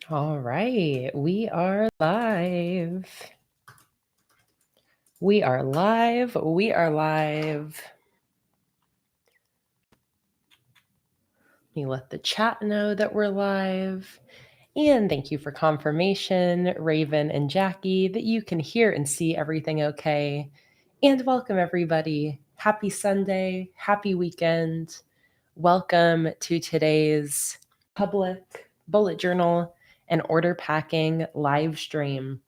All right, we are live. We are live. We are live. Let me let the chat know that we're live. And thank you for confirmation, Raven and Jackie, that you can hear and see everything okay. And welcome, everybody. Happy Sunday. Happy weekend. Welcome to today's public bullet journal and order packing live stream.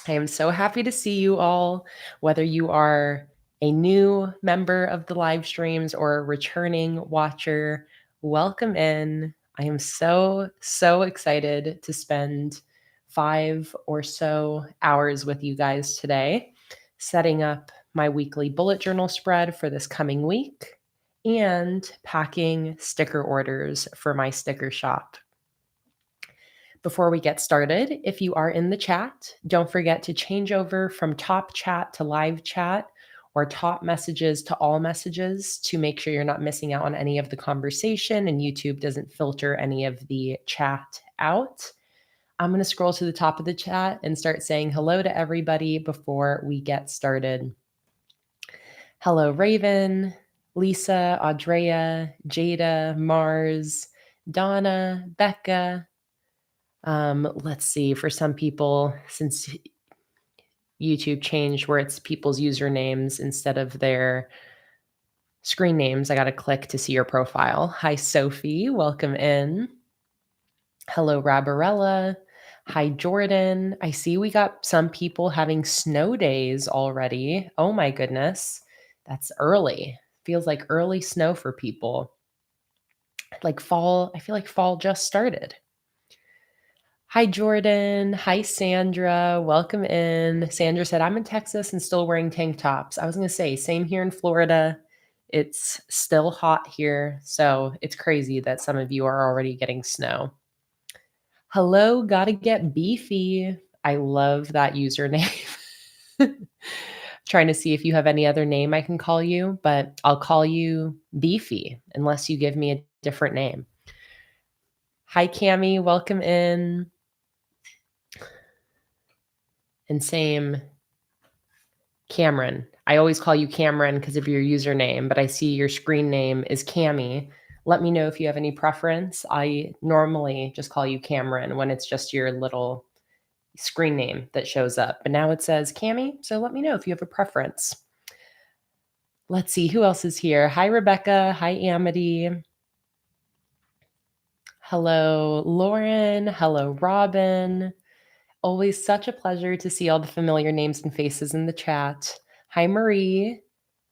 I am so happy to see you all, whether you are a new member of the live streams or a returning watcher. Welcome in. I am so excited to spend 5 or so hours with you guys today, setting up my weekly bullet journal spread for this coming week and packing sticker orders for my sticker shop. Before we get started, if you are in the chat, don't forget to change over from top chat to live chat or top messages to all messages to make sure you're not missing out on any of the conversation and YouTube doesn't filter any of the chat out. I'm going to scroll to the top of the chat and start saying hello to everybody before we get started. Hello, Raven, Lisa, Audrea, Jada, Mars, Donna, Becca. Let's see, for some people, since YouTube changed where it's people's usernames instead of their screen names, I got to click to see your profile. Hi, Sophie. Welcome in. Hello, Rabarella. Hi, Jordan. I see we got some people having snow days already. Oh my goodness. That's early. Feels like early snow for people. Like fall, I feel like fall just started. Hi, Jordan. Hi, Sandra. Welcome in. Sandra said, I'm in Texas and still wearing tank tops. I was going to say, same here in Florida. It's still hot here. So it's crazy that some of you are already getting snow. Hello, gotta get beefy. I love that username. Trying to see if you have any other name I can call you, but I'll call you Beefy unless you give me a different name. Hi, Cami. Welcome in. And same, Cameron. I always call you Cameron because of your username, but I see your screen name is Cami. Let me know if you have any preference. I normally just call you Cameron when it's just your little screen name that shows up. But now it says Cami, so let me know if you have a preference. Let's see, who else is here? Hi, Rebecca. Hi, Amity. Hello, Lauren. Hello, Robin. Always such a pleasure to see all the familiar names and faces in the chat. Hi, Marie.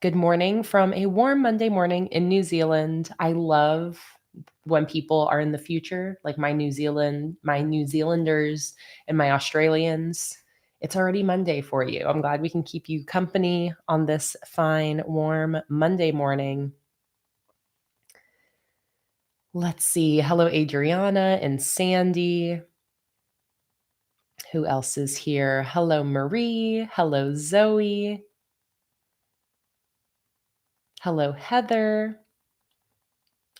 Good morning from a warm Monday morning in New Zealand. I love when people are in the future, like my New Zealanders and my Australians. It's already Monday for you. I'm glad we can keep you company on this fine, warm Monday morning. Let's see. Hello, Adriana and Sandy. Who else is here? Hello, Marie. Hello, Zoe. Hello, Heather.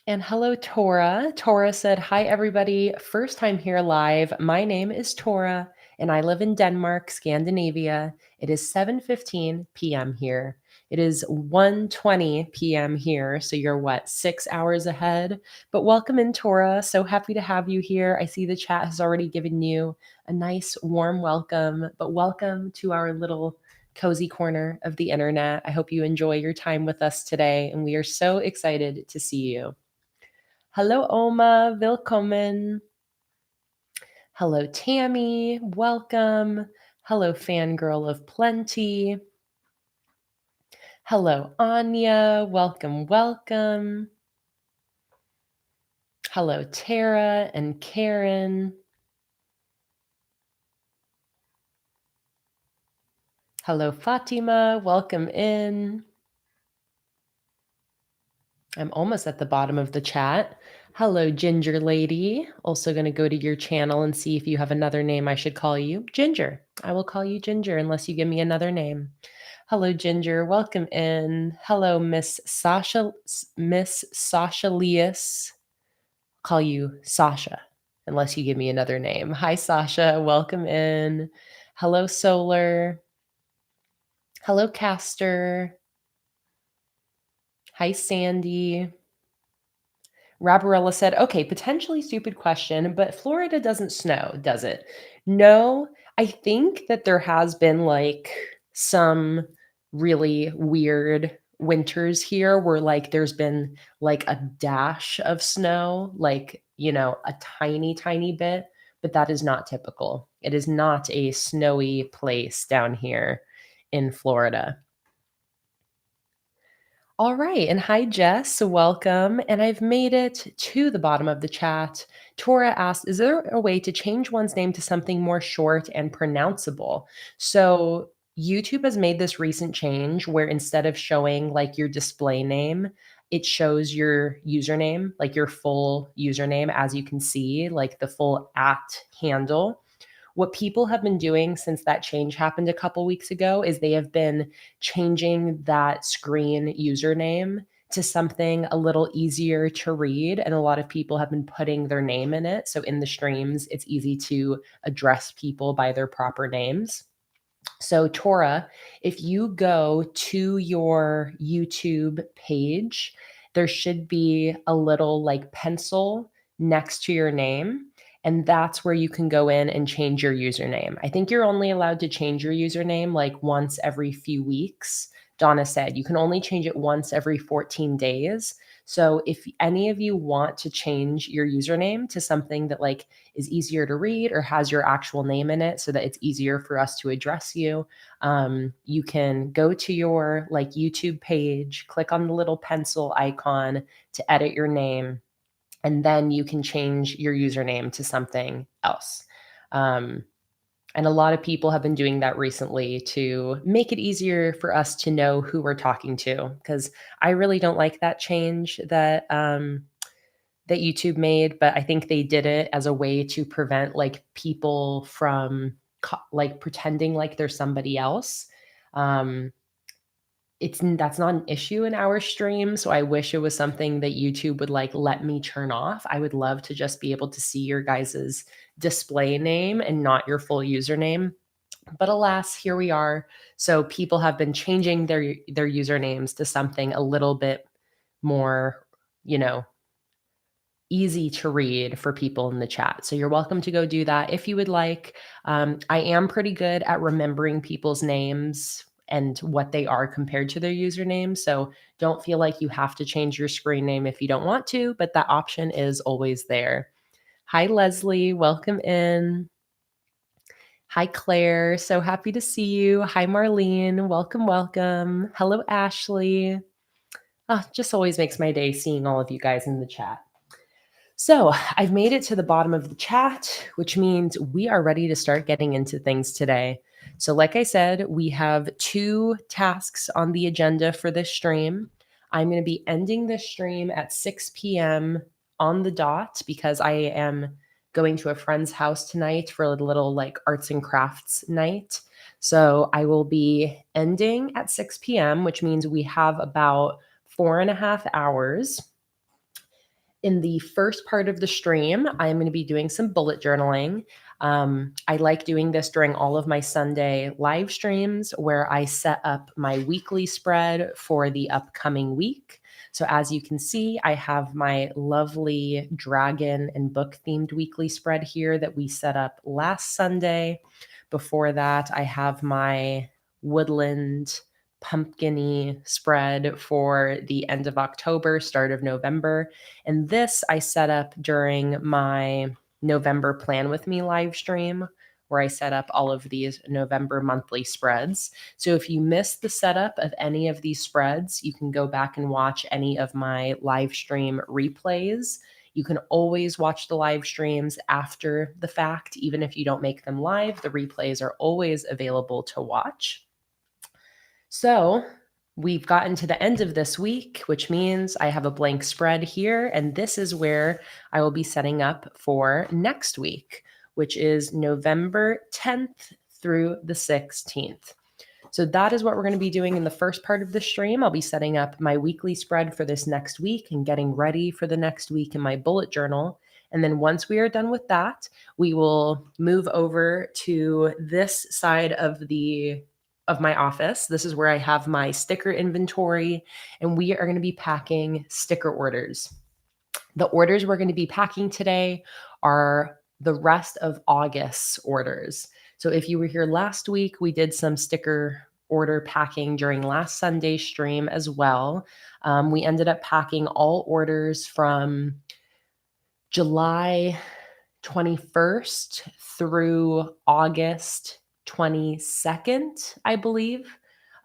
And hello, Tora. Tora said, hi, everybody. First time here live. My name is Tora, and I live in Denmark, Scandinavia. It is 7:15 p.m. here. It is 1:20 p.m. here. So you're what, 6 hours ahead? But welcome in, Tora. So happy to have you here. I see the chat has already given you a nice, warm welcome. But welcome to our little cozy corner of the internet. I hope you enjoy your time with us today, and we are so excited to see you. Hello, Oma. Willkommen. Hello, Tammy. Welcome. Hello, Fangirl of Plenty. Hello, Anya. Welcome, welcome. Hello, Tara and Karen. Hello, Fatima. Welcome in. I'm almost at the bottom of the chat. Hello, Ginger Lady. Also going to go to your channel and see if you have another name I should call you. Ginger. I will call you Ginger unless you give me another name. Hello, Ginger. Welcome in. Hello, Miss Sasha Leas. Call you Sasha. unless you give me another name. Hi, Sasha. Welcome in. Hello, Solar. Hello, Caster. Hi, Sandy. Rabarella said, okay, potentially stupid question, but Florida doesn't snow, does it? No, I think that there has been like some really weird winters here where like there's been like a dash of snow, like, a tiny, tiny bit, but that is not typical. It is not a snowy place down here in Florida. All right. And hi, Jess. Welcome. And I've made it to the bottom of the chat. Tora asked, is there a way to change one's name to something more short and pronounceable? So YouTube has made this recent change where instead of showing like your display name, it shows your username, like your full username, as you can see, like the full at handle. What people have been doing since that change happened a couple weeks ago is they have been changing that screen username to something a little easier to read. And a lot of people have been putting their name in it. So in the streams, it's easy to address people by their proper names. So, Tora, if you go to your YouTube page, there should be a little like pencil next to your name. And that's where you can go in and change your username. I think you're only allowed to change your username like once every few weeks. Donna said you can only change it once every 14 days. So if any of you want to change your username to something that like is easier to read or has your actual name in it so that it's easier for us to address you, you can go to your like YouTube page, click on the little pencil icon to edit your name, and then you can change your username to something else. And a lot of people have been doing that recently to make it easier for us to know who we're talking to. Because I really don't like that change that that YouTube made, but I think they did it as a way to prevent like people from like pretending like they're somebody else. Um, that's not an issue in our stream, so I wish it was something that YouTube would like let me turn off. I would love to just be able to see your guys's display name and not your full username. But alas, here we are. So people have been changing their usernames to something a little bit more, easy to read for people in the chat. So you're welcome to go do that if you would like. I am pretty good at remembering people's names and what they are compared to their username. So don't feel like you have to change your screen name if you don't want to, but that option is always there. Hi, Leslie. Welcome in. Hi, Claire. So happy to see you. Hi, Marlene. Welcome, welcome. Hello, Ashley. Just always makes my day seeing all of you guys in the chat. So I've made it to the bottom of the chat, which means we are ready to start getting into things today. So like I said, we have 2 tasks on the agenda for this stream. I'm going to be ending this stream at 6 p.m. on the dot because I am going to a friend's house tonight for a little like arts and crafts night. So I will be ending at 6 p.m., which means we have about 4.5 hours. In the first part of the stream, I'm going to be doing some bullet journaling. I like doing this during all of my Sunday live streams where I set up my weekly spread for the upcoming week. So as you can see, I have my lovely dragon and book themed weekly spread here that we set up last Sunday. Before that, I have my woodland pumpkin-y spread for the end of October, start of November. And this I set up during my November Plan With Me live stream, where I set up all of these November monthly spreads. So if you missed the setup of any of these spreads, you can go back and watch any of my live stream replays. You can always watch the live streams after the fact, even if you don't make them live. The replays are always available to watch. So we've gotten to the end of this week, which means I have a blank spread here, and this is where I will be setting up for next week, which is November 10th through the 16th. So that is what we're going to be doing in the first part of the stream. I'll be setting up my weekly spread for this next week and getting ready for the next week in my bullet journal. And then once we are done with that, we will move over to this side of my office. This is where I have my sticker inventory, and we are going to be packing sticker orders. The orders we're going to be packing today are the rest of August's orders. So if you were here last week, we did some sticker order packing during last Sunday's stream as well. We ended up packing all orders from July 21st through August 22nd, I believe.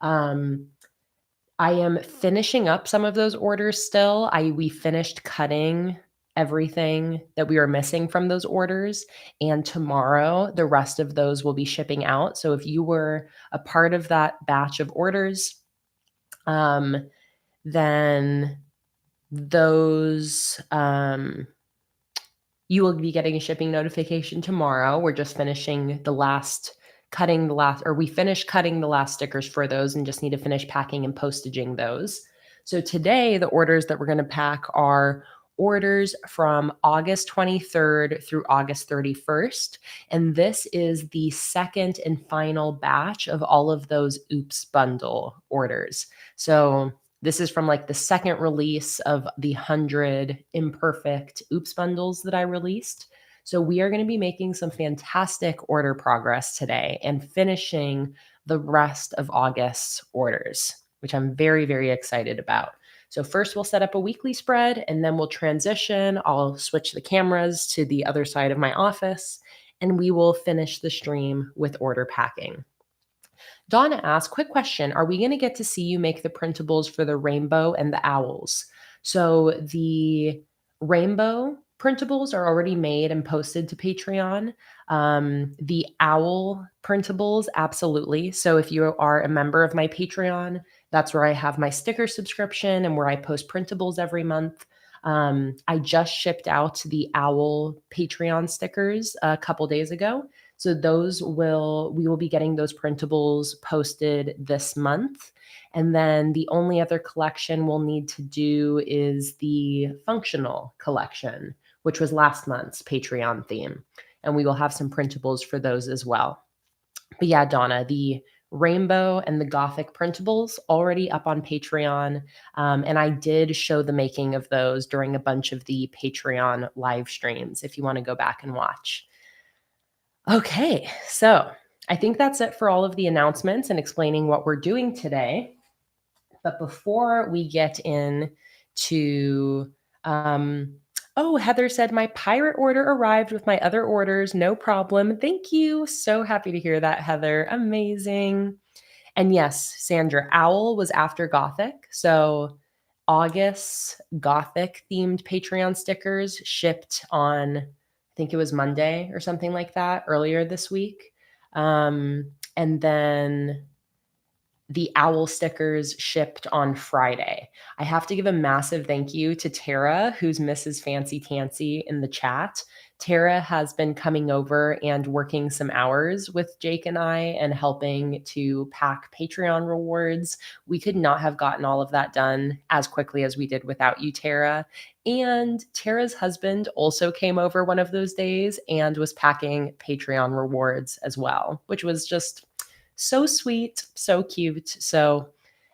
I am finishing up some of those orders still. We finished cutting everything that we were missing from those orders, and tomorrow the rest of those will be shipping out. So if you were a part of that batch of orders, then those you will be getting a shipping notification tomorrow. We're just finishing we finished cutting the last stickers for those and just need to finish packing and postaging those. So today, the orders that we're going to pack are orders from August 23rd through August 31st. And this is the second and final batch of all of those Oops bundle orders. So this is from like the second release of the 100 imperfect Oops bundles that I released. So we are going to be making some fantastic order progress today and finishing the rest of August's orders, which I'm very, very excited about. So first we'll set up a weekly spread and then we'll transition. I'll switch the cameras to the other side of my office and we will finish the stream with order packing. Donna asked, quick question, are we going to get to see you make the printables for the rainbow and the owls? So the rainbow printables are already made and posted to Patreon. The owl printables, absolutely. So if you are a member of my Patreon, that's where I have my sticker subscription and where I post printables every month. I just shipped out the owl Patreon stickers a couple days ago. So we will be getting those printables posted this month. And then the only other collection we'll need to do is the functional collection, which was last month's Patreon theme. And we will have some printables for those as well. But yeah, Donna, the rainbow and the gothic printables already up on Patreon. And I did show the making of those during a bunch of the Patreon live streams if you want to go back and watch. Okay, so I think that's it for all of the announcements and explaining what we're doing today. But before we get into, Heather said, my pirate order arrived with my other orders. No problem. Thank you. So happy to hear that, Heather. Amazing. And yes, Sandra, Owl was after Gothic. So August Gothic themed Patreon stickers shipped on, I think it was Monday or something like that earlier this week. And then the owl stickers shipped on Friday. I have to give a massive thank you to Tara, who's Mrs. Fancy Tansy in the chat. Tara has been coming over and working some hours with Jake and I and helping to pack Patreon rewards. We could not have gotten all of that done as quickly as we did without you, Tara. And Tara's husband also came over one of those days and was packing Patreon rewards as well, which was just so sweet, so cute. So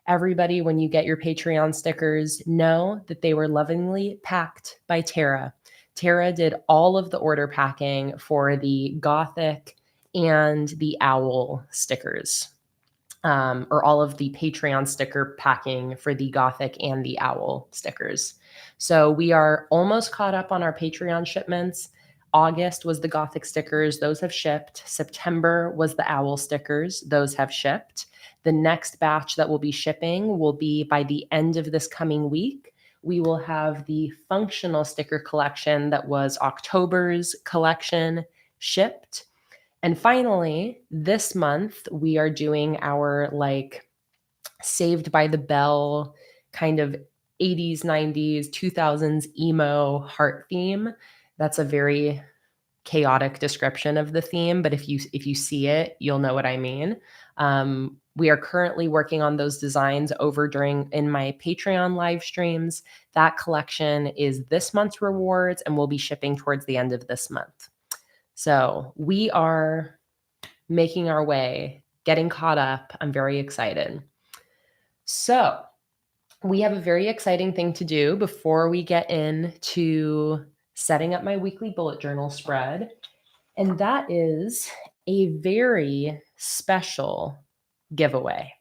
everybody, when you get your Patreon stickers, know that they were lovingly packed by Tara. Tara did all of the order packing for the Gothic and the Owl stickers, or all of the Patreon sticker packing for the Gothic and the Owl stickers. So we are almost caught up on our Patreon shipments. August was the Gothic stickers. Those have shipped. September was the Owl stickers. Those have shipped. The next batch that will be shipping will be by the end of this coming week. We will have the functional sticker collection that was October's collection shipped. And finally, this month, we are doing our Saved by the Bell kind of 80s, 90s, 2000s emo heart theme. That's a very chaotic description of the theme, but if you see it, you'll know what I mean. We are currently working on those designs over in my Patreon live streams. That collection is this month's rewards and will be shipping towards the end of this month. So we are making our way, getting caught up. I'm very excited. So we have a very exciting thing to do before we get into setting up my weekly bullet journal spread. And that is a very special giveaway.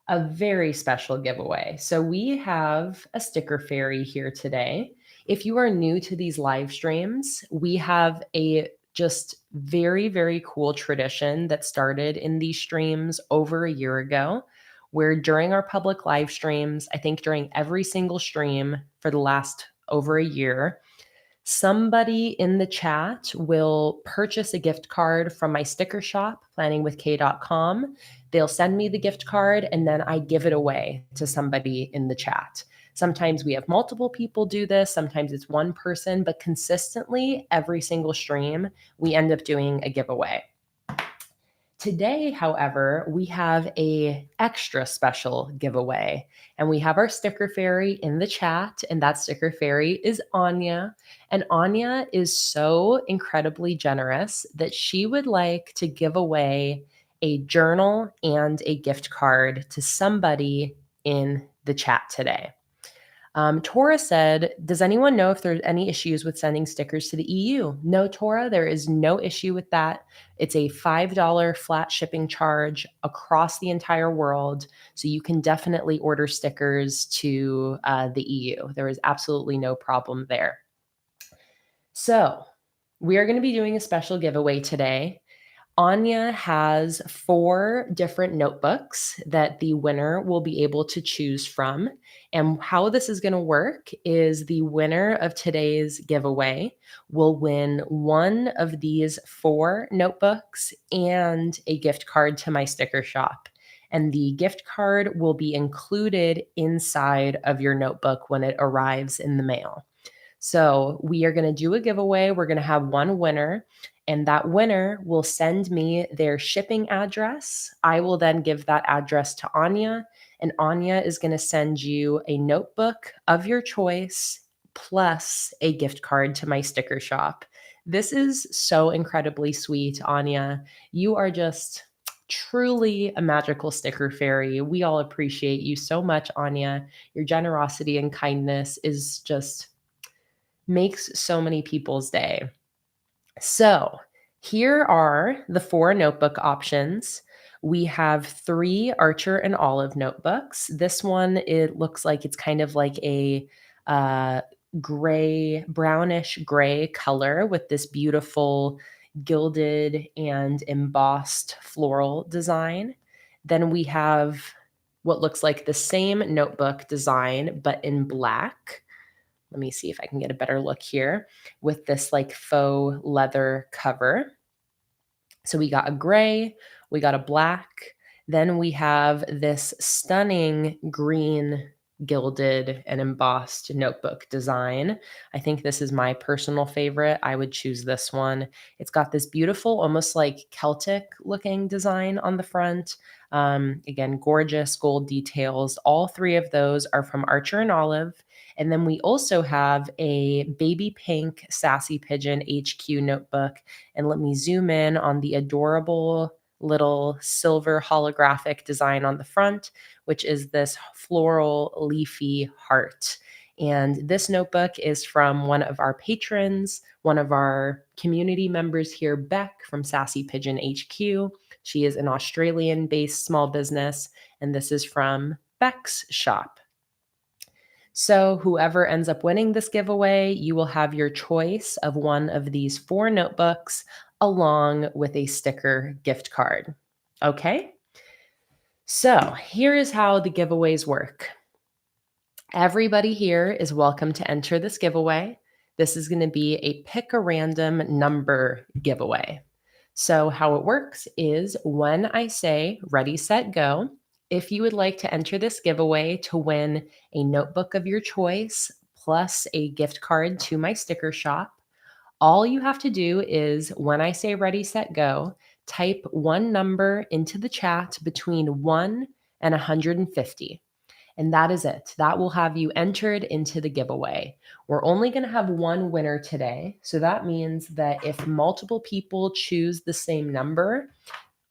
A very special giveaway. So we have a sticker fairy here today. If you are new to these live streams, we have a just very, very cool tradition that started in these streams over a year ago, where during our public live streams, I think during every single stream for the last over a year, somebody in the chat will purchase a gift card from my sticker shop, planningwithkay.com. They'll send me the gift card and then I give it away to somebody in the chat. Sometimes we have multiple people do this, sometimes it's one person, but consistently every single stream, we end up doing a giveaway. Today, however, we have a extra special giveaway, and we have our sticker fairy in the chat, and that sticker fairy is Anya. And Anya is so incredibly generous that she would like to give away a journal and a gift card to somebody in the chat today. Tora said, does anyone know if there's any issues with sending stickers to the EU? No, Tora, there is no issue with that. It's a $5 flat shipping charge across the entire world. So you can definitely order stickers to the EU. There is absolutely no problem there. So we are going to be doing a special giveaway today. Anya has 4 different notebooks that the winner will be able to choose from. And how this is going to work is the winner of today's giveaway will win one of these 4 notebooks and a gift card to my sticker shop. And the gift card will be included inside of your notebook when it arrives in the mail. So we are going to do a giveaway. We're going to have one winner, and that winner will send me their shipping address. I will then give that address to Anya, and Anya is going to send you a notebook of your choice plus a gift card to my sticker shop. This is so incredibly sweet, Anya. You are just truly a magical sticker fairy. We all appreciate you so much, Anya. Your generosity and kindness is just makes so many people's day. So here are the 4 notebook options. We have 3 Archer and Olive notebooks. This one, it looks like it's kind of like a gray, brownish gray color with this beautiful gilded and embossed floral design. Then we have what looks like the same notebook design, but in black. Let me see if I can get a better look here with this like faux leather cover. So we got a gray, we got a black, then we have this stunning green gilded and embossed notebook design. I think this is my personal favorite. I would choose this one. It's got this beautiful, almost like Celtic looking design on the front. Again, gorgeous gold details. All 3 of those are from Archer and Olive. And then we also have a baby pink Sassy Pigeon HQ notebook. And let me zoom in on the adorable little silver holographic design on the front, which is this floral leafy heart. And this notebook is from one of our patrons, one of our community members here, Beck from Sassy Pigeon HQ. She is an Australian-based small business, and this is from Beck's shop. So whoever ends up winning this giveaway, you will have your choice of one of these 4 notebooks along with a sticker gift card. Okay? So here is how the giveaways work. Everybody here is welcome to enter this giveaway. This is going to be a pick a random number giveaway. So how it works is when I say ready, set, go, if you would like to enter this giveaway to win a notebook of your choice plus a gift card to my sticker shop, all you have to do is when I say ready, set, go, type one number into the chat between 1 and 150. And that is it. That will have you entered into the giveaway. We're only going to have one winner today. So that means that if multiple people choose the same number,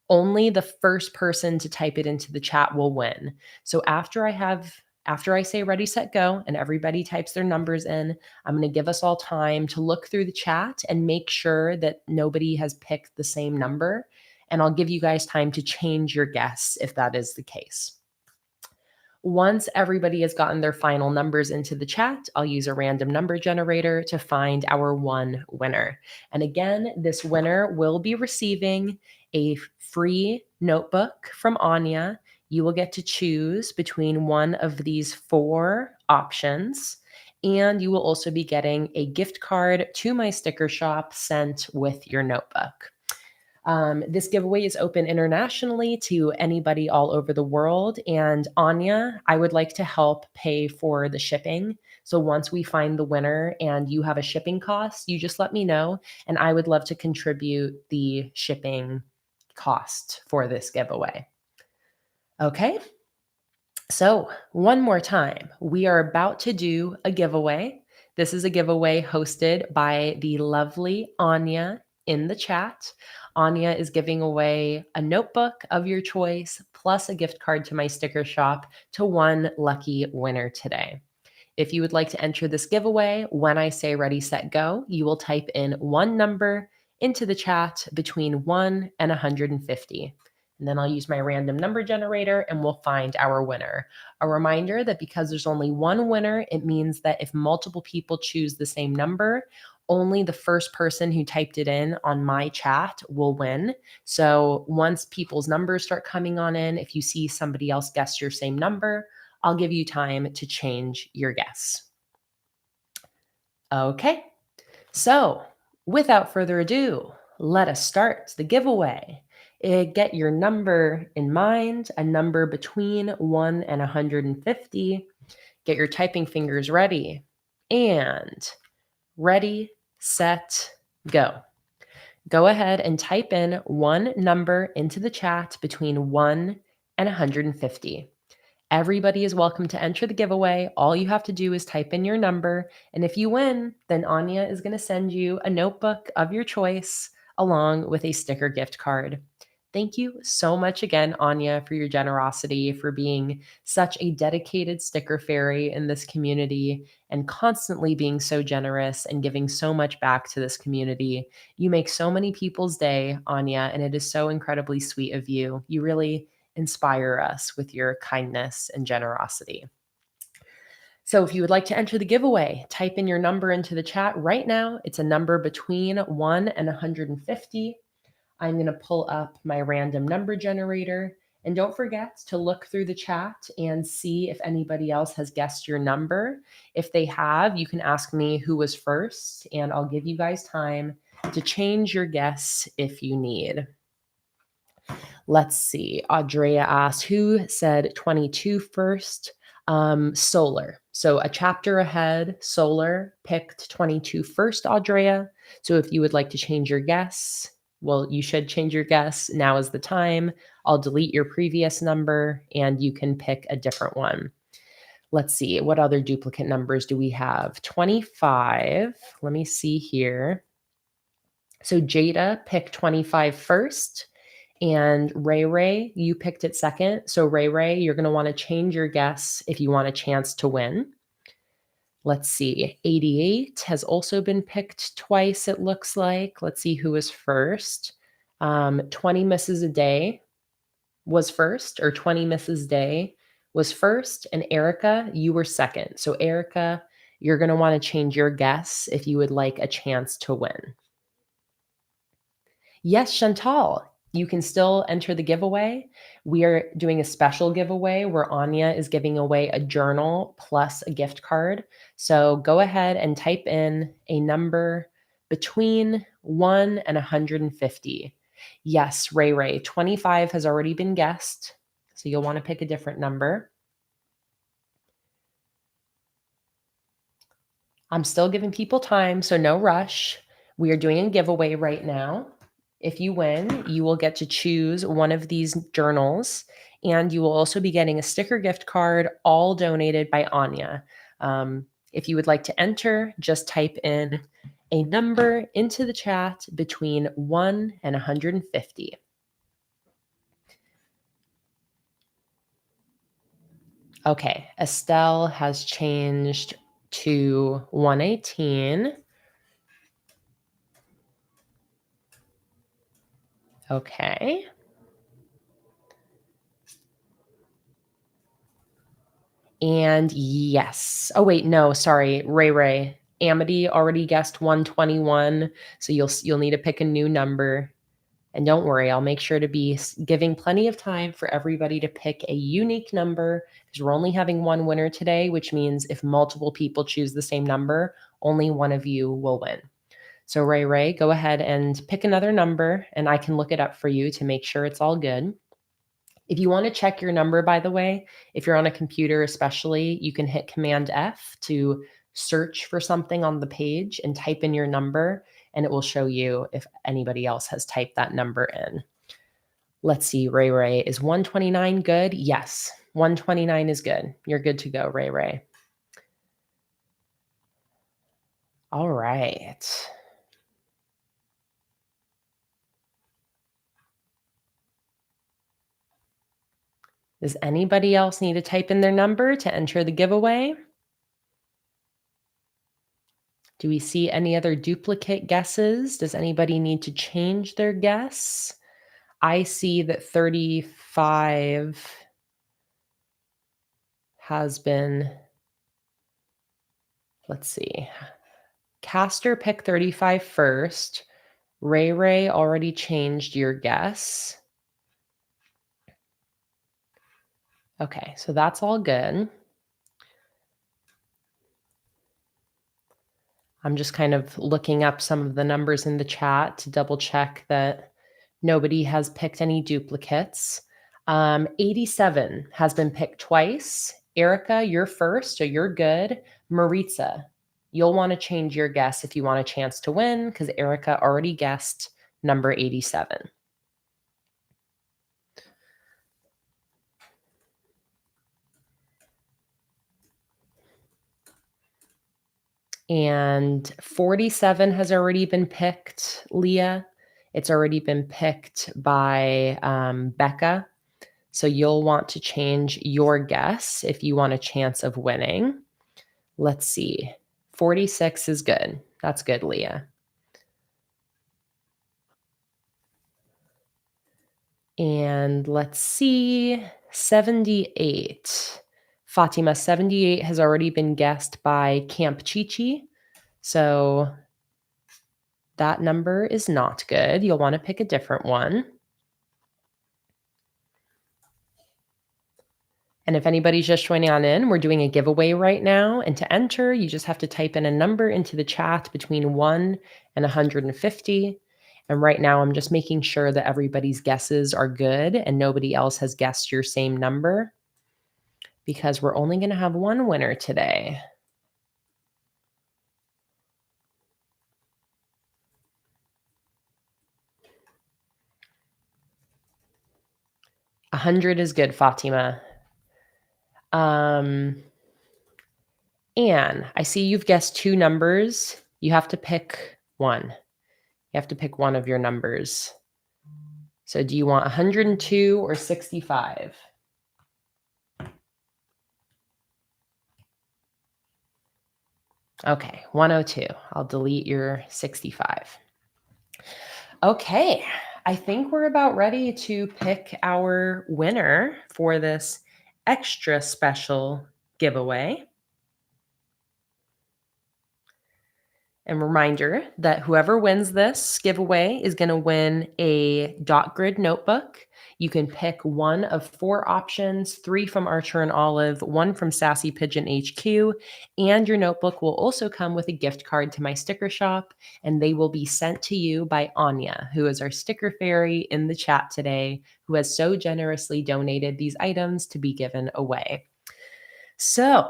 only the first person to type it into the chat will win. So after I say ready, set, go, and everybody types their numbers in, I'm going to give us all time to look through the chat and make sure that nobody has picked the same number. And I'll give you guys time to change your guess if that is the case. Once everybody has gotten their final numbers into the chat, I'll use a random number generator to find our one winner. And again, this winner will be receiving a free notebook from Anya. You will get to choose between one of these 4 options. And you will also be getting a gift card to my sticker shop sent with your notebook. This giveaway is open internationally to anybody all over the world. And Anya, I would like to help pay for the shipping. So once we find the winner and you have a shipping cost, you just let me know. And I would love to contribute the shipping cost for this giveaway. Okay. So, one more time, we are about to do a giveaway. This is a giveaway hosted by the lovely Anya in the chat. Anya is giving away a notebook of your choice plus a gift card to my sticker shop to one lucky winner today. If you would like to enter this giveaway, when I say ready, set, go, you will type in one number into the chat between 1 and 150. And then I'll use my random number generator and we'll find our winner. A reminder that because there's only one winner, it means that if multiple people choose the same number, only the first person who typed it in on my chat will win. So once people's numbers start coming on in, if you see somebody else guess your same number, I'll give you time to change your guess. Okay, so without further ado, let us start the giveaway. Get your number in mind, a number between 1 and 150. Get your typing fingers ready. And ready, set, go. Go ahead and type in one number into the chat between 1 and 150. Everybody is welcome to enter the giveaway. All you have to do is type in your number. And if you win, then Anya is going to send you a notebook of your choice along with a sticker gift card. Thank you so much again, Anya, for your generosity, for being such a dedicated sticker fairy in this community and constantly being so generous and giving so much back to this community. You make so many people's day, Anya, and it is so incredibly sweet of you. You really inspire us with your kindness and generosity. So if you would like to enter the giveaway, type in your number into the chat right now. It's a number between 1 and 150. I'm going to pull up my random number generator. And don't forget to look through the chat and see if anybody else has guessed your number. If they have, you can ask me who was first, and I'll give you guys time to change your guess if you need. Let's see. Audrea asked, who said 22 first? Solar. So a chapter ahead, Solar picked 22 first, Audrea. So if you would like to change your guess, well, you should change your guess. Now is the time. I'll delete your previous number and you can pick a different one. Let's see. What other duplicate numbers do we have? 25. Let me see here. So Jada picked 25 first. And Ray, you picked it second. So Ray, you're going to want to change your guess if you want a chance to win. Let's see. 88 has also been picked twice, it looks like. Let's see who was first. 20 Misses a Day was first, or 20 Misses Day was first. And Erica, you were second. So Erica, you're going to want to change your guess if you would like a chance to win. Yes, Chantal, you can still enter the giveaway. We are doing a special giveaway where Anya is giving away a journal plus a gift card. So go ahead and type in a number between 1 and 150. Yes, Ray, 25 has already been guessed. So you'll want to pick a different number. I'm still giving people time, so no rush. We are doing a giveaway right now. If you win, you will get to choose one of these journals, and you will also be getting a sticker gift card, all donated by Anya. If you would like to enter, just type in a number into the chat between 1 and 150. Okay, Estelle has changed to 118. Okay. And yes. Oh wait, no, sorry. Ray. Amity already guessed 121, so you'll need to pick a new number. And don't worry, I'll make sure to be giving plenty of time for everybody to pick a unique number because we're only having one winner today, which means if multiple people choose the same number, only one of you will win. So Ray, go ahead and pick another number and I can look it up for you to make sure it's all good. If you want to check your number, by the way, if you're on a computer especially, you can hit Command F to search for something on the page and type in your number, and it will show you if anybody else has typed that number in. Let's see, Ray, is 129 good? Yes, 129 is good. You're good to go, Ray. All right. Does anybody else need to type in their number to enter the giveaway? Do we see any other duplicate guesses? Does anybody need to change their guess? I see that 35 has been, let's see. Caster picked 35 first. Ray already changed your guess. Okay, so that's all good. I'm just kind of looking up some of the numbers in the chat to double check that nobody has picked any duplicates. 87 has been picked twice. Erica, you're first, so you're good. Maritza, you'll want to change your guess if you want a chance to win because Erica already guessed number 87. And 47 has already been picked, Leah. It's already been picked by Becca. So you'll want to change your guess if you want a chance of winning. Let's see. 46 is good. That's good, Leah. And let's see. 78. Fatima, 78 has already been guessed by Camp Chichi. So that number is not good. You'll want to pick a different one. And if anybody's just joining on in, we're doing a giveaway right now. And to enter, you just have to type in a number into the chat between 1 and 150. And right now, I'm just making sure that everybody's guesses are good and nobody else has guessed your same number because we're only going to have one winner today. $100 is good, Fatima. Anne, I see you've guessed two numbers. You have to pick one. You have to pick one of your numbers. So do you want 102 or 65? Okay, 102. I'll delete your 65. Okay, I think we're about ready to pick our winner for this extra special giveaway. And reminder that whoever wins this giveaway is going to win a dot grid notebook. You can pick one of 4 options, 3 from Archer and Olive, 1 from Sassy Pigeon HQ, and your notebook will also come with a gift card to my sticker shop, and they will be sent to you by Anya, who is our sticker fairy in the chat today, who has so generously donated these items to be given away. So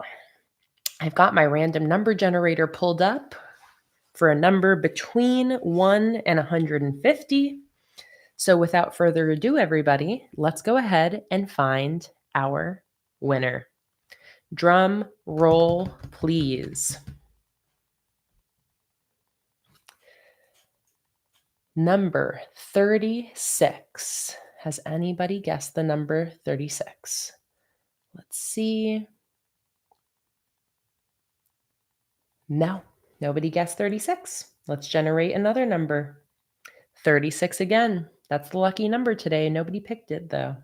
I've got my random number generator pulled up for a number between 1 and 150. So without further ado, everybody, let's go ahead and find our winner. Drum roll, please. Number 36. Has anybody guessed the number 36? Let's see. No, nobody guessed 36. Let's generate another number. 36 again. That's the lucky number today. Nobody picked it though.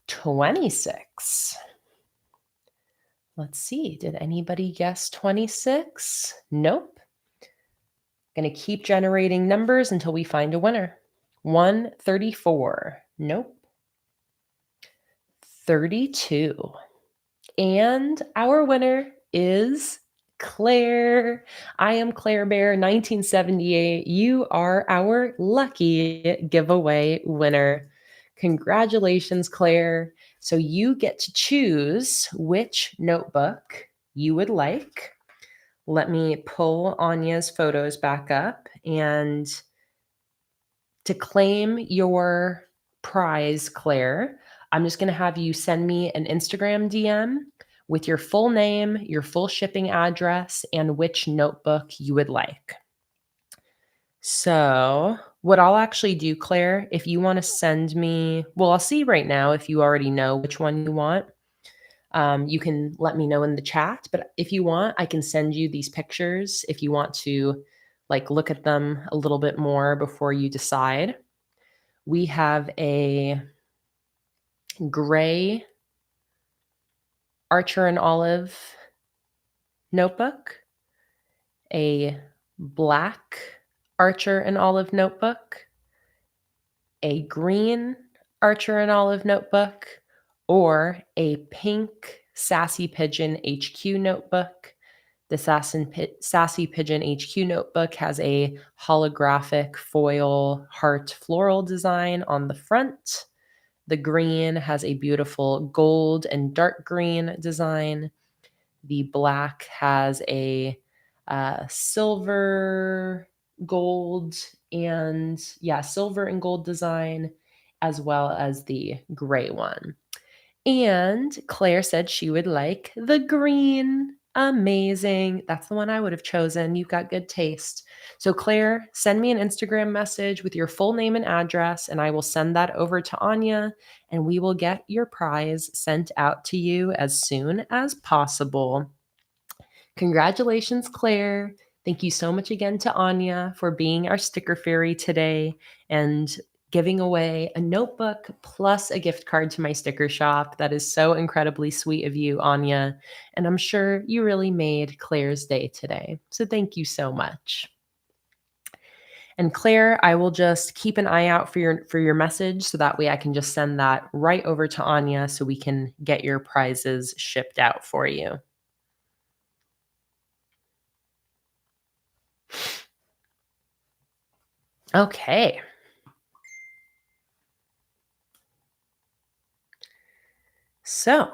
26. Let's see. Did anybody guess 26? Nope. Going to keep generating numbers until we find a winner. 134. Nope. 32. And our winner is Claire. I am Claire Bear, 1978. You are our lucky giveaway winner. Congratulations, Claire. So you get to choose which notebook you would like. Let me pull Anya's photos back up, and to claim your prize, Claire, I'm just going to have you send me an Instagram DM with your full name, your full shipping address, and which notebook you would like. So what I'll actually do, Claire, if you want to send me, well, I'll see right now if you already know which one you want. You can let me know in the chat, but if you want, I can send you these pictures if you want to like look at them a little bit more before you decide. We have a gray Archer and Olive notebook, a black Archer and Olive notebook, a green Archer and Olive notebook, or a pink Sassy Pigeon HQ notebook. The Sassy Pigeon HQ notebook has a holographic foil heart floral design on the front. The green has a beautiful gold and dark green design. The black has a silver, gold, and silver and gold design, as well as the gray one. And Claire said she would like the green. Amazing. That's the one I would have chosen. You've got good taste. So Claire, send me an Instagram message with your full name and address, and I will send that over to Anya, and we will get your prize sent out to you as soon as possible. Congratulations, Claire. Thank you so much again to Anya for being our sticker fairy today and giving away a notebook plus a gift card to my sticker shop. That is so incredibly sweet of you, Anya. And I'm sure you really made Claire's day today. So thank you so much. And Claire, I will just keep an eye out for your message so that way I can just send that right over to Anya so we can get your prizes shipped out for you. Okay. So,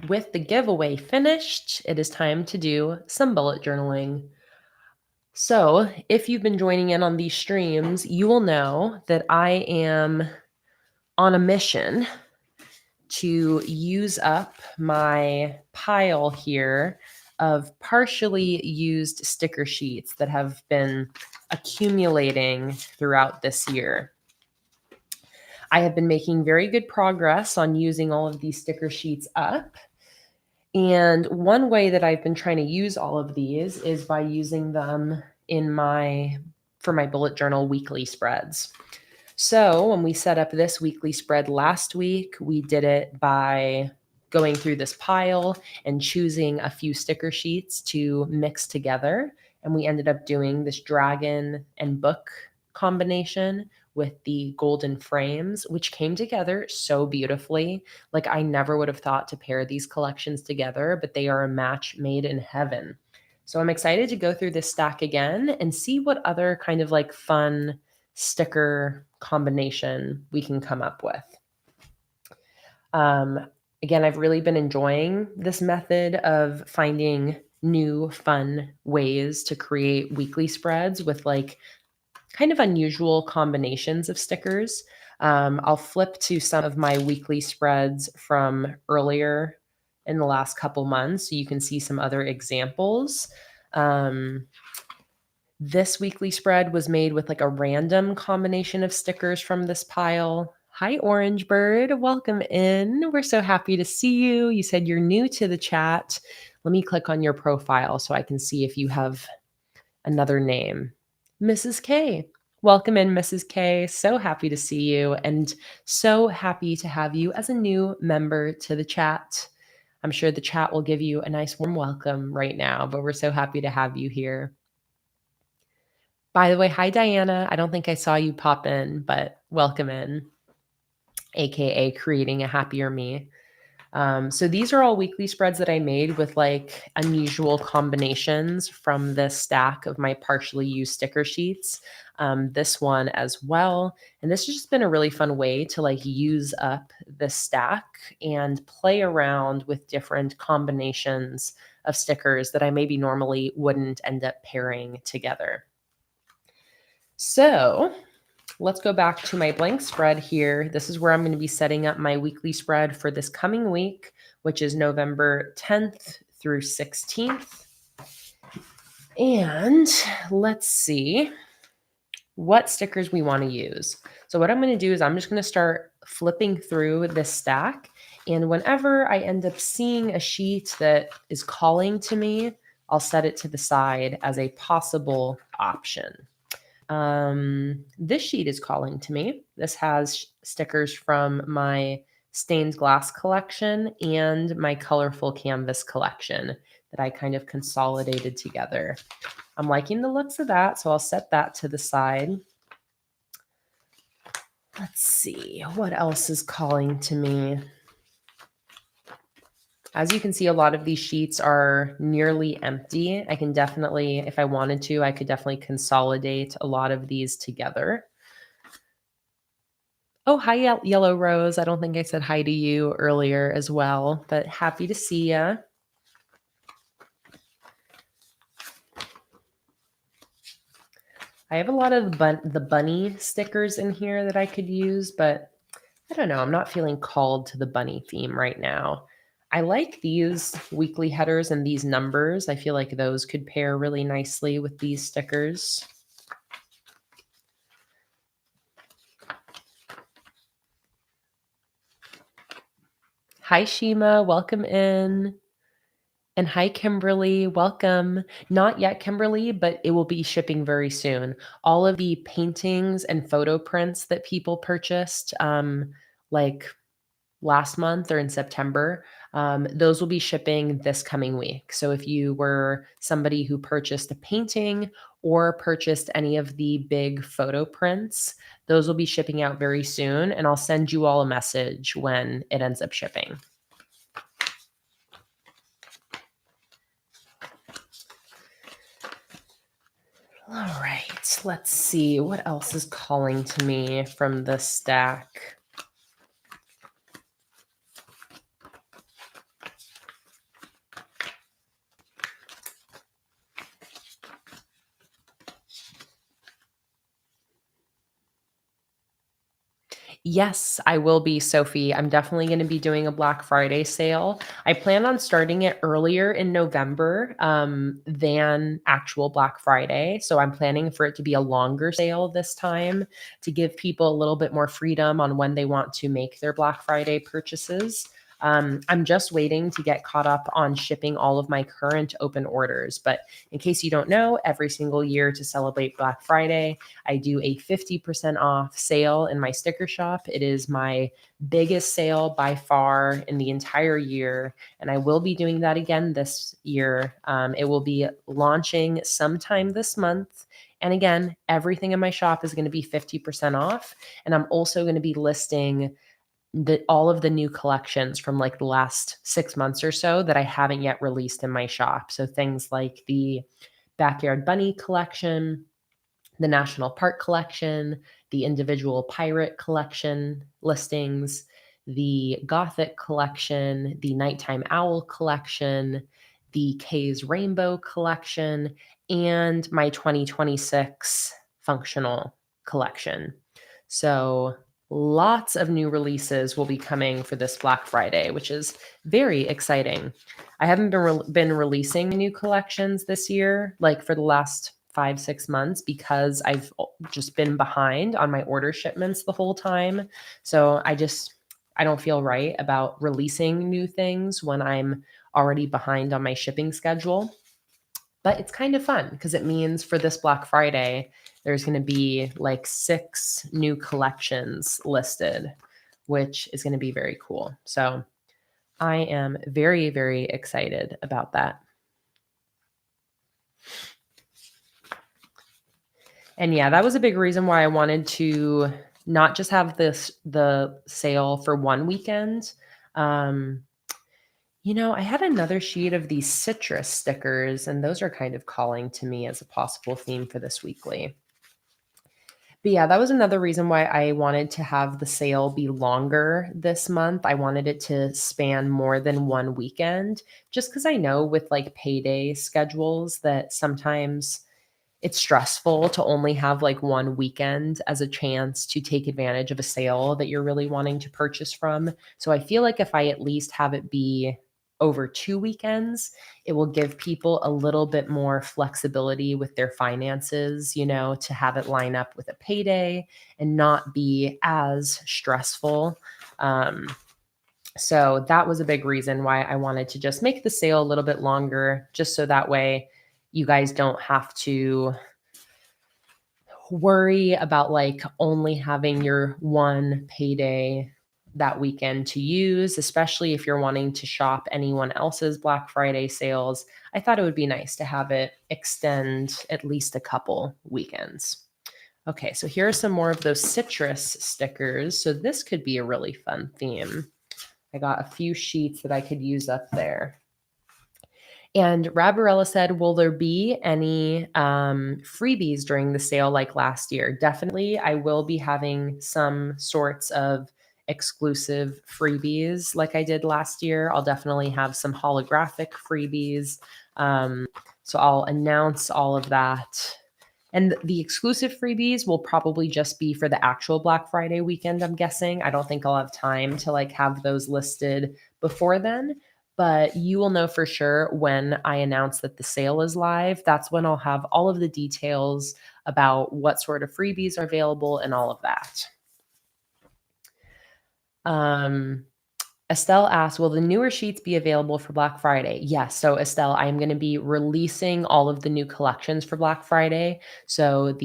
with the giveaway finished, it is time to do some bullet journaling. So, if you've been joining in on these streams, you will know that I am on a mission to use up my pile here of partially used sticker sheets that have been accumulating throughout this year. I have been making very good progress on using all of these sticker sheets up. And one way that I've been trying to use all of these is by using them for my bullet journal weekly spreads. So when we set up this weekly spread last week, we did it by going through this pile and choosing a few sticker sheets to mix together. And we ended up doing this dragon and book combination with the golden frames, which came together so beautifully. Like I never would have thought to pair these collections together, but they are a match made in heaven. So I'm excited to go through this stack again and see what other kind of like fun sticker combination we can come up with. Again, I've really been enjoying this method of finding new fun ways to create weekly spreads with like kind of unusual combinations of stickers. I'll flip to some of my weekly spreads from earlier in the last couple months so you can see some other examples. Um, this weekly spread was made with like a random combination of stickers from this pile. Hi, Orange Bird. Welcome in. We're so happy to see you. You said you're new to the chat. Let me click on your profile so I can see if you have another name. Mrs. K. Welcome in, Mrs. K. So happy to see you and so happy to have you as a new member to the chat. I'm sure the chat will give you a nice warm welcome right now, but we're so happy to have you here. By the way, hi, Diana. I don't think I saw you pop in, but welcome in, AKA creating a happier me. So these are all weekly spreads that I made with like unusual combinations from this stack of my partially used sticker sheets. This one as well. And this has just been a really fun way to like use up this stack and play around with different combinations of stickers that I maybe normally wouldn't end up pairing together. So let's go back to my blank spread here. This is where I'm going to be setting up my weekly spread for this coming week, which is November 10th through 16th. And let's see what stickers we want to use. So what I'm going to do is I'm just going to start flipping through this stack. And whenever I end up seeing a sheet that is calling to me, I'll set it to the side as a possible option. This sheet is calling to me. This has stickers from my stained glass collection and my colorful canvas collection that I kind of consolidated together. I'm liking the looks of that, so I'll set that to the side. Let's see, what else is calling to me? As you can see, a lot of these sheets are nearly empty. I can definitely, if I wanted to, I could definitely consolidate a lot of these together. Oh, hi, Yellow Rose. I don't think I said hi to you earlier as well, but happy to see you. I have a lot of the bunny stickers in here that I could use, but I don't know. I'm not feeling called to the bunny theme right now. I like these weekly headers and these numbers. I feel like those could pair really nicely with these stickers. Hi, Shima. Welcome in. And hi, Kimberly. Welcome. Not yet, Kimberly, but it will be shipping very soon. All of the paintings and photo prints that people purchased, like last month or in September, those will be shipping this coming week. So if you were somebody who purchased a painting or purchased any of the big photo prints, those will be shipping out very soon. And I'll send you all a message when it ends up shipping. All right, let's see what else is calling to me from this stack. Yes, I will be, Sophie. I'm definitely going to be doing a Black Friday sale. I plan on starting it earlier in November than actual Black Friday. So I'm planning for it to be a longer sale this time to give people a little bit more freedom on when they want to make their Black Friday purchases. I'm just waiting to get caught up on shipping all of my current open orders. But in case you don't know, every single year to celebrate Black Friday, I do a 50% off sale in my sticker shop. It is my biggest sale by far in the entire year. And I will be doing that again this year. It will be launching sometime this month. And again, everything in my shop is going to be 50% off. And I'm also going to be listing all of the new collections from like the last 6 months or so that I haven't yet released in my shop. So things like the Backyard Bunny collection, the National Park collection, the individual pirate collection listings, the Gothic collection, the Nighttime Owl collection, the Kay's Rainbow collection, and my 2026 functional collection. So lots of new releases will be coming for this Black Friday, which is very exciting. I haven't been releasing new collections this year, like for the last 5-6 months, because I've just been behind on my order shipments the whole time. So I don't feel right about releasing new things when I'm already behind on my shipping schedule. But it's kind of fun because it means for this Black Friday, there's going to be like 6 new collections listed, which is going to be very cool. So I am very, very excited about that. And yeah, that was a big reason why I wanted to not just have the sale for one weekend. I had another sheet of these citrus stickers, and those are kind of calling to me as a possible theme for this weekly. But yeah, that was another reason why I wanted to have the sale be longer this month. I wanted it to span more than one weekend, just because I know with like payday schedules that sometimes it's stressful to only have like one weekend as a chance to take advantage of a sale that you're really wanting to purchase from. So I feel like if I at least have it be over 2 weekends, it will give people a little bit more flexibility with their finances, to have it line up with a payday and not be as stressful. So that was a big reason why I wanted to just make the sale a little bit longer, just so that way you guys don't have to worry about like only having your one payday that weekend to use, especially if you're wanting to shop anyone else's Black Friday sales. I thought it would be nice to have it extend at least a couple weekends. Okay, so here are some more of those citrus stickers. So this could be a really fun theme. I got a few sheets that I could use up there. And Rabarella said, will there be any freebies during the sale like last year? Definitely. I will be having some sorts of exclusive freebies like I did last year. I'll definitely have some holographic freebies. So I'll announce all of that. And the exclusive freebies will probably just be for the actual Black Friday weekend, I'm guessing. I don't think I'll have time to like have those listed before then. But you will know for sure when I announce that the sale is live. That's when I'll have all of the details about what sort of freebies are available and all of that. Estelle asked, will the newer sheets be available for Black Friday? Yes. So Estelle, I'm going to be releasing all of the new collections for Black Friday. So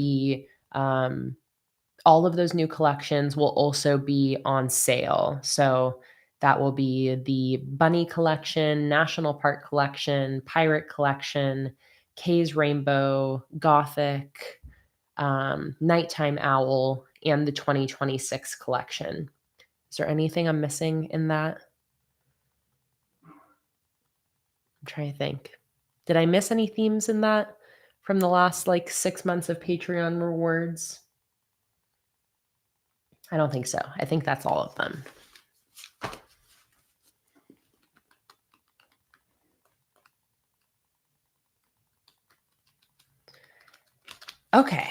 all of those new collections will also be on sale. So that will be the Bunny Collection, National Park Collection, Pirate Collection, Kay's Rainbow, Gothic, Nighttime Owl, and the 2026 collection. Is there anything I'm missing in that? I'm trying to think. Did I miss any themes in that from the last like 6 months of Patreon rewards? I don't think so. I think that's all of them. Okay.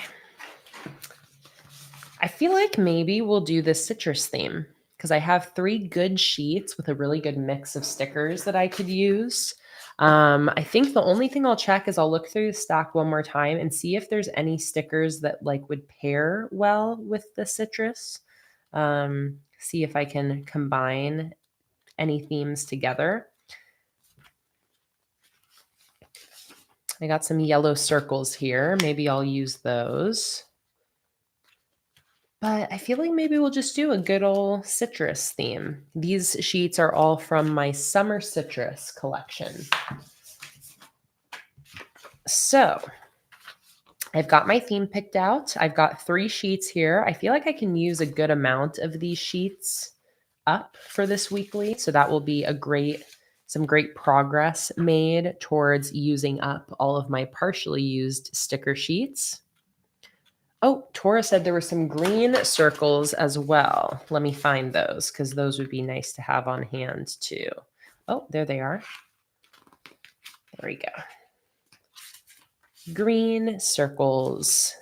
I feel like maybe we'll do the citrus theme because I have 3 good sheets with a really good mix of stickers that I could use. I think the only thing I'll check is I'll look through the stack one more time and see if there's any stickers that like would pair well with the citrus. See if I can combine any themes together. I got some yellow circles here. Maybe I'll use those. But I feel like maybe we'll just do a good old citrus theme. These sheets are all from my summer citrus collection. So I've got my theme picked out. I've got 3 sheets here. I feel like I can use a good amount of these sheets up for this weekly. So that will be some great progress made towards using up all of my partially used sticker sheets. Oh, Tora said there were some green circles as well. Let me find those because those would be nice to have on hand too. Oh, there they are. There we go. Green circles.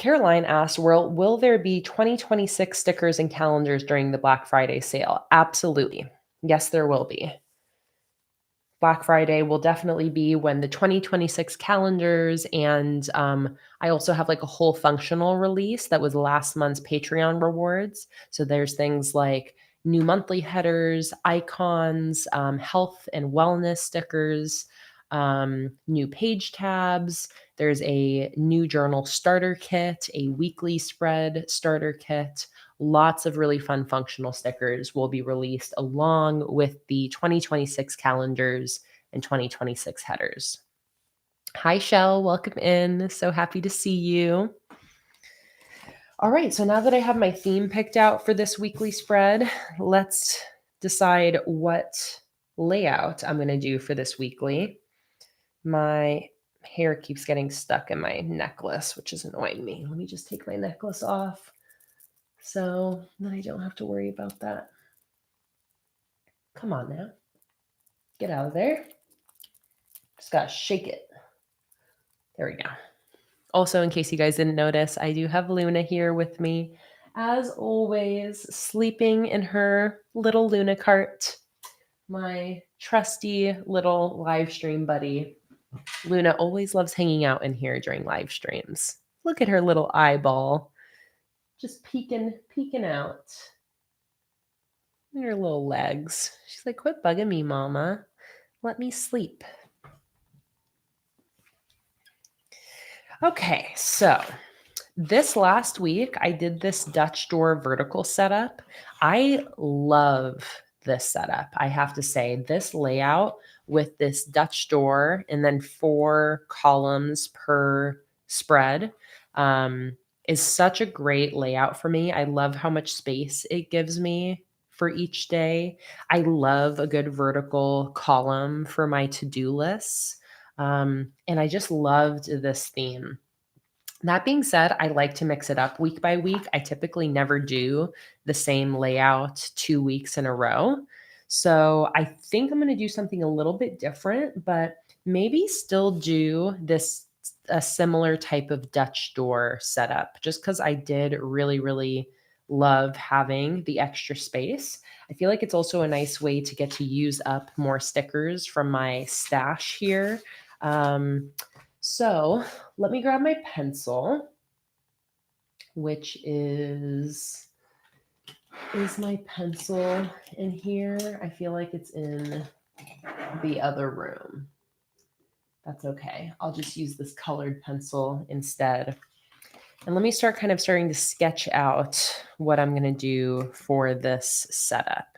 Caroline asked, will there be 2026 stickers and calendars during the Black Friday sale? Absolutely. Yes, there will be. Black Friday will definitely be when the 2026 calendars and I also have like a whole functional release that was last month's Patreon rewards. So there's things like new monthly headers, icons, health and wellness stickers, new page tabs. There's a new journal starter kit, a weekly spread starter kit. Lots of really fun functional stickers will be released along with the 2026 calendars and 2026 headers. Hi, Shell. Welcome in. So happy to see you. All right. So now that I have my theme picked out for this weekly spread, let's decide what layout I'm going to do for this weekly. My hair keeps getting stuck in my necklace, which is annoying me. Let me just take my necklace off so that I don't have to worry about that. Come on now. Get out of there. Just gotta shake it. There we go. Also, in case you guys didn't notice, I do have Luna here with me, as always, sleeping in her little Luna cart. My trusty little live stream buddy. Luna always loves hanging out in here during live streams. Look at her little eyeball. Just peeking out. Look at her little legs. She's like, quit bugging me, mama. Let me sleep. Okay, so this last week I did this Dutch door vertical setup. I love this setup. I have to say, this layout with this Dutch door and then 4 columns per spread is such a great layout for me. I love how much space it gives me for each day. I love a good vertical column for my to-do lists. And I just loved this theme. That being said, I like to mix it up week by week. I typically never do the same layout 2 weeks in a row. So I think I'm going to do something a little bit different, but maybe still do a similar type of Dutch door setup just because I did really, really love having the extra space. I feel like it's also a nice way to get to use up more stickers from my stash here. So let me grab my pencil, which is my pencil in here? I feel like it's in the other room. That's okay. I'll just use this colored pencil instead. And let me starting to sketch out what I'm going to do for this setup.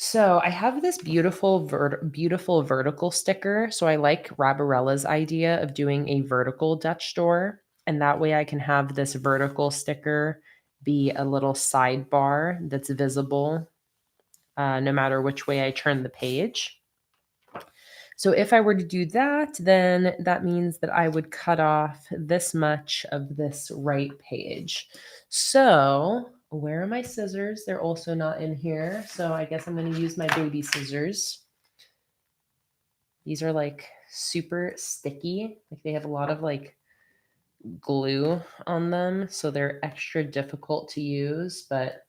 So I have this beautiful vertical sticker. So I like Rabarella's idea of doing a vertical Dutch door. And that way I can have this vertical sticker be a little sidebar that's visible no matter which way I turn the page. So if I were to do that, then that means that I would cut off this much of this right page. So where are my scissors? They're also not in here. So I guess I'm going to use my baby scissors. These are like super sticky. Like they have a lot of like glue on them. So they're extra difficult to use, but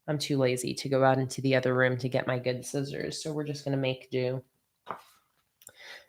I'm too lazy to go out into the other room to get my good scissors. So we're just going to make do.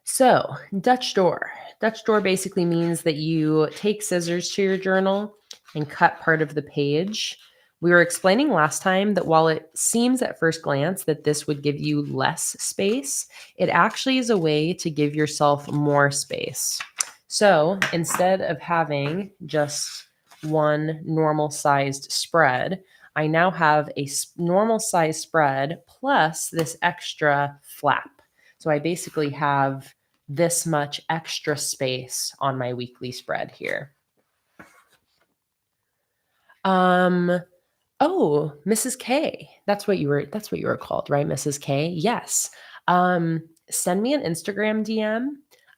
So Dutch door. Dutch door basically means that you take scissors to your journal and cut part of the page. We were explaining last time that while it seems at first glance that this would give you less space, it actually is a way to give yourself more space. So instead of having just one normal sized spread, I now have a normal size spread plus this extra flap. So I basically have this much extra space on my weekly spread here. Oh, Mrs. K. That's what you were called, right? Mrs. K. Yes. Send me an Instagram DM.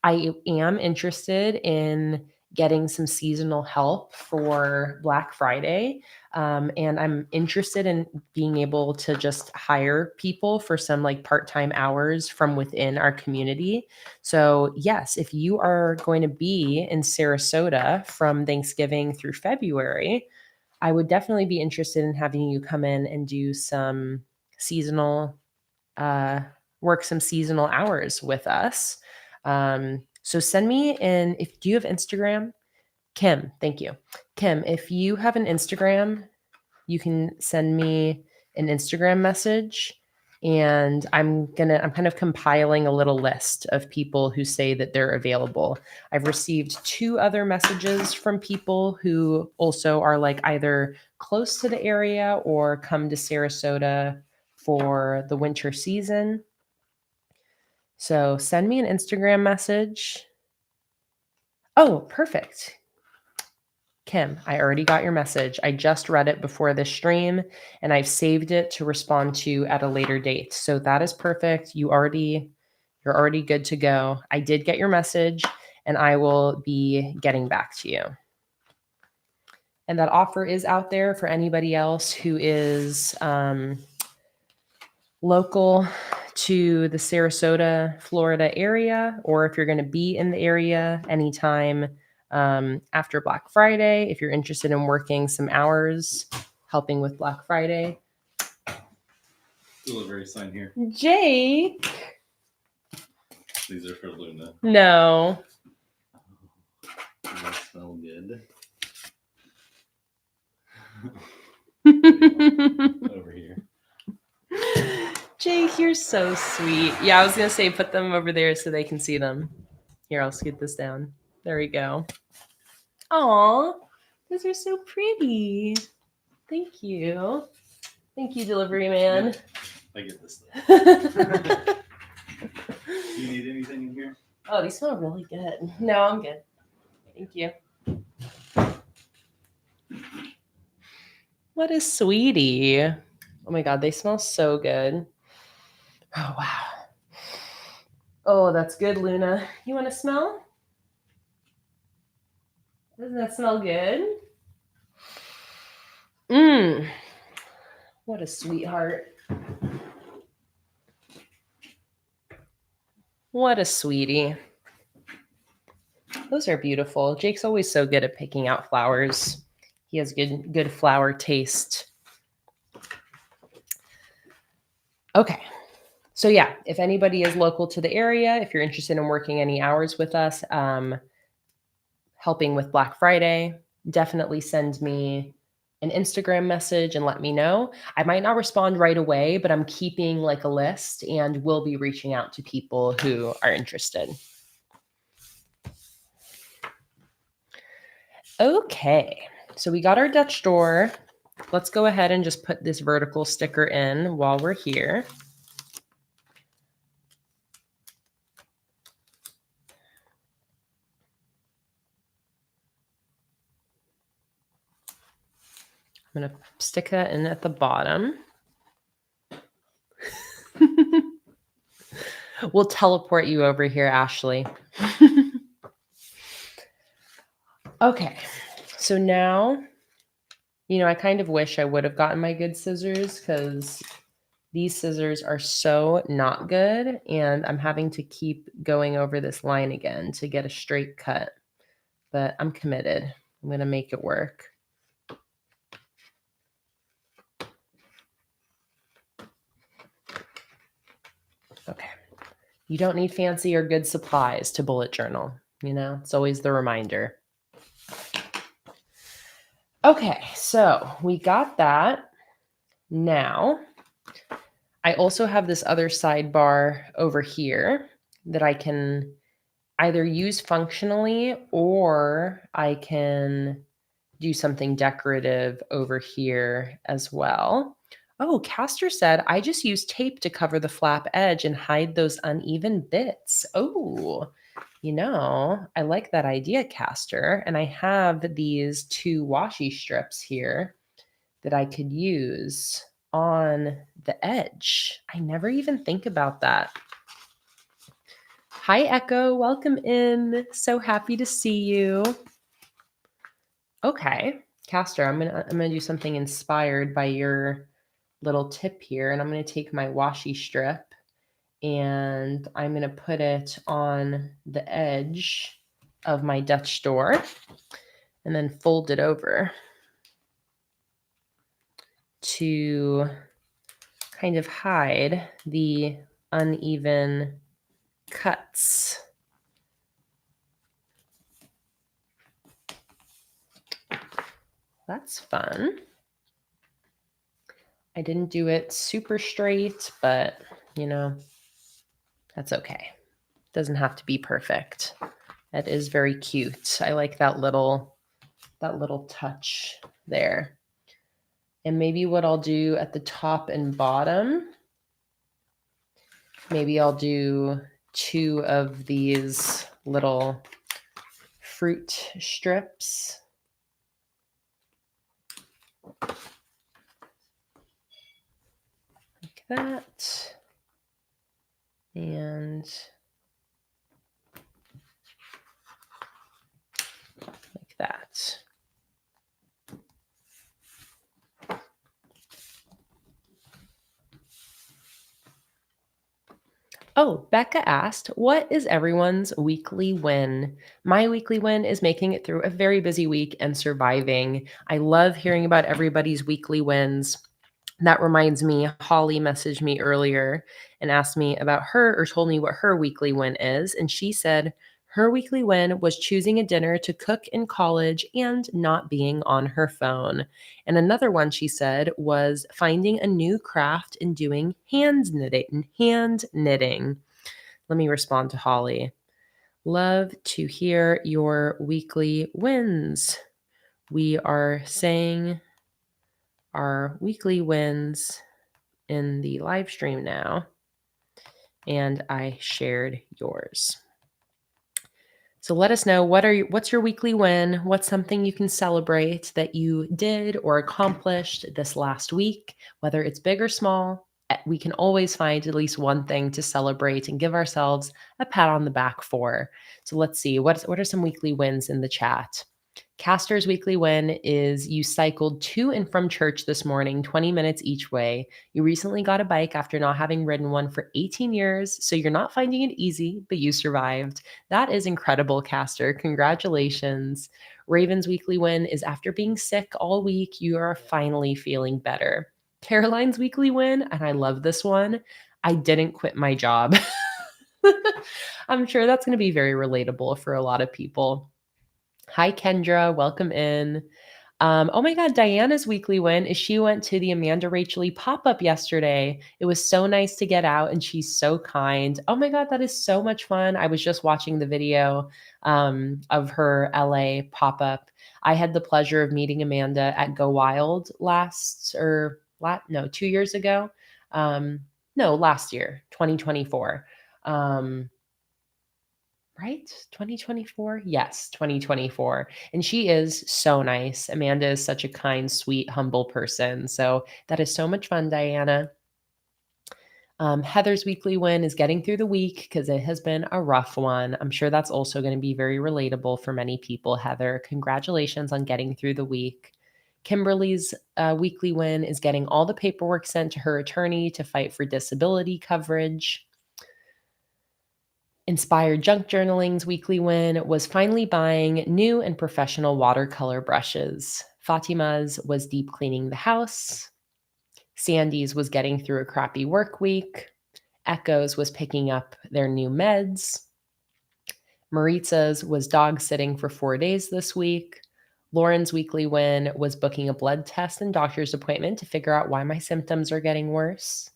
I am interested in getting some seasonal help for Black Friday. And I'm interested in being able to just hire people for some like part-time hours from within our community. So yes, if you are going to be in Sarasota from Thanksgiving through February, I would definitely be interested in having you come in and do some seasonal, work some seasonal hours with us. So send me in, if do you have Instagram? Kim, thank you. Kim, if you have an Instagram, you can send me an Instagram message, and I'm kind of compiling a little list of people who say that they're available. I've received 2 other messages from people who also are like either close to the area or come to Sarasota for the winter season. So send me an Instagram message. Oh, perfect. Kim, I already got your message. I just read it before this stream and I've saved it to respond to at a later date. So that is perfect. You're already good to go. I did get your message and I will be getting back to you. And that offer is out there for anybody else who is local to the Sarasota, Florida area, or if you're going to be in the area anytime after Black Friday, if you're interested in working some hours helping with Black Friday. Delivery sign here. Jake. These are for Luna. No. They smell good. Over here. Jake, you're so sweet. Yeah, I was going to say put them over there so they can see them. Here, I'll scoot this down. There we go. Aw, those are so pretty. Thank you. Thank you, delivery man. I get this stuff. Do you need anything in here? Oh, these smell really good. No, I'm good. Thank you. What a sweetie. Oh my God, they smell so good. Oh, wow. Oh, that's good, Luna. You want to smell? Doesn't that smell good? Mmm. What a sweetheart. What a sweetie. Those are beautiful. Jake's always so good at picking out flowers. He has good flower taste. Okay. So yeah, if anybody is local to the area, if you're interested in working any hours with us, helping with Black Friday, definitely send me an Instagram message and let me know. I might not respond right away, but I'm keeping like a list and will be reaching out to people who are interested. Okay, so we got our Dutch door. Let's go ahead and just put this vertical sticker in while we're here. I'm going to stick that in at the bottom. We'll teleport you over here, Ashley. Okay, so now, I kind of wish I would have gotten my good scissors because these scissors are so not good, and I'm having to keep going over this line again to get a straight cut, but I'm committed. I'm going to make it work. Okay. You don't need fancy or good supplies to bullet journal. It's always the reminder. Okay, so we got that. Now, I also have this other sidebar over here that I can either use functionally or I can do something decorative over here as well. Oh, Castor said, I just use tape to cover the flap edge and hide those uneven bits. Oh, I like that idea, Castor. And I have these 2 washi strips here that I could use on the edge. I never even think about that. Hi, Echo. Welcome in. So happy to see you. Okay. Castor, I'm gonna do something inspired by your little tip here, and I'm gonna take my washi strip and I'm gonna put it on the edge of my Dutch door and then fold it over to kind of hide the uneven cuts. That's fun. I didn't do it super straight, but that's okay. Doesn't have to be perfect. That is very cute. I like that little touch there. And maybe what I'll do at the top and bottom, maybe I'll do 2 of these little fruit strips. Like that. And like that. Oh, Becca asked, what is everyone's weekly win? My weekly win is making it through a very busy week and surviving. I love hearing about everybody's weekly wins. That reminds me, Holly messaged me earlier and asked me about her, or told me what her weekly win is. And she said her weekly win was choosing a dinner to cook in college and not being on her phone. And another one she said was finding a new craft and doing hand knitting. Let me respond to Holly. Love to hear your weekly wins. We are saying our weekly wins in the live stream now, and I shared yours. So let us know what's your weekly win? What's something you can celebrate that you did or accomplished this last week, whether it's big or small. We can always find at least one thing to celebrate and give ourselves a pat on the back for. So let's see, what are some weekly wins in the chat? Castor's weekly win is you cycled to and from church this morning, 20 minutes each way. You recently got a bike after not having ridden one for 18 years, so you're not finding it easy, but you survived. That is incredible, Castor. Congratulations. Raven's weekly win is after being sick all week, you are finally feeling better. Caroline's weekly win, and I love this one, I didn't quit my job. I'm sure that's going to be very relatable for a lot of people. Hi, Kendra. Welcome in. Oh my God, Diana's weekly win is she went to the Amanda Rachel pop-up yesterday. It was so nice to get out and she's so kind. Oh my God, that is so much fun. I was just watching the video of her LA pop-up. I had the pleasure of meeting Amanda at Go Wild 2 years ago. No, last year, 2024. Right? 2024? Yes, 2024. And she is so nice. Amanda is such a kind, sweet, humble person. So that is so much fun, Diana. Heather's weekly win is getting through the week because it has been a rough one. I'm sure that's also going to be very relatable for many people. Heather, congratulations on getting through the week. Kimberly's weekly win is getting all the paperwork sent to her attorney to fight for disability coverage. Inspired Junk Journaling's weekly win was finally buying new and professional watercolor brushes. Fatima's was deep cleaning the house. Sandy's was getting through a crappy work week. Echo's was picking up their new meds. Maritza's was dog sitting for 4 days this week. Lauren's weekly win was booking a blood test and doctor's appointment to figure out why my symptoms are getting worse.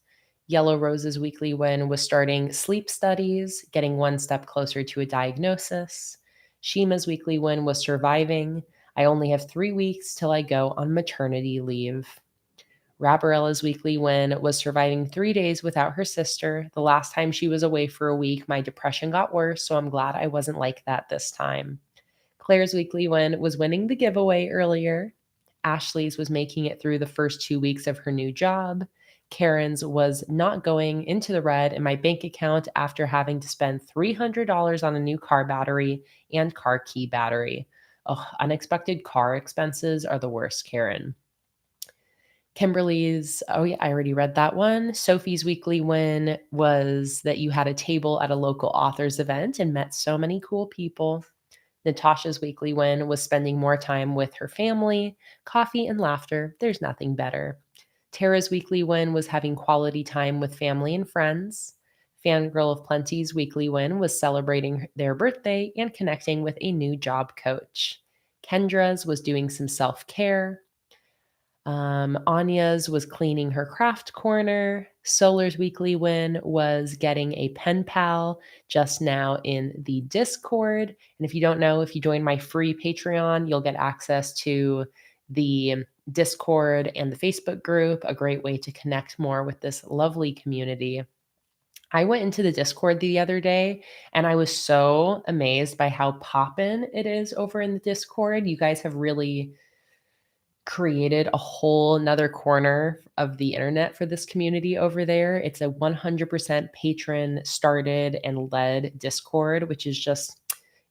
Yellow Rose's weekly win was starting sleep studies, getting one step closer to a diagnosis. Shima's weekly win was surviving. I only have 3 weeks till I go on maternity leave. Rabarella's weekly win was surviving 3 days without her sister. The last time she was away for a week, my depression got worse, so I'm glad I wasn't like that this time. Claire's weekly win was winning the giveaway earlier. Ashley's was making it through the first 2 weeks of her new job. Karen's was not going into the red in my bank account after having to spend $300 on a new car battery and car key battery. Oh, unexpected car expenses are the worst, Karen. Kimberly's, oh yeah, I already read that one. Sophie's weekly win was that you had a table at a local authors event and met so many cool people. Natasha's weekly win was spending more time with her family, coffee and laughter. There's nothing better. Tara's weekly win was having quality time with family and friends. Fangirl of Plenty's weekly win was celebrating their birthday and connecting with a new job coach. Kendra's was doing some self care. Anya's was cleaning her craft corner. Solar's weekly win was getting a pen pal just now in the Discord. And if you don't know, if you join my free Patreon, you'll get access to the Discord and the Facebook group, a great way to connect more with this lovely community. I went into the Discord the other day and I was so amazed by how poppin' it is over in the Discord. You guys have really created a whole another corner of the internet for this community over there. It's a 100% patron started and led Discord, which is just,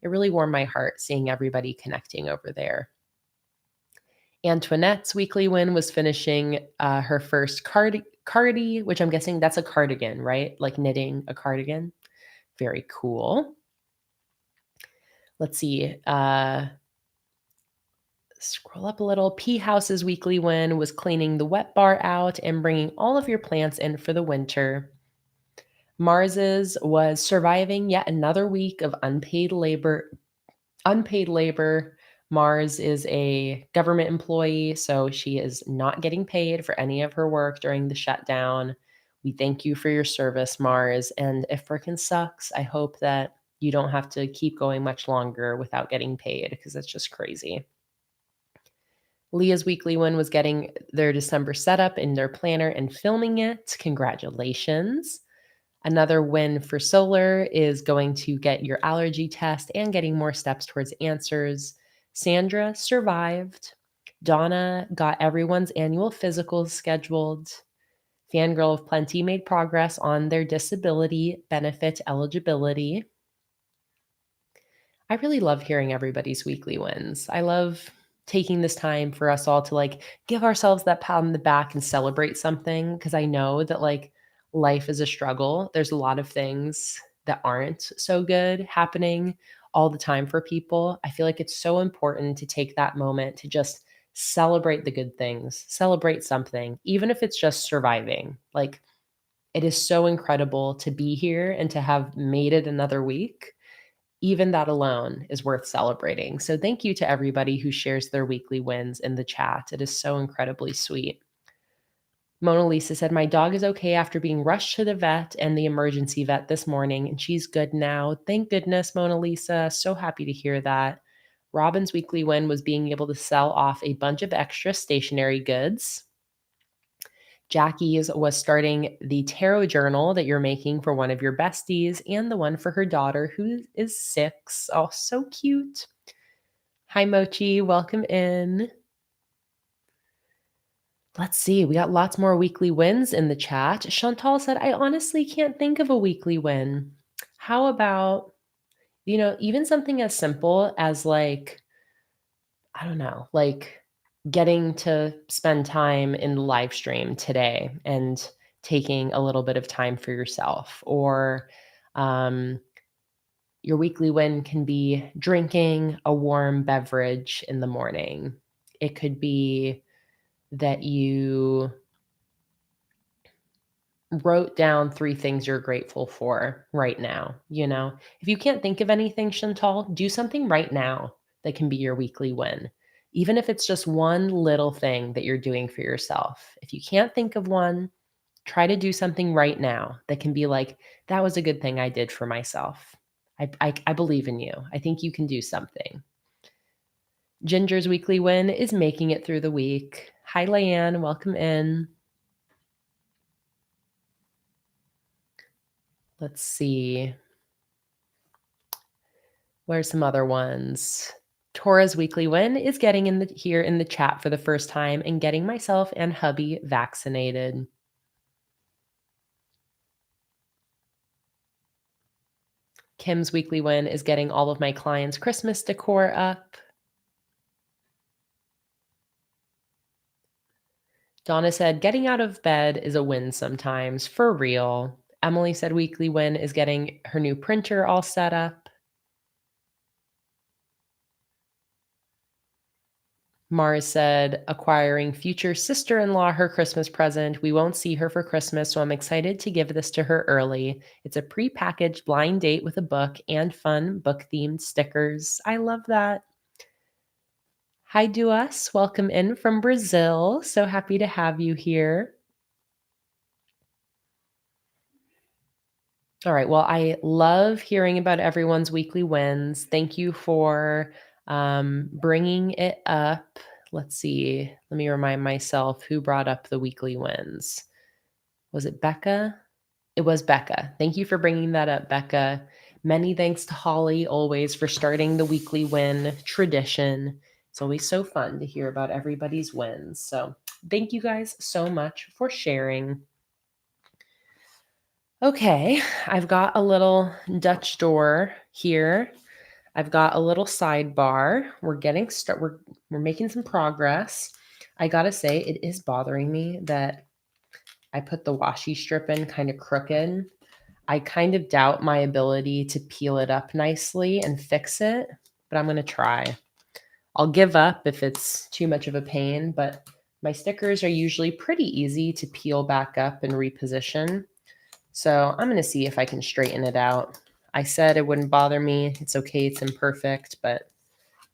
it really warmed my heart seeing everybody connecting over there. Antoinette's weekly win was finishing her first cardi, which I'm guessing that's a cardigan, right? Like knitting a cardigan. Very cool. Let's see. Scroll up a little. P House's weekly win was cleaning the wet bar out and bringing all of your plants in for the winter. Mars's was surviving yet another week of unpaid labor. Mars is a government employee, so she is not getting paid for any of her work during the shutdown. We thank you for your service, Mars. And if frickin' sucks, I hope that you don't have to keep going much longer without getting paid because it's just crazy. Leah's weekly win was getting their December setup in their planner and filming it. Congratulations. Another win for Solar is going to get your allergy test and getting more steps towards answers. Sandra survived. Donna got everyone's annual physicals scheduled. Fangirl of Plenty made progress on their disability benefit eligibility. I really love hearing everybody's weekly wins. I love taking this time for us all to like give ourselves that pat on the back and celebrate something because I know that like life is a struggle. There's a lot of things that aren't so good happening all the time for people. I feel like it's so important to take that moment to just celebrate the good things, celebrate something, even if it's just surviving. Like it is so incredible to be here and to have made it another week. Even that alone is worth celebrating. So thank you to everybody who shares their weekly wins in the chat. It is so incredibly sweet. Mona Lisa said, my dog is okay after being rushed to the vet and the emergency vet this morning, and she's good now. Thank goodness, Mona Lisa. So happy to hear that. Robin's weekly win was being able to sell off a bunch of extra stationery goods. Jackie's was starting the tarot journal that you're making for one of your besties and the one for her daughter who is 6. Oh, so cute. Hi, Mochi. Welcome in. Let's see. We got lots more weekly wins in the chat. Chantal said, I honestly can't think of a weekly win. How about, even something as simple as like, I don't know, like getting to spend time in the live stream today and taking a little bit of time for yourself, or your weekly win can be drinking a warm beverage in the morning. It could be that you wrote down 3 things you're grateful for right now. If you can't think of anything, Chantal, do something right now that can be your weekly win. Even if it's just one little thing that you're doing for yourself. If you can't think of one, try to do something right now that can be like, that was a good thing I did for myself. I believe in you. I think you can do something. Ginger's weekly win is making it through the week. Hi, Leanne. Welcome in. Let's see. Where's some other ones? Tora's weekly win is getting here in the chat for the first time and getting myself and hubby vaccinated. Kim's weekly win is getting all of my clients' Christmas decor up. Donna said, getting out of bed is a win sometimes, for real. Emily said, weekly win is getting her new printer all set up. Mars said, acquiring future sister-in-law her Christmas present. We won't see her for Christmas, so I'm excited to give this to her early. It's a pre-packaged blind date with a book and fun book-themed stickers. I love that. Hi, Duas. Welcome in from Brazil. So happy to have you here. All right. Well, I love hearing about everyone's weekly wins. Thank you for bringing it up. Let's see. Let me remind myself who brought up the weekly wins. Was it Becca? It was Becca. Thank you for bringing that up, Becca. Many thanks to Holly always for starting the weekly win tradition. It's always so fun to hear about everybody's wins. So thank you guys so much for sharing. Okay, I've got a little Dutch door here. I've got a little sidebar. We're getting started. We're making some progress. I gotta say, it is bothering me that I put the washi strip in kind of crooked. I kind of doubt my ability to peel it up nicely and fix it, but I'm gonna try. I'll give up if it's too much of a pain, but my stickers are usually pretty easy to peel back up and reposition. So I'm going to see if I can straighten it out. I said it wouldn't bother me. It's okay. It's imperfect. But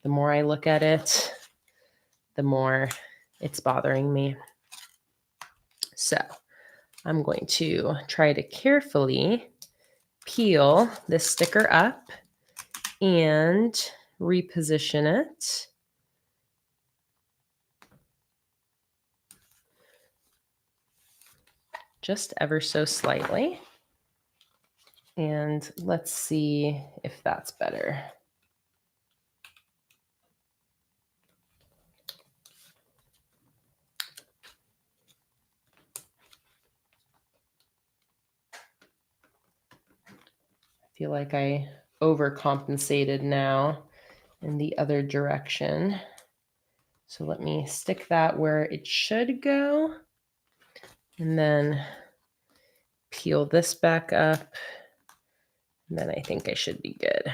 the more I look at it, the more it's bothering me. So I'm going to try to carefully peel this sticker up and reposition it. Just ever so slightly. And let's see if that's better. I feel like I overcompensated now in the other direction. So let me stick that where it should go. And then peel this back up. And then I think I should be good.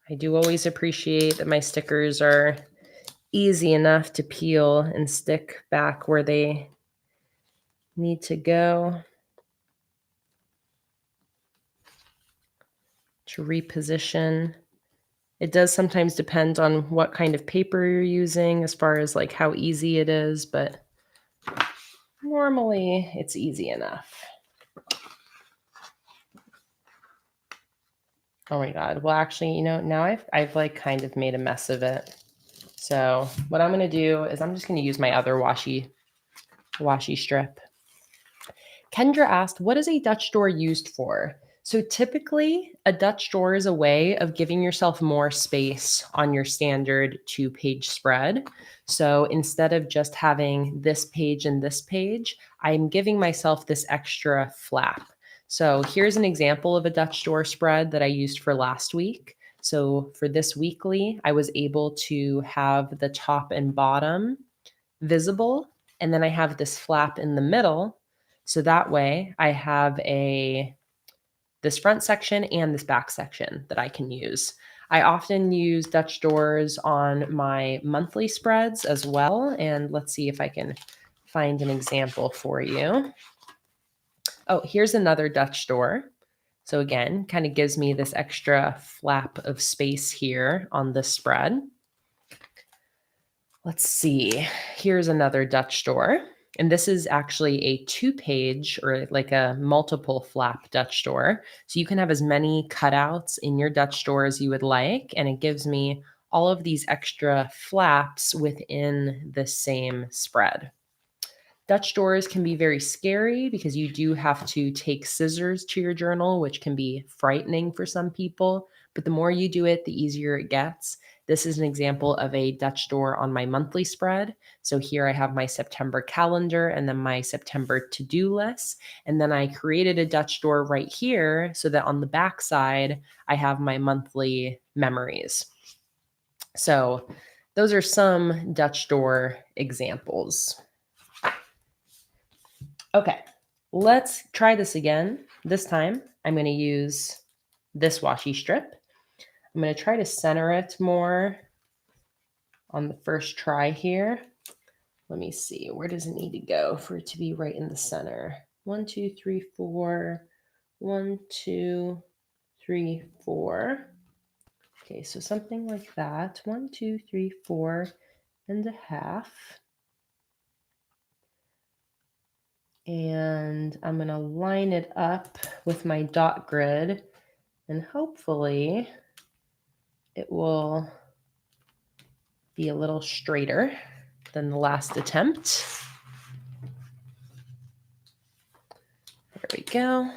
I do always appreciate that my stickers are easy enough to peel and stick back where they need to go. To reposition. It does sometimes depend on what kind of paper you're using as far as like how easy it is, but normally it's easy enough. Oh my God. Well, actually, now I've like kind of made a mess of it. So what I'm going to do is I'm just going to use my other washi strip. Kendra asked, what is a Dutch door used for? So typically a Dutch door is a way of giving yourself more space on your standard 2-page spread. So instead of just having this page and this page, I'm giving myself this extra flap. So here's an example of a Dutch door spread that I used for last week. So for this weekly, I was able to have the top and bottom visible, and then I have this flap in the middle. So that way I have this front section and this back section that I can use. I often use Dutch doors on my monthly spreads as well. And let's see if I can find an example for you. Oh, here's another Dutch door. So again, kind of gives me this extra flap of space here on this spread. Let's see. Here's another Dutch door. And this is actually a 2-page or like a multiple flap Dutch door. So you can have as many cutouts in your Dutch door as you would like. And it gives me all of these extra flaps within the same spread. Dutch doors can be very scary because you do have to take scissors to your journal, which can be frightening for some people. But the more you do it, the easier it gets. This is an example of a Dutch door on my monthly spread. So here I have my September calendar and then my September to-do list. And then I created a Dutch door right here so that on the back side, I have my monthly memories. So those are some Dutch door examples. Okay, let's try this again. This time I'm going to use this washi strip. I'm going to try to center it more on the first try here. Let me see, where does it need to go for it to be right in the center? 1, 2, 3, 4. 1, 2, 3, 4. Okay, so something like that. 1, 2, 3, 4.5. And I'm going to line it up with my dot grid, and hopefully it will be a little straighter than the last attempt. There we go.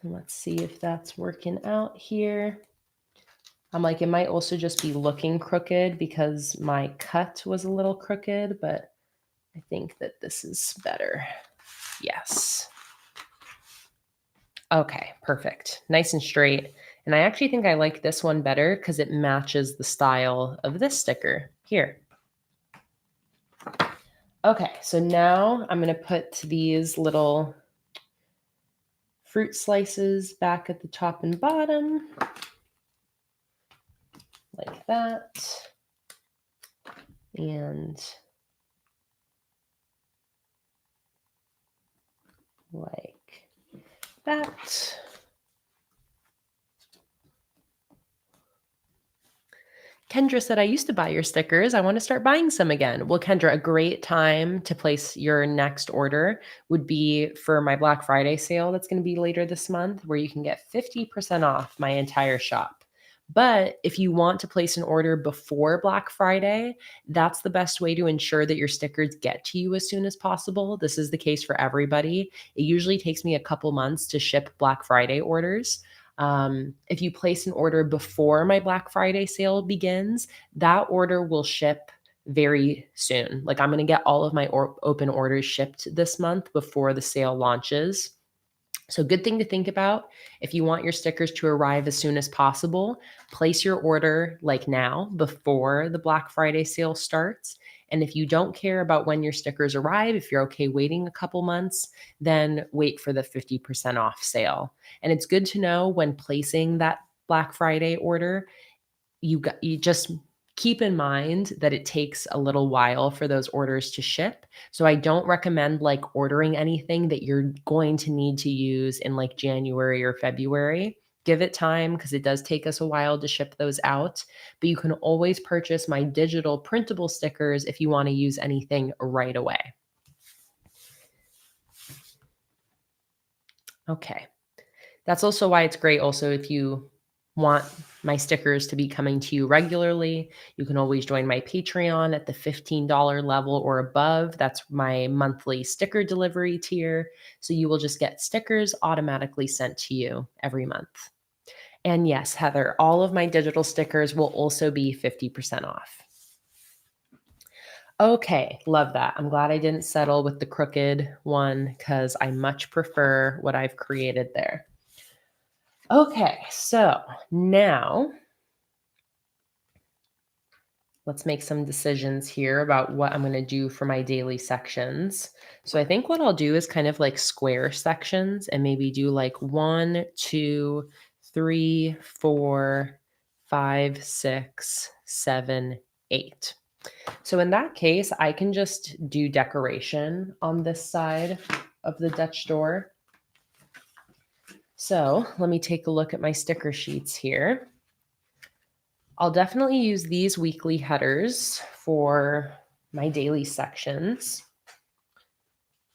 And let's see if that's working out here. I'm like, it might also just be looking crooked because my cut was a little crooked, but I think that this is better. Yes. Okay, perfect. Nice and straight. And I actually think I like this one better because it matches the style of this sticker here. Okay, so now I'm going to put these little fruit slices back at the top and bottom, like that. And like that. Kendra said, I used to buy your stickers. I want to start buying some again. Well, Kendra, a great time to place your next order would be for my Black Friday sale that's going to be later this month, where you can get 50% off my entire shop. But if you want to place an order before Black Friday, that's the best way to ensure that your stickers get to you as soon as possible. This is the case for everybody. It usually takes me a couple months to ship Black Friday orders. If you place an order before my Black Friday sale begins, that order will ship very soon. Like I'm going to get all of my open orders shipped this month before the sale launches. So good thing to think about. If you want your stickers to arrive as soon as possible, place your order like now before the Black Friday sale starts. And if you don't care about when your stickers arrive, if you're okay waiting a couple months, then wait for the 50% off sale. And it's good to know when placing that Black Friday order, you just keep in mind that it takes a little while for those orders to ship. So I don't recommend like ordering anything that you're going to need to use in like January or February. Give it time because it does take us a while to ship those out. But you can always purchase my digital printable stickers if you want to use anything right away. Okay. That's also why it's great also if you want my stickers to be coming to you regularly. You can always join my Patreon at the $15 level or above. That's my monthly sticker delivery tier. So you will just get stickers automatically sent to you every month. And yes, Heather, all of my digital stickers will also be 50% off. Okay, love that. I'm glad I didn't settle with the crooked one because I much prefer what I've created there. Okay, so now let's make some decisions here about what I'm going to do for my daily sections. So I think what I'll do is kind of like square sections and maybe do like 1, 2, 3, 4, 5, 6, 7, 8. So in that case, I can just do decoration on this side of the Dutch door. So let me take a look at my sticker sheets here. I'll definitely use these weekly headers for my daily sections.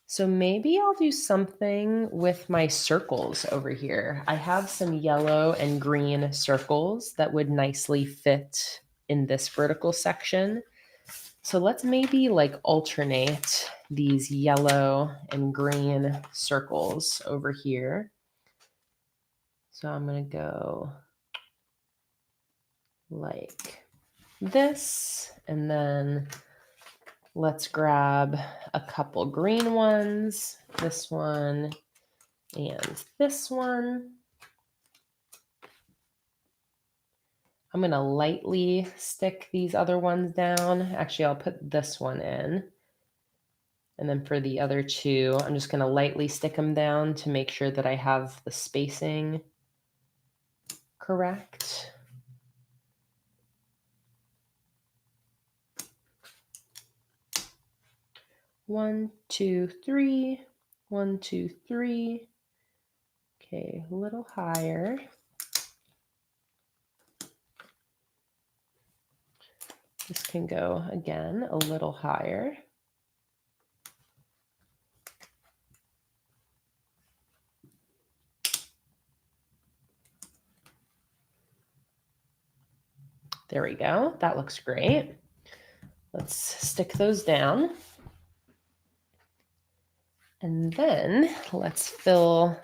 So maybe I'll do something with my circles over here. I have some yellow and green circles that would nicely fit in this vertical section. So let's maybe like alternate these yellow and green circles over here. So I'm going to go like this, and then let's grab a couple green ones, this one And this one. I'm going to lightly stick these other ones down. Actually, I'll put this one in. And then for the other two, I'm just going to lightly stick them down to make sure that I have the spacing correct. One, two, three. 1, 2, 3. Okay, a little higher. This can go again a little higher. There we go. That looks great. Let's stick those down. And then let's fill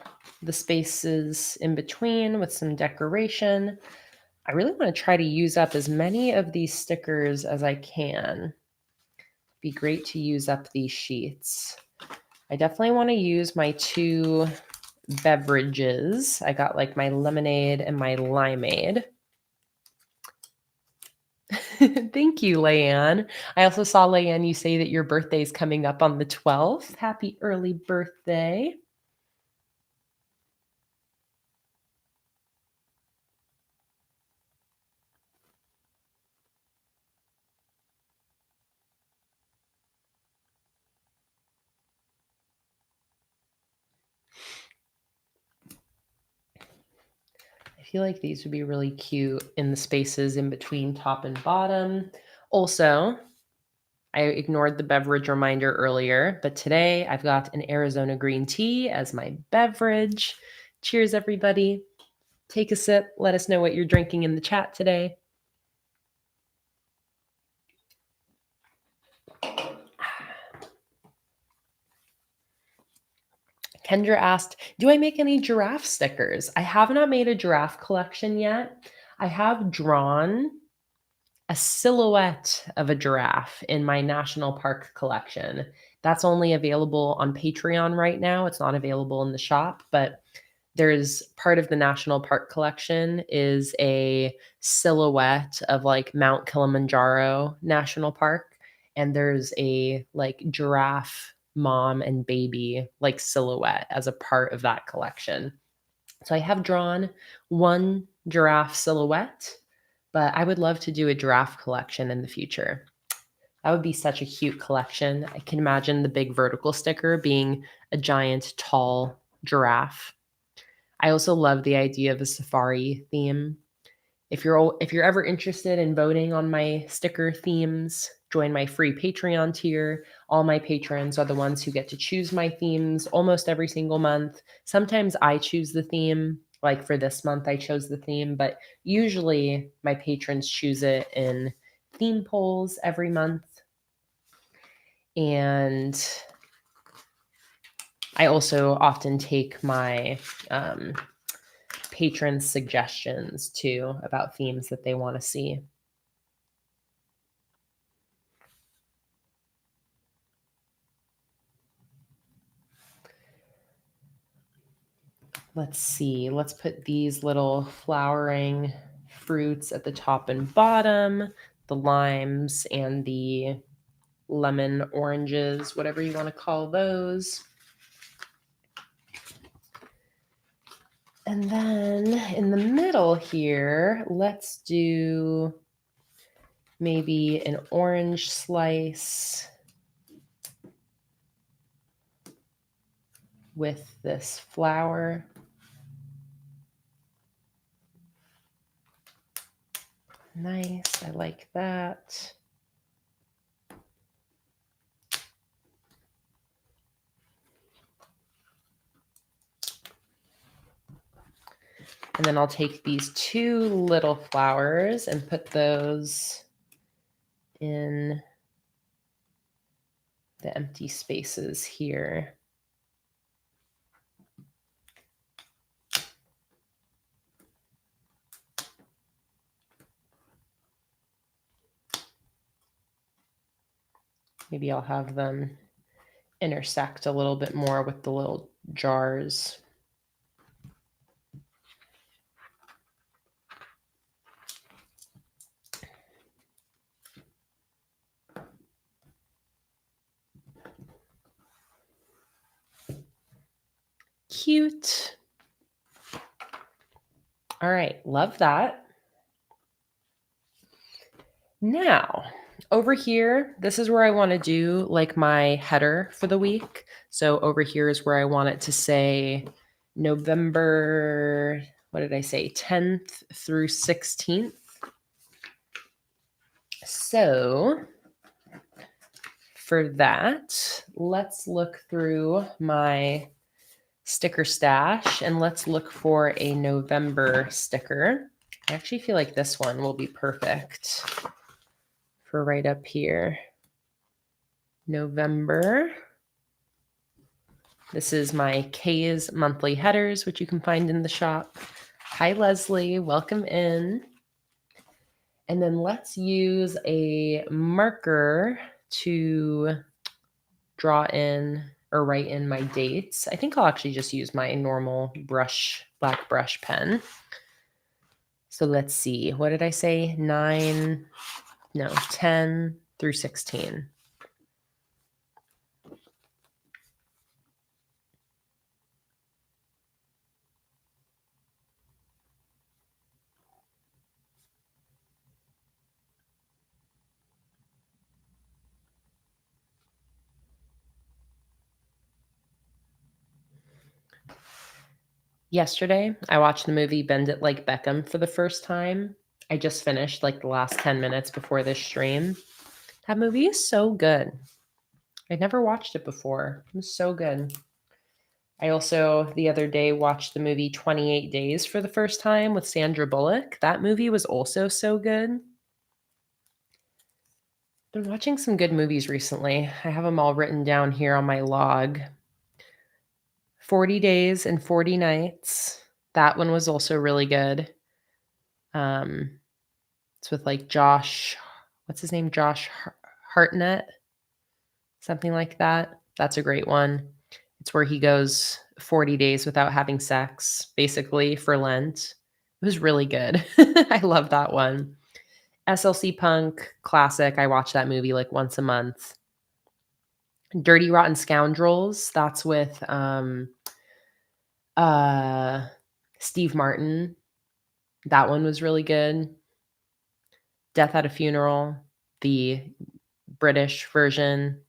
the spaces in between with some decoration. I really want to try to use up as many of these stickers as I can. Be great to use up these sheets. I definitely want to use my 2 beverages. I got like my lemonade and my limeade. Thank you, Leanne. I also saw, Leanne, you say that your birthday is coming up on the 12th. Happy early birthday. I feel like these would be really cute in the spaces in between top and bottom. Also, I ignored the beverage reminder earlier, but today I've got an Arizona green tea as my beverage. Cheers, everybody. Take a sip. Let us know what you're drinking in the chat today. Kendra asked, do I make any giraffe stickers? I have not made a giraffe collection yet. I have drawn a silhouette of a giraffe in my national park collection. That's only available on Patreon right now. It's not available in the shop, but there's part of the national park collection is a silhouette of like Mount Kilimanjaro National Park. And there's a like giraffe mom and baby like silhouette as a part of that collection. So I have drawn one giraffe silhouette, but I would love to do a giraffe collection in the future. That would be such a cute collection. I can imagine the big vertical sticker being a giant, tall giraffe. I also love the idea of a safari theme. If you're ever interested in voting on my sticker themes, join my free Patreon tier. All my patrons are the ones who get to choose my themes almost every single month. Sometimes I choose the theme. Like for this month, I chose the theme, but usually my patrons choose it in theme polls every month. And I also often take my patrons' suggestions too about themes that they want to see. Let's see. Let's put these little flowering fruits at the top and bottom, the limes and the lemon oranges, whatever you want to call those. And then in the middle here, let's do maybe an orange slice with this flower. Nice, I like that. And then I'll take these 2 little flowers and put those in the empty spaces here. Maybe I'll have them intersect a little bit more with the little jars. cute. All right, love that. Now, over here, this is where I want to do like my header for the week. So over here is where I want it to say November, what did I say, 10th through 16th. So for that, let's look through my sticker stash and let's look for a November sticker. I actually feel like this one will be perfect for right up here. November. This is my Kay's monthly headers, which you can find in the shop. Hi, Leslie. Welcome in. And then let's use a marker to draw in or write in my dates. I think I'll actually just use my normal black brush pen. So let's see. What did I say? 10 through 16. Yesterday, I watched the movie Bend It Like Beckham for the first time. I just finished like the last 10 minutes before this stream. That movie is so good. I'd never watched it before. It was so good. I also, the other day, watched the movie 28 Days for the first time with Sandra Bullock. That movie was also so good. Been watching some good movies recently. I have them all written down here on my log. 40 Days and 40 Nights. That one was also really good. It's with like Josh, what's his name? Josh Hartnett, something like that. That's a great one. It's where he goes 40 days without having sex, basically for Lent. It was really good. I love that one. SLC Punk, classic. I watch that movie like once a month. Dirty Rotten Scoundrels. That's with Steve Martin. That one was really good. Death at a Funeral, the British version,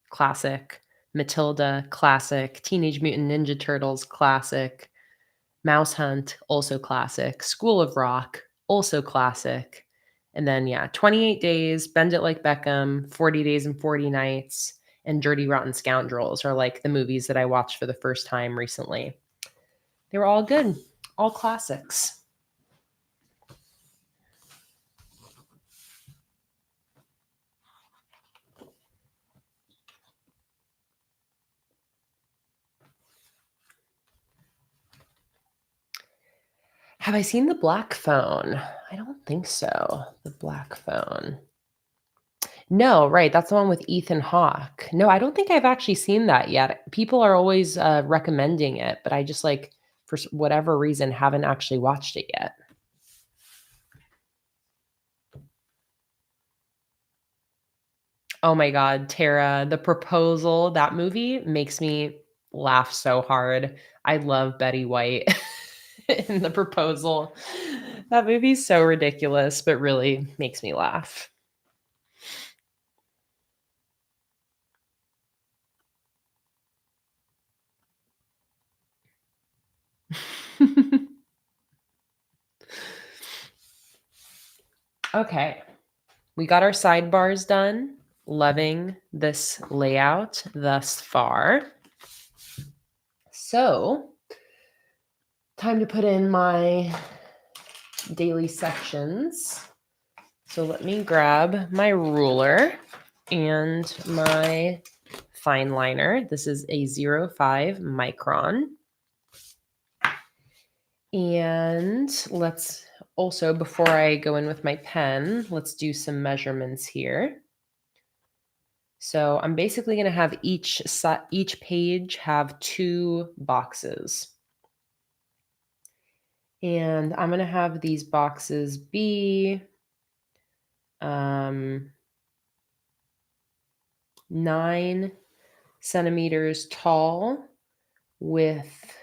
classic. Matilda, classic. Teenage Mutant Ninja Turtles, classic. Mouse Hunt, also classic. School of Rock, also classic. And then, 28 Days, Bend It Like Beckham, 40 Days and 40 Nights, and Dirty Rotten Scoundrels are like the movies that I watched for the first time recently. They were all good, all classics. Have I seen The Black Phone? I don't think so. The Black Phone. No, right. That's the one with Ethan Hawke. No, I don't think I've actually seen that yet. People are always recommending it, but I just like, for whatever reason, haven't actually watched it yet. Oh my God, Tara, The Proposal, that movie makes me laugh so hard. I love Betty White in The Proposal. That movie's so ridiculous, but really makes me laugh. Okay, we got our sidebars done. Loving this layout thus far. So, time to put in my daily sections. So let me grab my ruler and my fine liner. This is a 0.5 micron. And let's also, before I go in with my pen, let's do some measurements here. So I'm basically going to have each page have 2 boxes. And I'm going to have these boxes be 9 centimeters tall with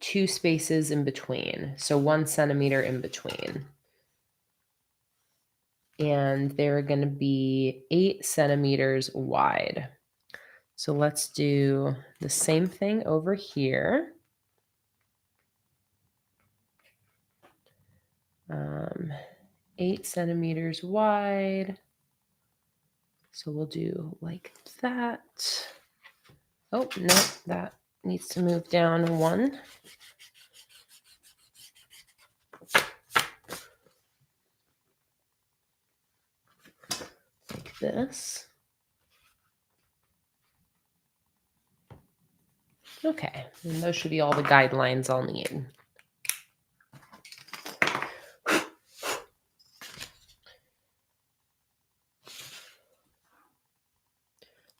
2 spaces in between, so 1 centimeter in between. And they're going to be 8 centimeters wide. So let's do the same thing over here. 8 centimeters wide. So we'll do like that. Oh, no, that needs to move down 1. Like this. Okay, and those should be all the guidelines I'll need.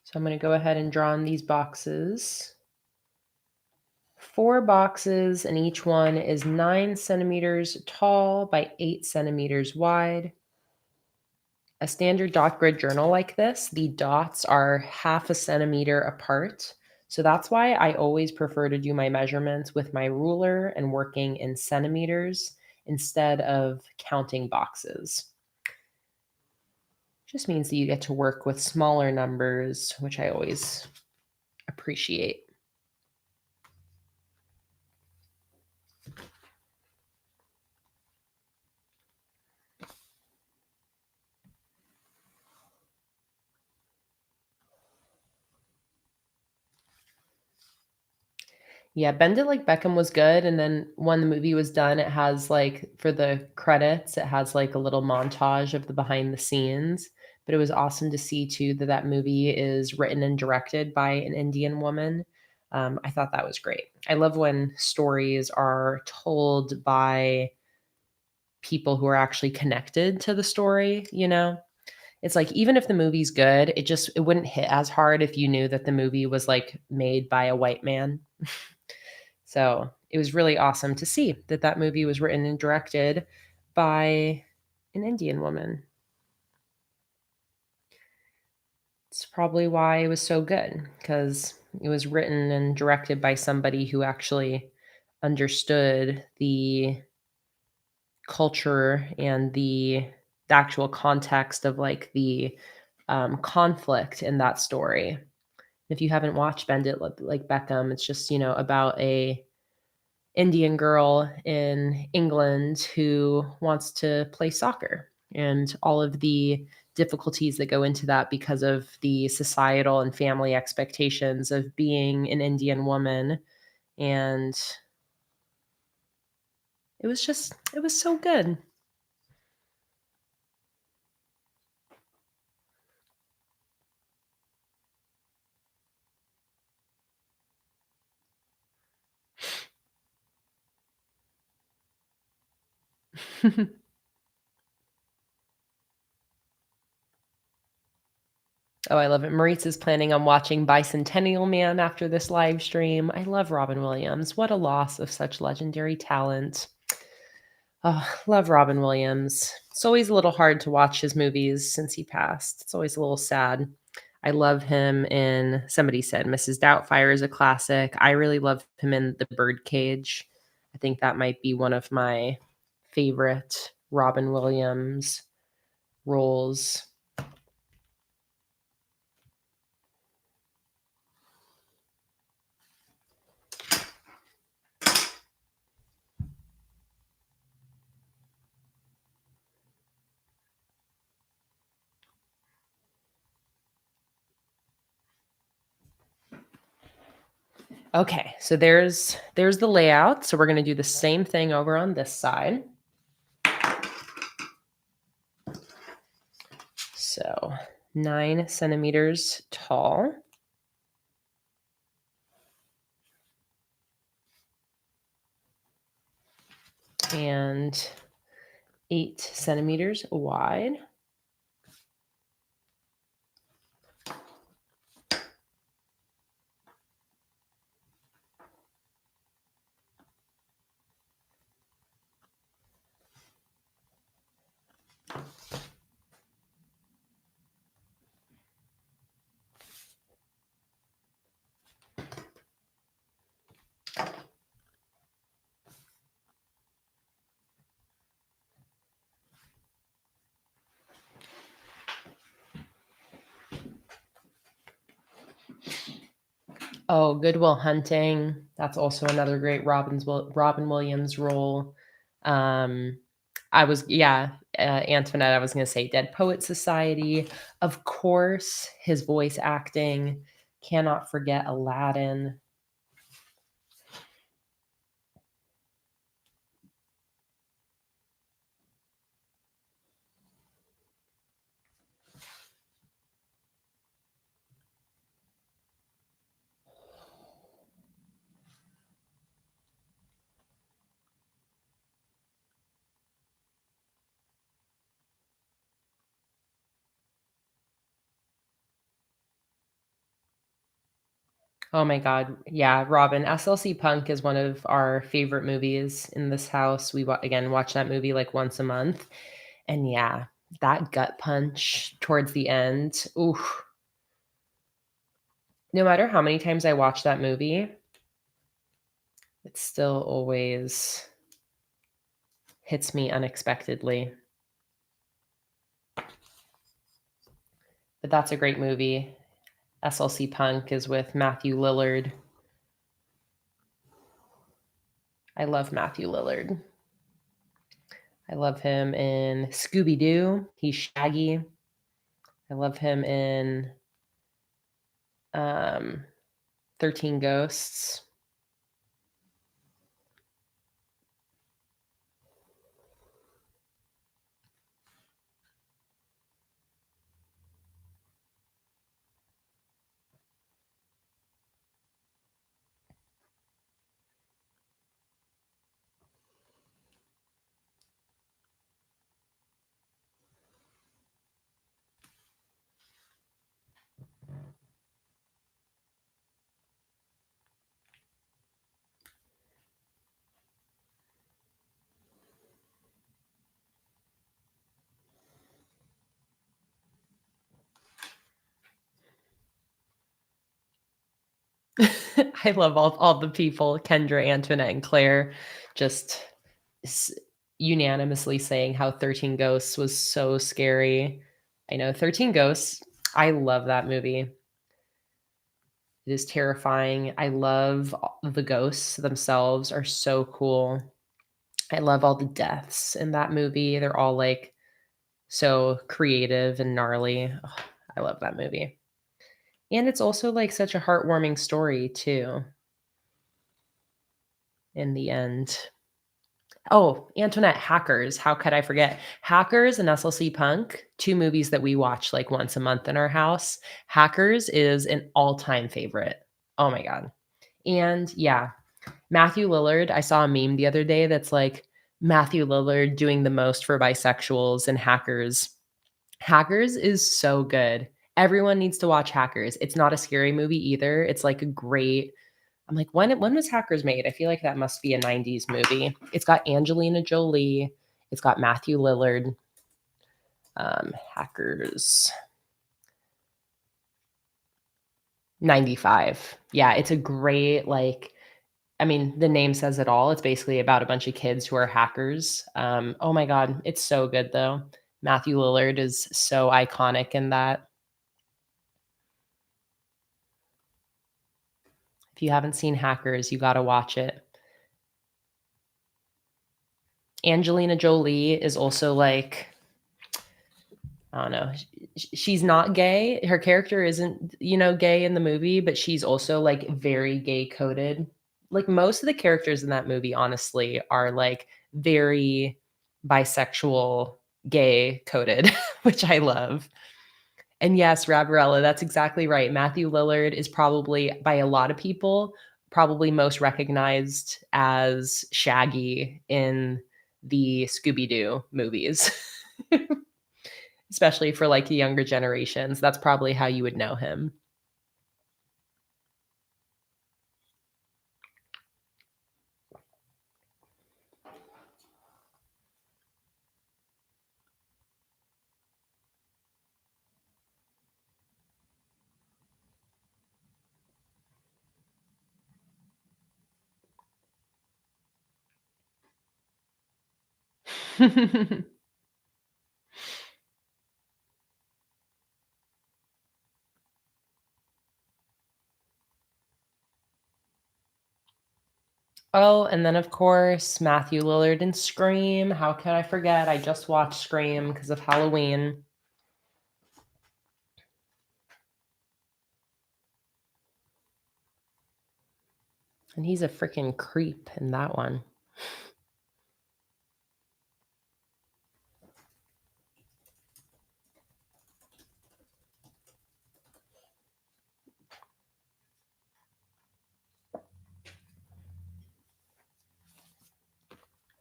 So I'm going to go ahead and draw in these boxes. 4 boxes, and each one is 9 centimeters tall by 8 centimeters wide. A standard dot grid journal like this, the dots are 1/2 centimeter apart. So that's why I always prefer to do my measurements with my ruler and working in centimeters instead of counting boxes. Just means that you get to work with smaller numbers, which I always appreciate. Yeah, Bend It Like Beckham was good, and then when the movie was done, it has, like, for the credits, it has, like, a little montage of the behind the scenes, but it was awesome to see too that that movie is written and directed by an Indian woman. I thought that was great. I love when stories are told by people who are actually connected to the story, you know? It's like, even if the movie's good, it wouldn't hit as hard if you knew that the movie was, like, made by a white man. So it was really awesome to see that that movie was written and directed by an Indian woman. It's probably why it was so good, because it was written and directed by somebody who actually understood the culture and the actual context of like the conflict in that story. If you haven't watched Bend It Like Beckham, it's just, about a Indian girl in England who wants to play soccer and all of the difficulties that go into that because of the societal and family expectations of being an Indian woman. And it was so good. Oh, I love it. Maurice is planning on watching Bicentennial Man after this live stream. I love Robin Williams. What a loss of such legendary talent. Oh, love Robin Williams. It's always a little hard to watch his movies since he passed. It's always a little sad. I love him in, somebody said, Mrs. Doubtfire is a classic. I really love him in The Birdcage. I think that might be one of my favorite Robin Williams roles. Okay, so there's the layout. So we're going to do the same thing over on this side. So 9 centimeters tall. And 8 centimeters wide. Oh, Good Will Hunting. That's also another great Robin Williams role. Um, Antoinette, I was gonna say Dead Poet Society. Of course, his voice acting. Cannot forget Aladdin. Oh my god. Yeah, Robin. SLC Punk is one of our favorite movies in this house. Again watch that movie like once a month. And yeah, that gut punch towards the end. Ooh. No matter how many times I watch that movie, it still always hits me unexpectedly. But that's a great movie. SLC Punk is with Matthew Lillard. I love Matthew Lillard. I love him in Scooby Doo. He's Shaggy. I love him in um, 13 Ghosts. I love all the people, Kendra, Antoinette, and Claire, just s- unanimously saying how 13 Ghosts was so scary. I know 13 Ghosts. I love that movie. It is terrifying. I love the ghosts themselves are so cool. I love all the deaths in that movie. They're all like so creative and gnarly. Ugh, I love that movie. And it's also like such a heartwarming story too in the end. Oh, Antoinette, Hackers. How could I forget? Hackers and SLC Punk, two movies that we watch like once a month in our house. Hackers is an all-time favorite. Oh my god. And yeah, Matthew Lillard, I saw a meme the other day that's like Matthew Lillard doing the most for bisexuals and Hackers. Hackers is so good. Everyone needs to watch Hackers. It's not a scary movie either. It's like a great. I'm like, when was Hackers made? I feel like that must be a 90s movie. It's got Angelina Jolie. It's got Matthew Lillard. Hackers 95. Yeah, it's a great like I mean, the name says it all. It's basically about a bunch of kids who are hackers. Oh my god, it's so good though. Matthew Lillard is so iconic in that. If you haven't seen Hackers, you got to watch it. Angelina Jolie is also like I don't know. She's not gay. Her character isn't, gay in the movie, but she's also like very gay coded. Like most of the characters in that movie, honestly, are like very bisexual, gay coded, which I love. And yes, Rabarella, that's exactly right. Matthew Lillard is probably, by a lot of people, probably most recognized as Shaggy in the Scooby Doo movies. Especially for, like, the younger generations, that's probably how you would know him. Oh, and then of course, Matthew Lillard in Scream. How could I forget? I just watched Scream because of Halloween. And he's a freaking creep in that one.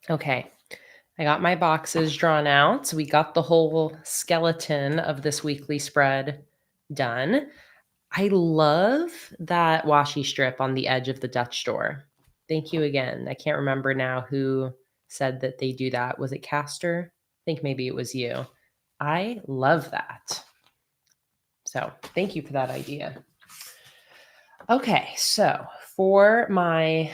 Okay, I got my boxes drawn out. We got the whole skeleton of this weekly spread done. I love that washi strip on the edge of the Dutch door. Thank you again. I can't remember now who said that they do that. Was it Castor? I think maybe it was you. I love that. So thank you for that idea. Okay, so for my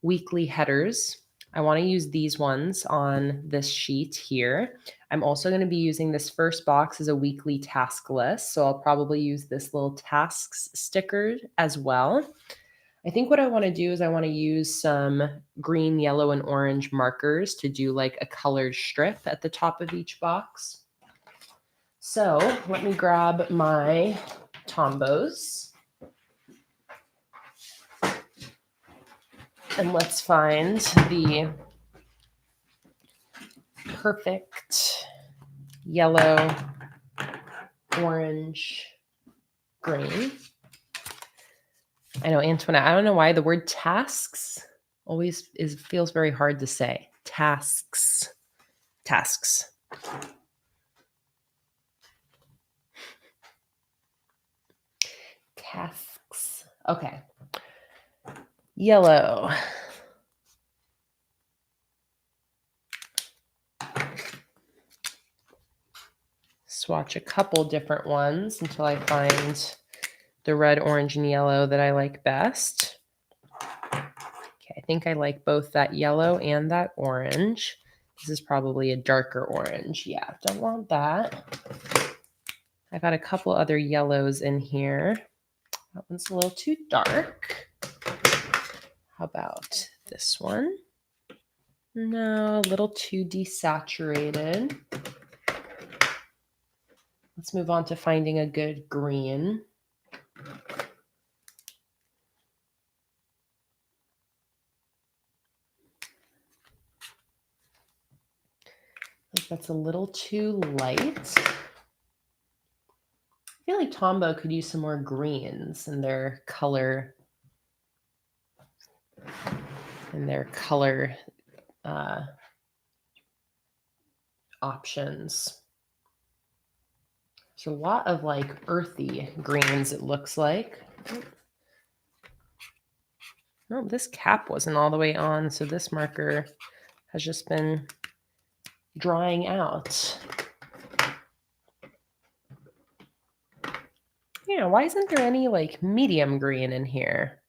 weekly headers, I want to use these ones on this sheet here. I'm also going to be using this first box as a weekly task list. So I'll probably use this little tasks sticker as well. I think what I want to do is I want to use some green, yellow, and orange markers to do like a colored strip at the top of each box. So let me grab my Tombos. And let's find the perfect yellow, orange, green. I know, Antoinette, I don't know why the word tasks always feels very hard to say. Tasks. Tasks. Tasks. Okay. Yellow. Swatch a couple different ones until I find the red, orange, and yellow that I like best. Okay, I think I like both that yellow and that orange. This is probably a darker orange. Yeah, don't want that. I got a couple other yellows in here. That one's a little too dark. How about this one? No, a little too desaturated. Let's move on to finding a good green. I think that's a little too light. I feel like Tombow could use some more greens in their color options. There's a lot of like earthy greens, it looks like. Oh, this cap wasn't all the way on, so this marker has just been drying out. Yeah, why isn't there any like medium green in here?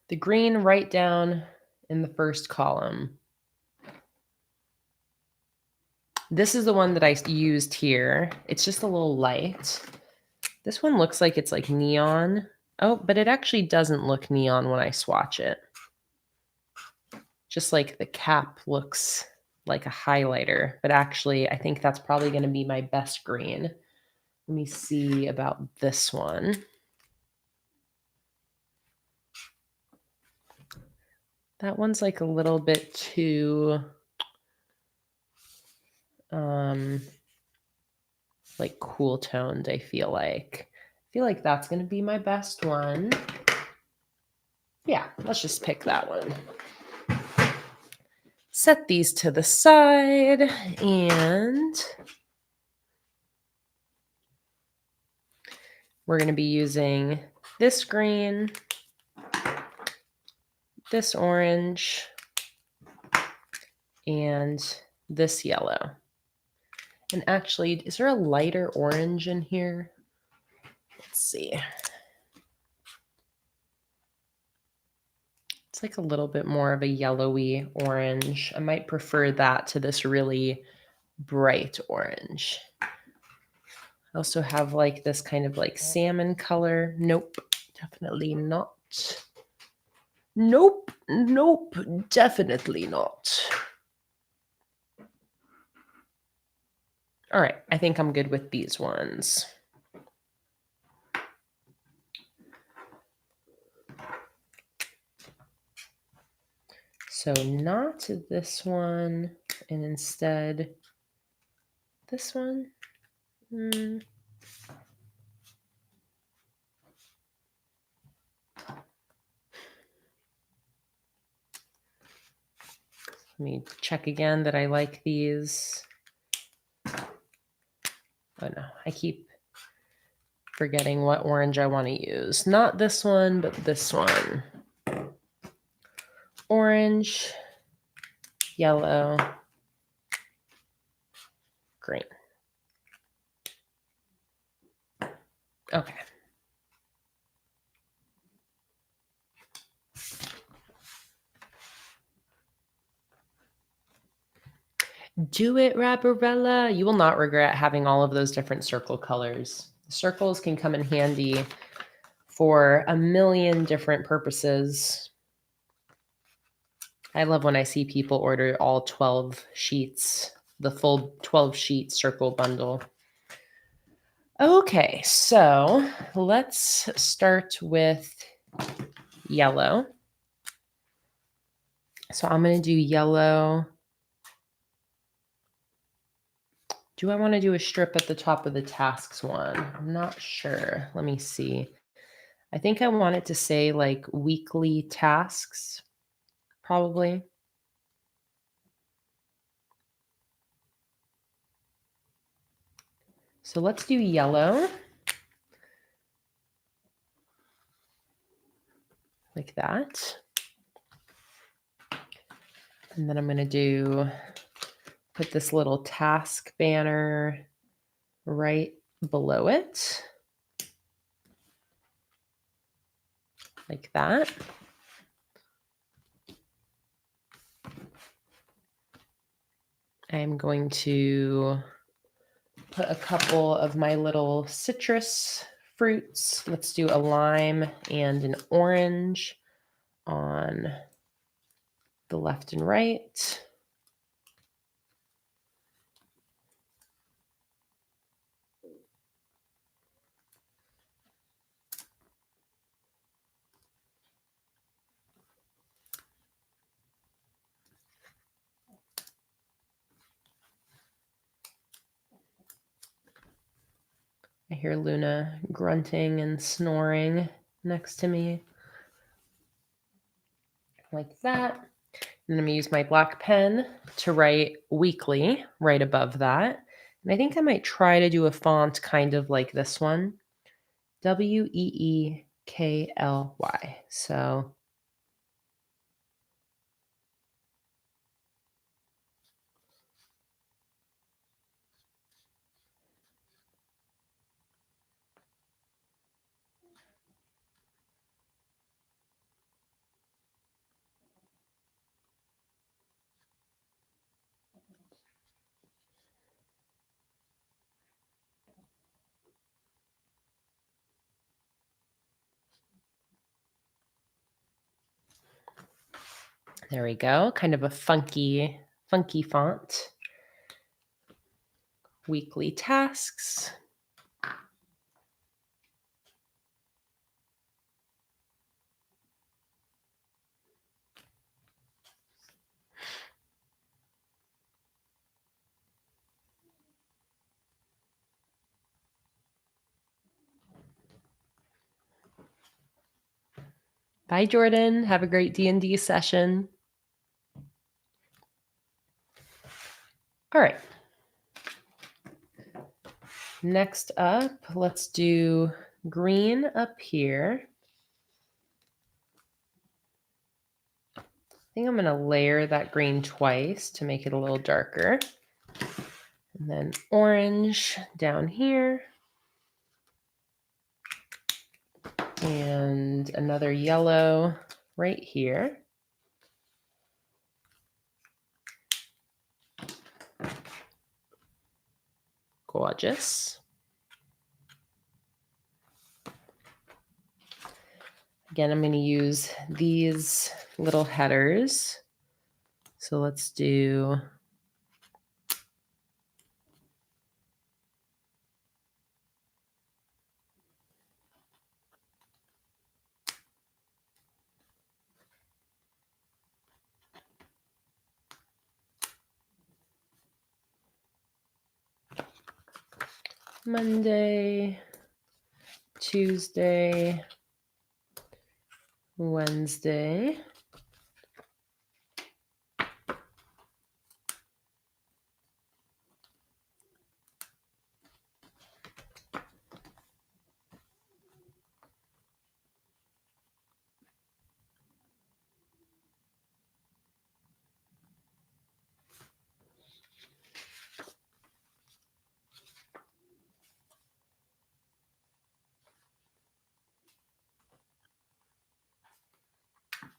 The green right down in the first column. This is the one that I used here. It's just a little light. This one looks like it's like neon. Oh, but it actually doesn't look neon when I swatch it. Just like the cap looks like a highlighter, but actually I think that's probably going to be my best green. Let me see about this one. That one's like a little bit too like cool toned, I feel like. I feel like that's going to be my best one. Yeah, let's just pick that one. Set these to the side, and we're going to be using this green, this orange, and this yellow. And actually, is there a lighter orange in here? Let's see. It's like a little bit more of a yellowy orange. I might prefer that to this really bright orange. I also have like this kind of like salmon color. Nope, definitely not. Nope, nope, definitely not. All right, I think I'm good with these ones. So not this one, and instead this one. Let me check again that I like these. Oh no, I keep forgetting what orange I want to use. Not this one, but this one. Orange, yellow, green. Okay. Do it, Rabarella. You will not regret having all of those different circle colors. Circles can come in handy for a million different purposes. I love when I see people order all 12 sheets, the full 12 sheet circle bundle. Okay, so let's start with yellow. So I'm going to do yellow. Do I want to do a strip at the top of the tasks one? I'm not sure. Let me see. I think I want it to say like weekly tasks, probably. So let's do yellow. Like that. And then I'm going to put this little task banner right below it. Like that. I'm going to put a couple of my little citrus fruits. Let's do a lime and an orange on the left and right. I hear Luna grunting and snoring next to me. Like that. And I'm going to use my black pen to write weekly right above that. And I think I might try to do a font kind of like this one. WEEKLY. So there we go. Kind of a funky font. Weekly tasks. Bye, Jordan. Have a great D&D session. All right. Next up, let's do green up here. I think I'm going to layer that green twice to make it a little darker. And then orange down here. And another yellow right here. Gorgeous. Again, I'm going to use these little headers. So let's do Monday, Tuesday, Wednesday,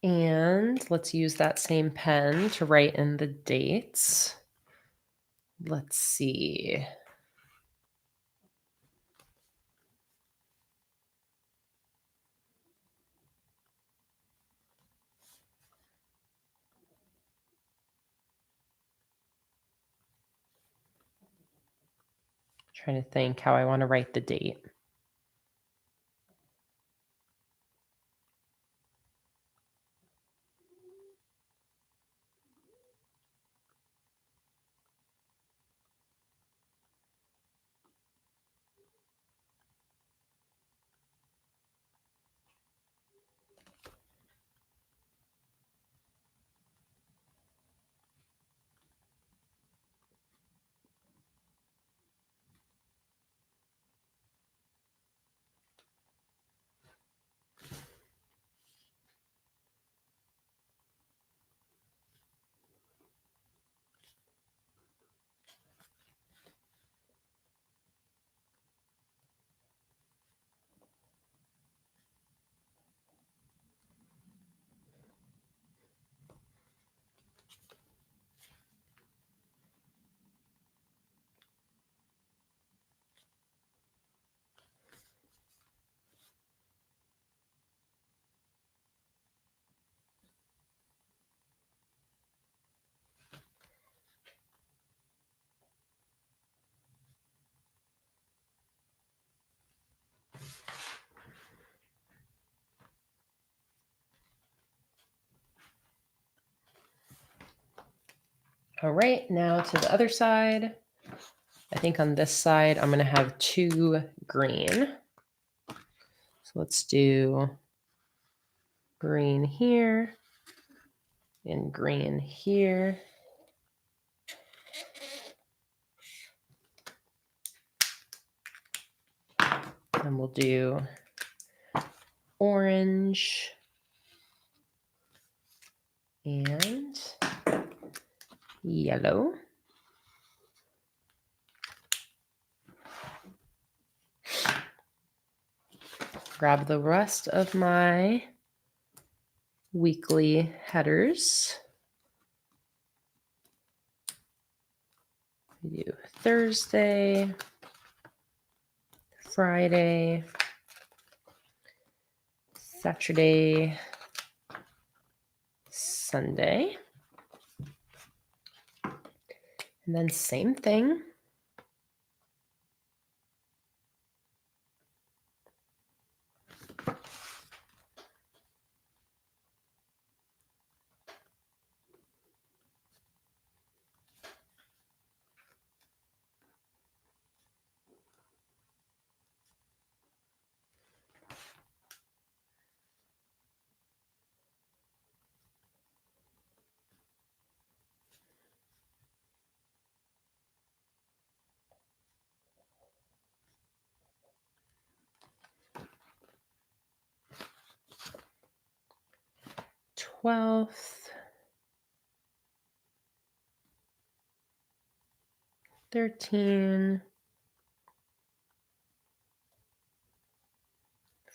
and let's use that same pen to write in the dates. Let's see. Trying to think how I want to write the date. All right, now to the other side. I think on this side, I'm going to have 2 green. So let's do green here and green here. And we'll do orange and yellow. Grab the rest of my weekly headers. We do Thursday, Friday, Saturday, Sunday. And then same thing. Twelfth, 13,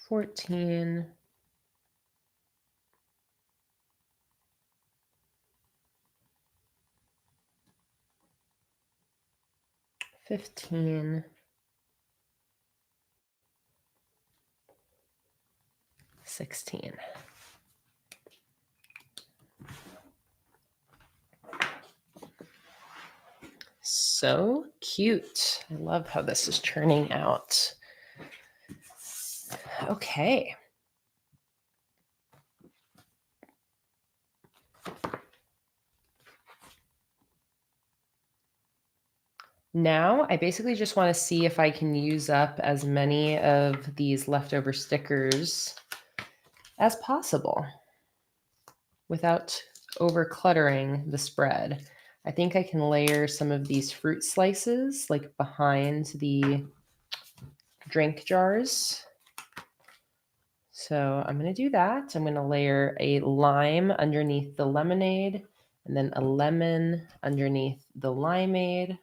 14, 15, 16. So cute. I love how this is turning out. Okay. Now I basically just want to see if I can use up as many of these leftover stickers as possible without over cluttering the spread. I think I can layer some of these fruit slices like behind the drink jars. So I'm going to do that. I'm going to layer a lime underneath the lemonade and then a lemon underneath the limeade.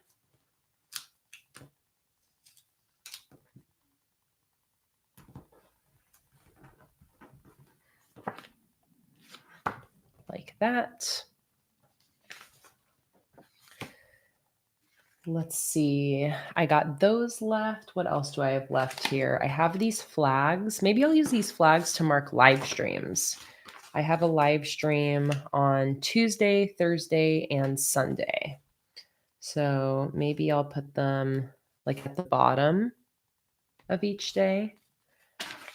Like that. Let's see. I got those left. What else do I have left here? I have these flags. Maybe I'll use these flags to mark live streams. I have a live stream on Tuesday, Thursday, and Sunday. So maybe I'll put them like at the bottom of each day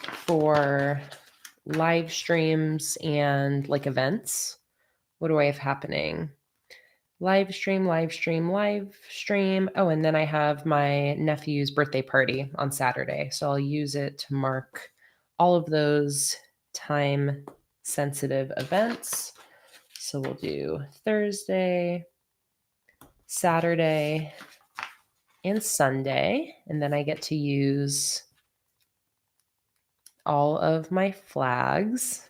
for live streams and like events. What do I have happening? Live stream, live stream, live stream. Oh, and then I have my nephew's birthday party on Saturday. So I'll use it to mark all of those time sensitive events. So we'll do Thursday, Saturday, and Sunday. And then I get to use all of my flags.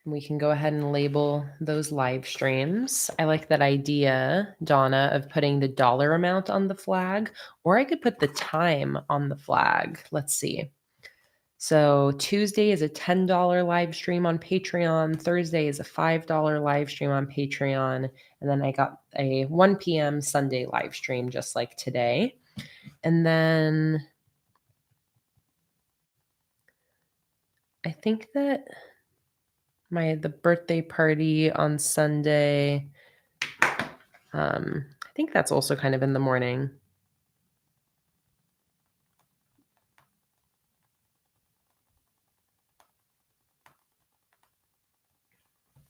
We can go ahead and label those live streams. I like that idea, Donna, of putting the dollar amount on the flag, or I could put the time on the flag. Let's see. So Tuesday is a $10 live stream on Patreon. Thursday is a $5 live stream on Patreon. And then I got a 1 p.m. Sunday live stream just like today. And then I think that the birthday party on Sunday, I think that's also kind of in the morning.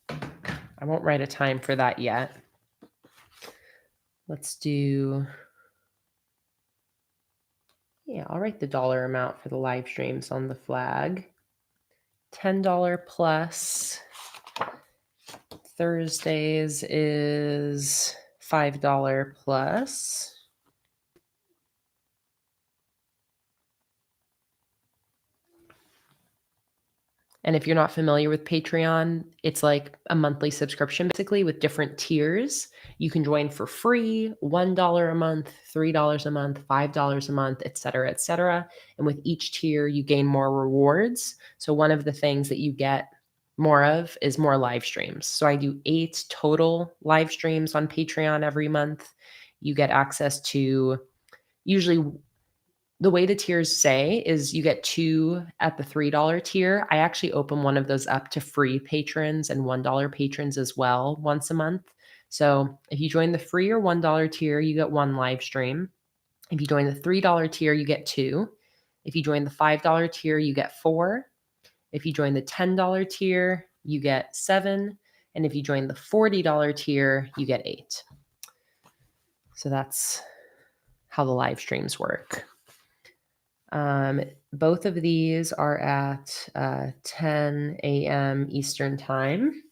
I won't write a time for that yet. Let's do, yeah, I'll write the dollar amount for the live streams on the flag. $10 plus. Thursdays is $5 plus. And if you're not familiar with Patreon, it's like a monthly subscription basically with different tiers. You can join for free, $1 a month, $3 a month, $5 a month, et cetera, et cetera. And with each tier, you gain more rewards. So one of the things that you get more of is more live streams. So I do 8 total live streams on Patreon every month. You get access to usually the way the tiers say is you get 2 at the $3 tier. I actually open one of those up to free patrons and $1 patrons as well once a month. So if you join the free or $1 tier, you get 1 live stream. If you join the $3 tier, you get 2. If you join the $5 tier, you get 4. If you join the $10 tier, you get 7. And if you join the $40 tier, you get 8. So that's how the live streams work. Both of these are at 10 a.m. Eastern Time.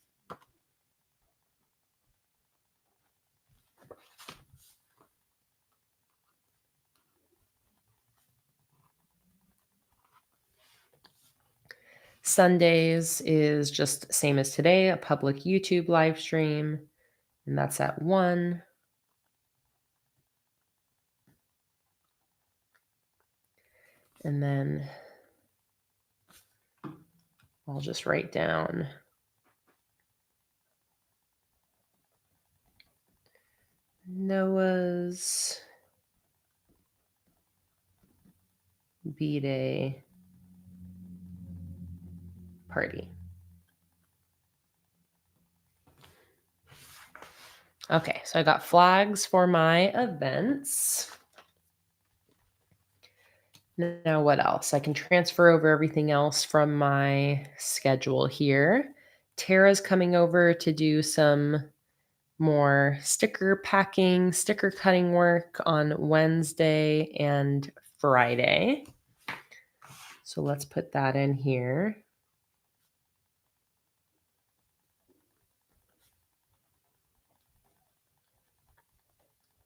Sundays is just same as today, a public YouTube live stream, and that's at 1. And then I'll just write down Noah's B-Day party. Okay, so I got flags for my events. Now what else? I can transfer over everything else from my schedule here. Tara's coming over to do some more sticker packing, sticker cutting work on Wednesday and Friday. So let's put that in here.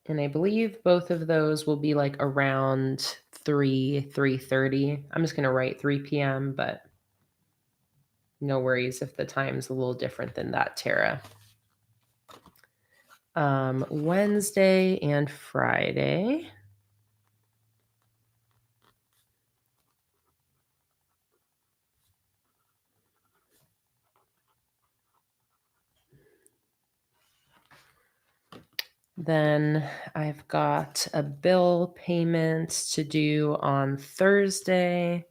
And I believe both of those will be like around 3:30. I'm just going to write 3 p.m., but no worries if the time's a little different than that, Tara. Wednesday and Friday. Then I've got a bill payment to do on Thursday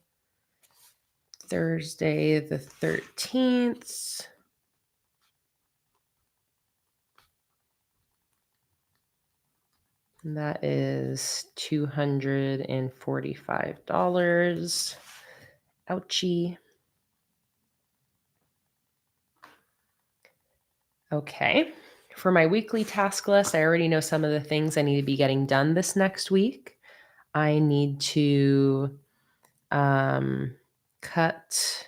the 13th. And that is $245. Ouchie. Okay. For my weekly task list, I already know some of the things I need to be getting done this next week. I need to cut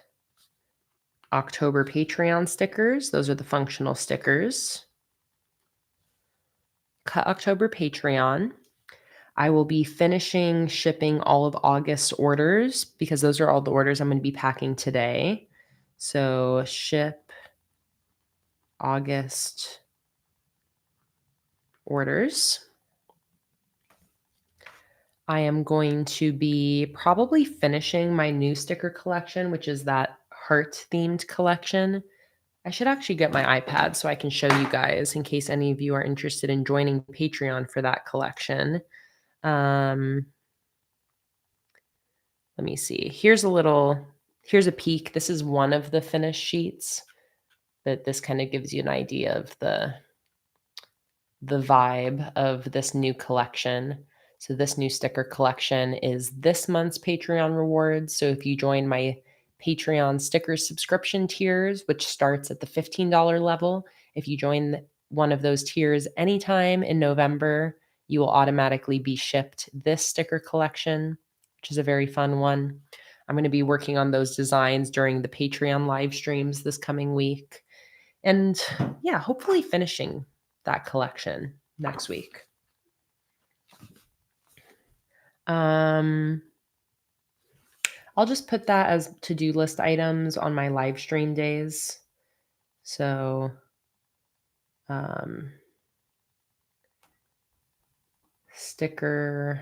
October Patreon stickers. Those are the functional stickers. Cut October Patreon. I will be finishing shipping all of August orders because those are all the orders I'm going to be packing today. So ship August orders. I am going to be probably finishing my new sticker collection, which is that heart themed collection. I should actually get my iPad so I can show you guys in case any of you are interested in joining Patreon for that collection. Let me see. Here's a peek. This is one of the finished sheets, but this kind of gives you an idea of the vibe of this new collection. So this new sticker collection is this month's Patreon rewards. So if you join my Patreon sticker subscription tiers, which starts at the $15 level, if you join one of those tiers anytime in November, you will automatically be shipped this sticker collection, which is a very fun one. I'm going to be working on those designs during the Patreon live streams this coming week. And yeah, hopefully finishing that collection next week. I'll just put that as to-do list items on my live stream days. So sticker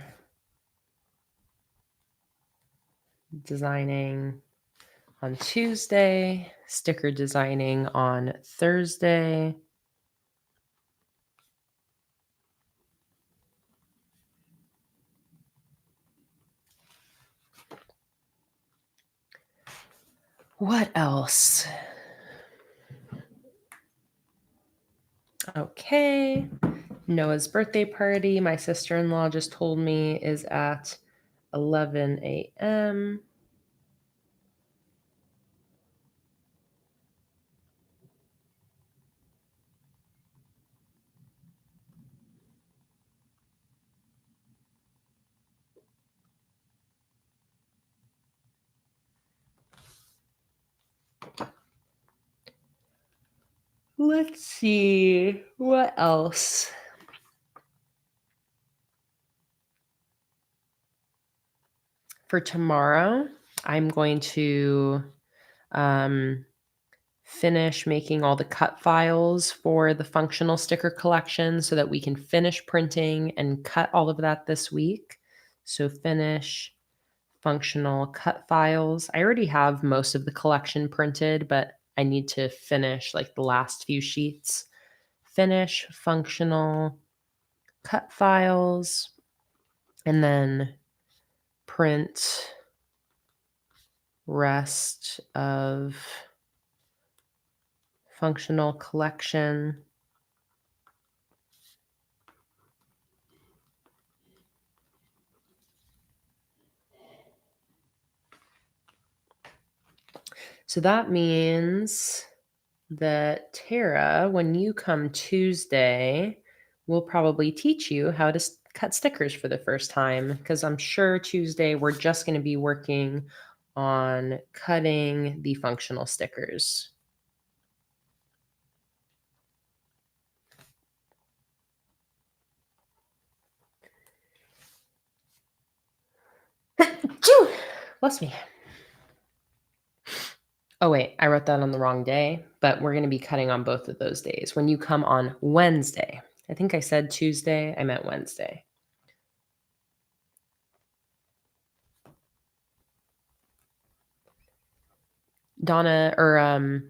designing on Tuesday, sticker designing on Thursday. What else? Okay. Noah's birthday party, my sister-in-law just told me, is at 11 a.m. Let's see, what else? For tomorrow, I'm going to finish making all the cut files for the functional sticker collection so that we can finish printing and cut all of that this week. So finish functional cut files. I already have most of the collection printed, but I need to finish like the last few sheets. Finish functional cut files and then print rest of functional collection. So that means that Tara, when you come Tuesday, will probably teach you how to cut stickers for the first time, because I'm sure Tuesday we're just going to be working on cutting the functional stickers. Bless me. Oh, wait, I wrote that on the wrong day, but we're going to be cutting on both of those days. When you come on Wednesday, I think I said Tuesday, I meant Wednesday. Donna, or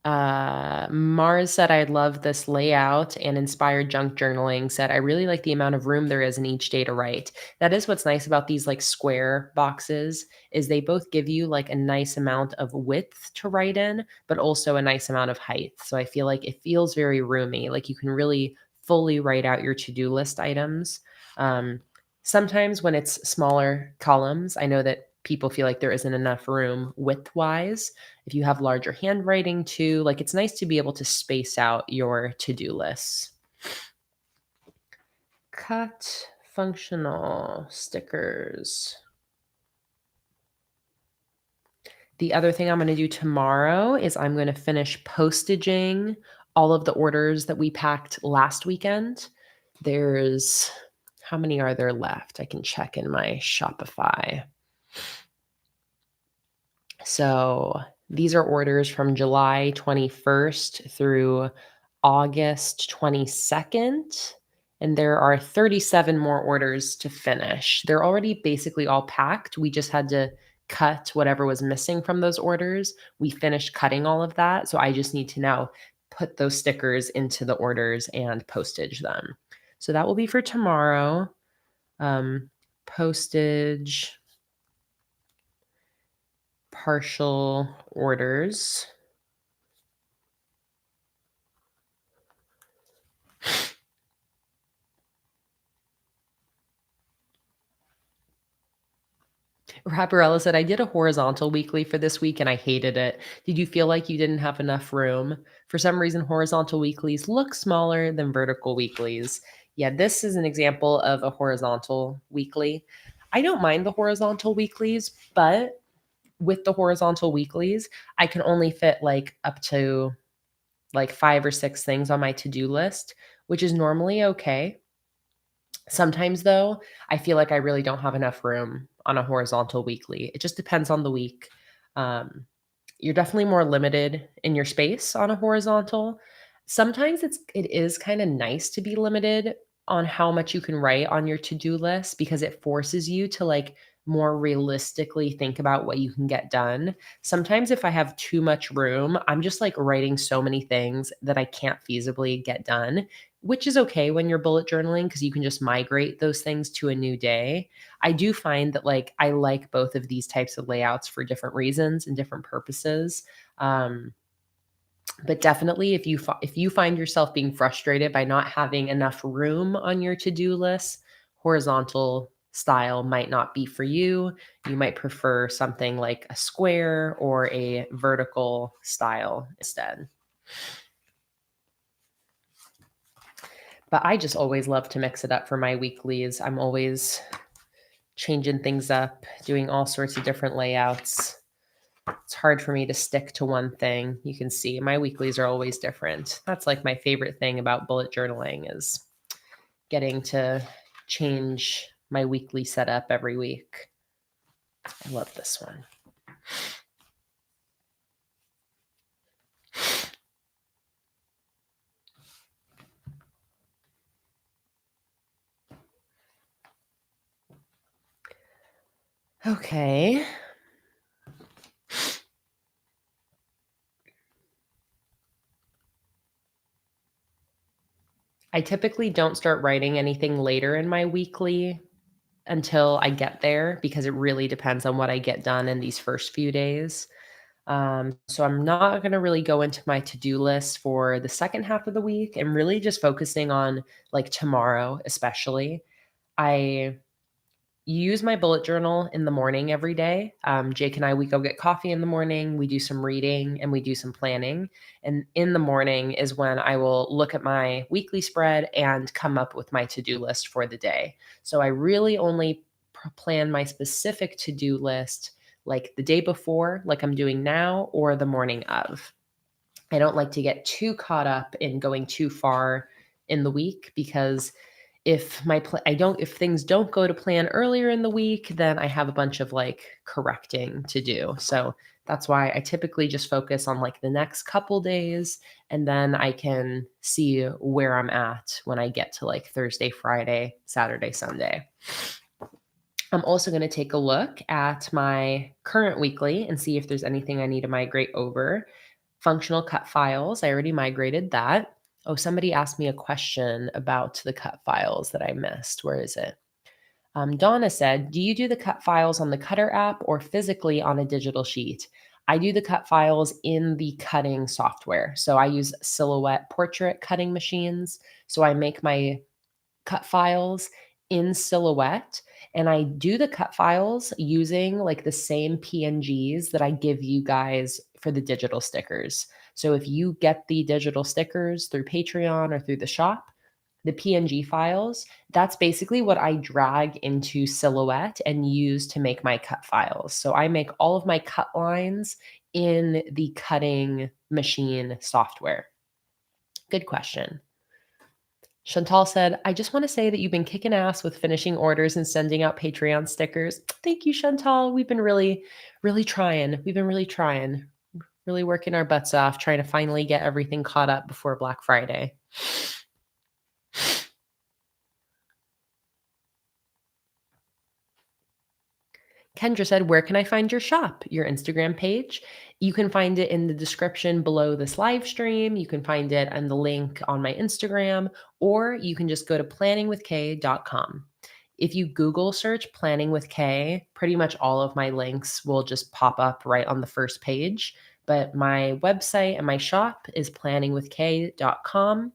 Mars said, I love this layout, and Inspired Junk Journaling said, I really like the amount of room there is in each day to write. That is what's nice about these like square boxes, is they both give you like a nice amount of width to write in, but also a nice amount of height. So I feel like it feels very roomy. Like you can really fully write out your to-do list items. Sometimes when it's smaller columns, I know that people feel like there isn't enough room width-wise. If you have larger handwriting too, like it's nice to be able to space out your to-do lists. Cut functional stickers. The other thing I'm going to do tomorrow is I'm going to finish postaging all of the orders that we packed last weekend. There's, how many are there left? I can check in my Shopify. So these are orders from July 21st through August 22nd. And there are 37 more orders to finish. They're already basically all packed. We just had to cut whatever was missing from those orders. We finished cutting all of that. So I just need to now put those stickers into the orders and postage them. So that will be for tomorrow. Postage, partial orders. Raparella said, I did a horizontal weekly for this week and I hated it. Did you feel like you didn't have enough room? For some reason, horizontal weeklies look smaller than vertical weeklies. Yeah, this is an example of a horizontal weekly. I don't mind the horizontal weeklies, but with the horizontal weeklies, I can only fit like up to like 5 or 6 things on my to-do list, which is normally okay. Sometimes, though, I feel like I really don't have enough room on a horizontal weekly. It just depends on the week. You're definitely more limited in your space on a horizontal. Sometimes it is kind of nice to be limited on how much you can write on your to-do list, because it forces you to like more realistically think about what you can get done. Sometimes if I have too much room, I'm just like writing so many things that I can't feasibly get done, which is okay when you're bullet journaling because you can just migrate those things to a new day. I do find that like I like both of these types of layouts for different reasons and different purposes. But definitely, if you find yourself being frustrated by not having enough room on your to-do list, horizontal style might not be for you. You might prefer something like a square or a vertical style instead. But I just always love to mix it up for my weeklies. I'm always changing things up, doing all sorts of different layouts. It's hard for me to stick to one thing. You can see my weeklies are always different. That's like my favorite thing about bullet journaling, is getting to change my weekly setup every week. I love this one. Okay. I typically don't start writing anything later in my weekly until I get there because it really depends on what I get done in these first few days. So I'm not going to really go into my to-do list for the second half of the week. I'm really just focusing on like tomorrow, especially. I use my bullet journal in the morning every day. Jake and I, we go get coffee in the morning, we do some reading, and we do some planning. And in the morning is when I will look at my weekly spread and come up with my to-do list for the day. So I really only plan my specific to-do list like the day before, like I'm doing now, or the morning of. I don't like to get too caught up in going too far in the week because if things don't go to plan earlier in the week, then I have a bunch of like correcting to do. So that's why I typically just focus on like the next couple days, and then I can see where I'm at when I get to like Thursday, Friday, Saturday, Sunday. I'm also going to take a look at my current weekly and see if there's anything I need to migrate over. Functional cut files, I already migrated that. Oh, somebody asked me a question about the cut files that I missed. Where is it? Donna said, do you do the cut files on the Cutter app or physically on a digital sheet? I do the cut files in the cutting software. So I use Silhouette portrait cutting machines. So I make my cut files in Silhouette, and I do the cut files using like the same PNGs that I give you guys for the digital stickers. So if you get the digital stickers through Patreon or through the shop, the PNG files, that's basically what I drag into Silhouette and use to make my cut files. So I make all of my cut lines in the cutting machine software. Good question. Chantal said, I just want to say that you've been kicking ass with finishing orders and sending out Patreon stickers. Thank you, Chantal. We've been really, really trying. We've been really trying, really working our butts off, trying to finally get everything caught up before Black Friday. Kendra said, where can I find your shop? Your Instagram page. You can find it in the description below this live stream. You can find it on the link on my Instagram, or you can just go to planningwithkay.com. If you Google search Planning with Kay, pretty much all of my links will just pop up right on the first page. But my website and my shop is planningwithkay.com.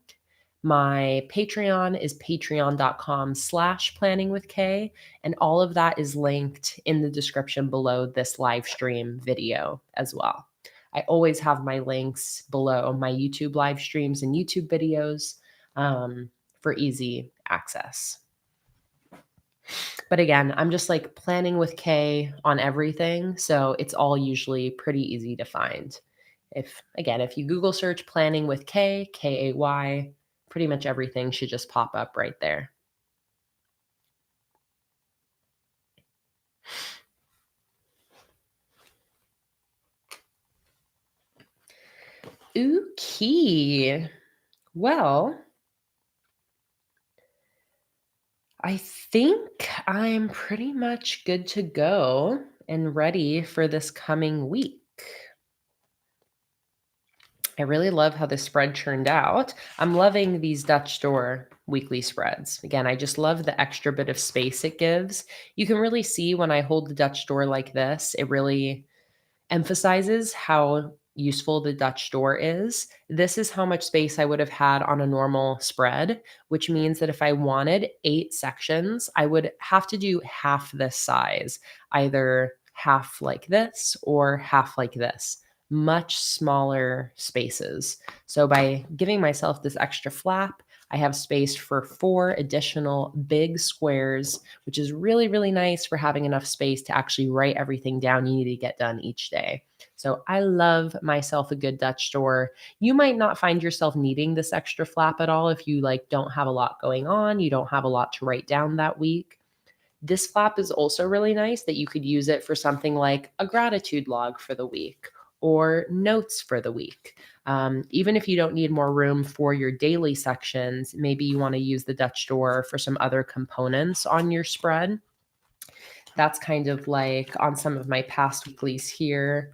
My Patreon is patreon.com/planningwithkay. And all of that is linked in the description below this live stream video as well. I always have my links below my YouTube live streams and YouTube videos for easy access. But again, I'm just like planning with Kay on everything. So it's all usually pretty easy to find. If you Google search planning with Kay, Kay, pretty much everything should just pop up right there. Okay. Well, I think I'm pretty much good to go and ready for this coming week. I really love how this spread turned out. I'm loving these Dutch door weekly spreads. Again, I just love the extra bit of space it gives. You can really see when I hold the Dutch door like this, it really emphasizes how useful the Dutch door is. This is how much space I would have had on a normal spread, which means that if I wanted 8 sections, I would have to do half this size, either half like this or half like this, much smaller spaces. So by giving myself this extra flap, I have space for 4 additional big squares, which is really, really nice for having enough space to actually write everything down you need to get done each day. So I love myself a good Dutch door. You might not find yourself needing this extra flap at all if you like don't have a lot going on, you don't have a lot to write down that week. This flap is also really nice that you could use it for something like a gratitude log for the week or notes for the week. Even if you don't need more room for your daily sections, maybe you want to use the Dutch door for some other components on your spread. That's kind of like on some of my past weeklies here.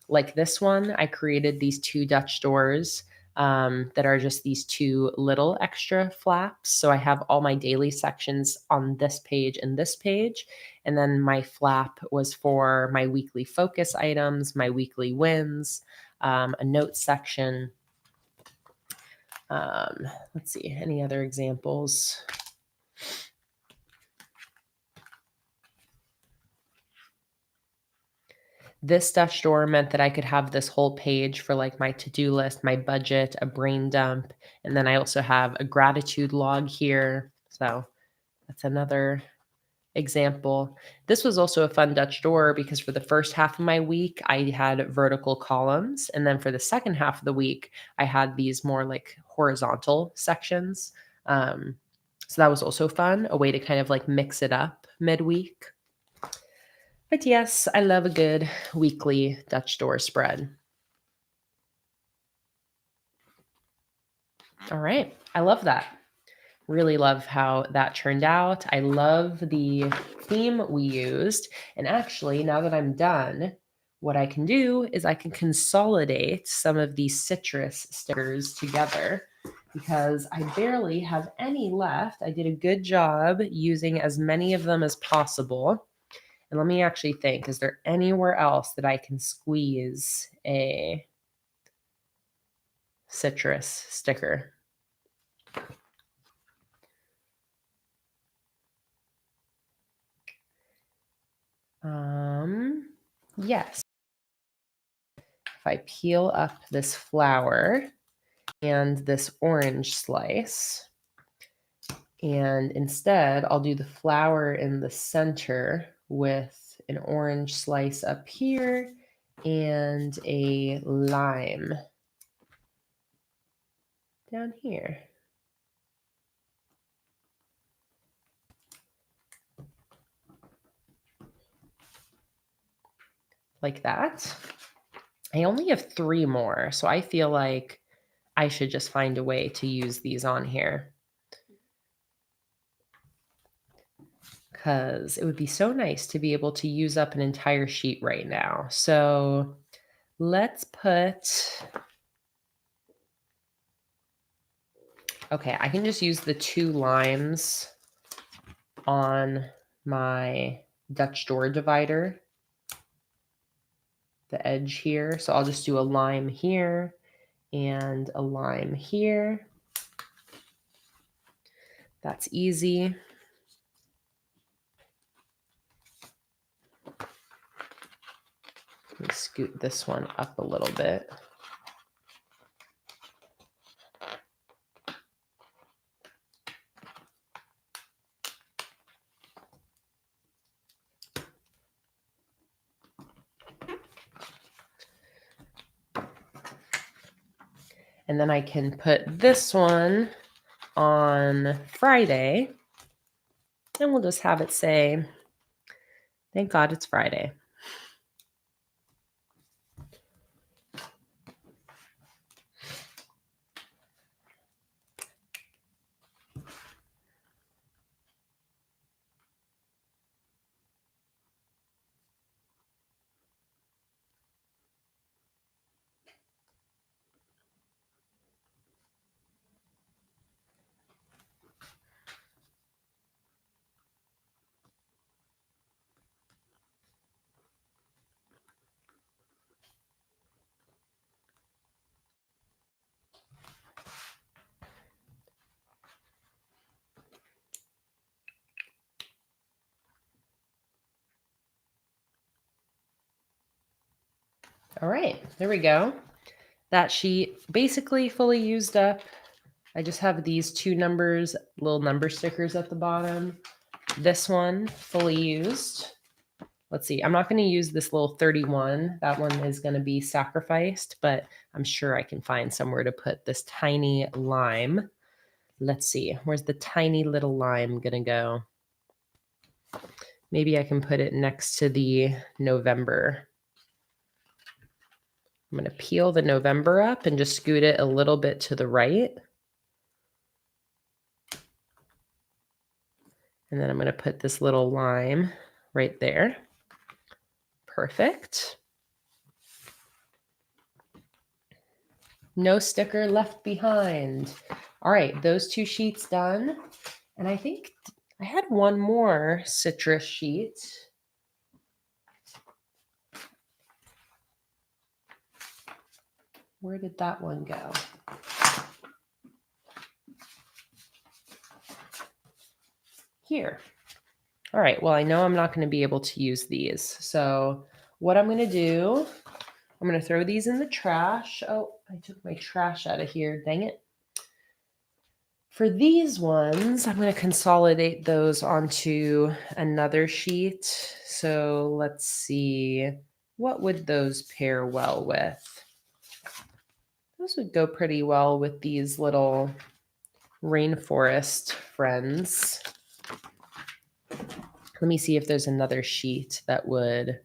Like this one, I created these 2 Dutch doors that are just these two little extra flaps. So I have all my daily sections on this page and this page. And then my flap was for my weekly focus items, my weekly wins, a notes section. Let's see, any other examples? This Dutch door meant that I could have this whole page for like my to-do list, my budget, a brain dump, and then I also have a gratitude log here. So that's another example. This was also a fun Dutch door because for the first half of my week, I had vertical columns. And then for the second half of the week, I had these more like horizontal sections. So that was also fun, a way to kind of like mix it up midweek. But yes, I love a good weekly Dutch door spread. All right. I love that. Really love how that turned out. I love the theme we used. And actually, now that I'm done, what I can do is I can consolidate some of these citrus stickers together because I barely have any left. I did a good job using as many of them as possible. And let me actually think, is there anywhere else that I can squeeze a citrus sticker? Yes. If I peel up this flower and this orange slice, and instead I'll do the flower in the center with an orange slice up here and a lime down here. Like that. I only have 3 more, so I feel like I should just find a way to use these on here. Because it would be so nice to be able to use up an entire sheet right now. So let's put, okay, I can just use the 2 limes on my Dutch door divider, the edge here. So I'll just do a lime here and a lime here. That's easy. Let me scoot this one up a little bit. And then I can put this one on Friday. And we'll just have it say, thank God it's Friday. All right, there we go. That sheet basically fully used up. I just have these 2 numbers, little number stickers at the bottom. This one fully used. Let's see, I'm not going to use this little 31. That one is going to be sacrificed, but I'm sure I can find somewhere to put this tiny lime. Let's see, where's the tiny little lime going to go? Maybe I can put it next to the November. I'm going to peel the November up and just scoot it a little bit to the right. And then I'm going to put this little lime right there. Perfect. No sticker left behind. All right, those 2 sheets done. And I think I had one more citrus sheet. Where did that one go? Here. All right, well, I know I'm not going to be able to use these. So what I'm going to do, I'm going to throw these in the trash. Oh, I took my trash out of here. Dang it. For these ones, I'm going to consolidate those onto another sheet. So let's see, what would those pair well with? Those would go pretty well with these little rainforest friends. Let me see if there's another sheet that would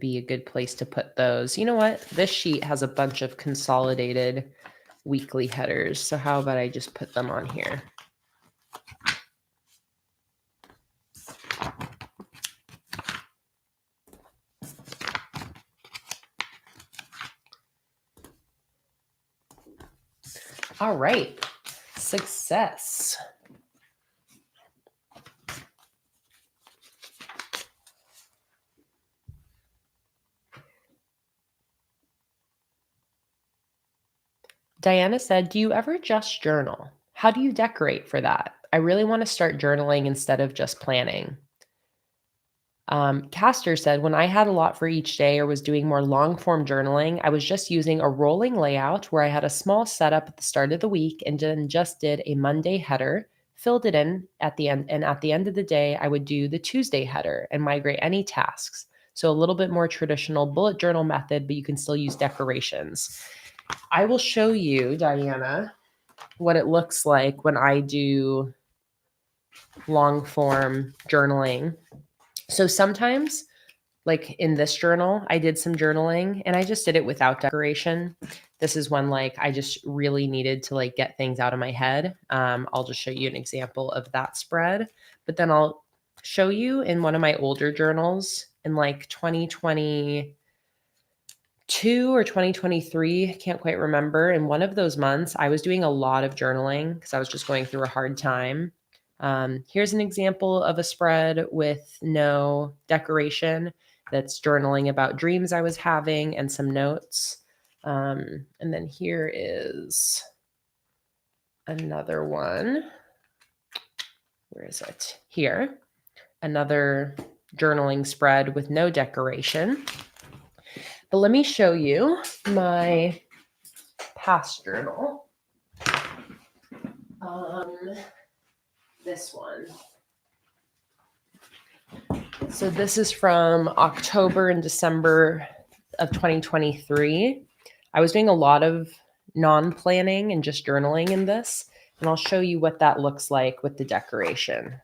be a good place to put those. You know what? This sheet has a bunch of consolidated weekly headers. So how about I just put them on here? All right. Success. Diana said, do you ever just journal? How do you decorate for that? I really want to start journaling instead of just planning. Castor said, when I had a lot for each day or was doing more long form journaling, I was just using a rolling layout where I had a small setup at the start of the week and then just did a Monday header, filled it in at the end. And at the end of the day, I would do the Tuesday header and migrate any tasks. So a little bit more traditional bullet journal method, but you can still use decorations. I will show you, Diana, what it looks like when I do long form journaling. So sometimes, like in this journal, I did some journaling and I just did it without decoration. This is when like I just really needed to like get things out of my head. I'll just show you an example of that spread, but then I'll show you in one of my older journals in like 2022 or 2023, can't quite remember. In one of those months, I was doing a lot of journaling because I was just going through a hard time. Here's an example of a spread with no decoration that's journaling about dreams I was having and some notes. And then here is another one. Where is it? Here. Another journaling spread with no decoration. But let me show you my past journal. This one. So this is from October and December of 2023. I was doing a lot of non-planning and just journaling in this, and I'll show you what that looks like with the decoration.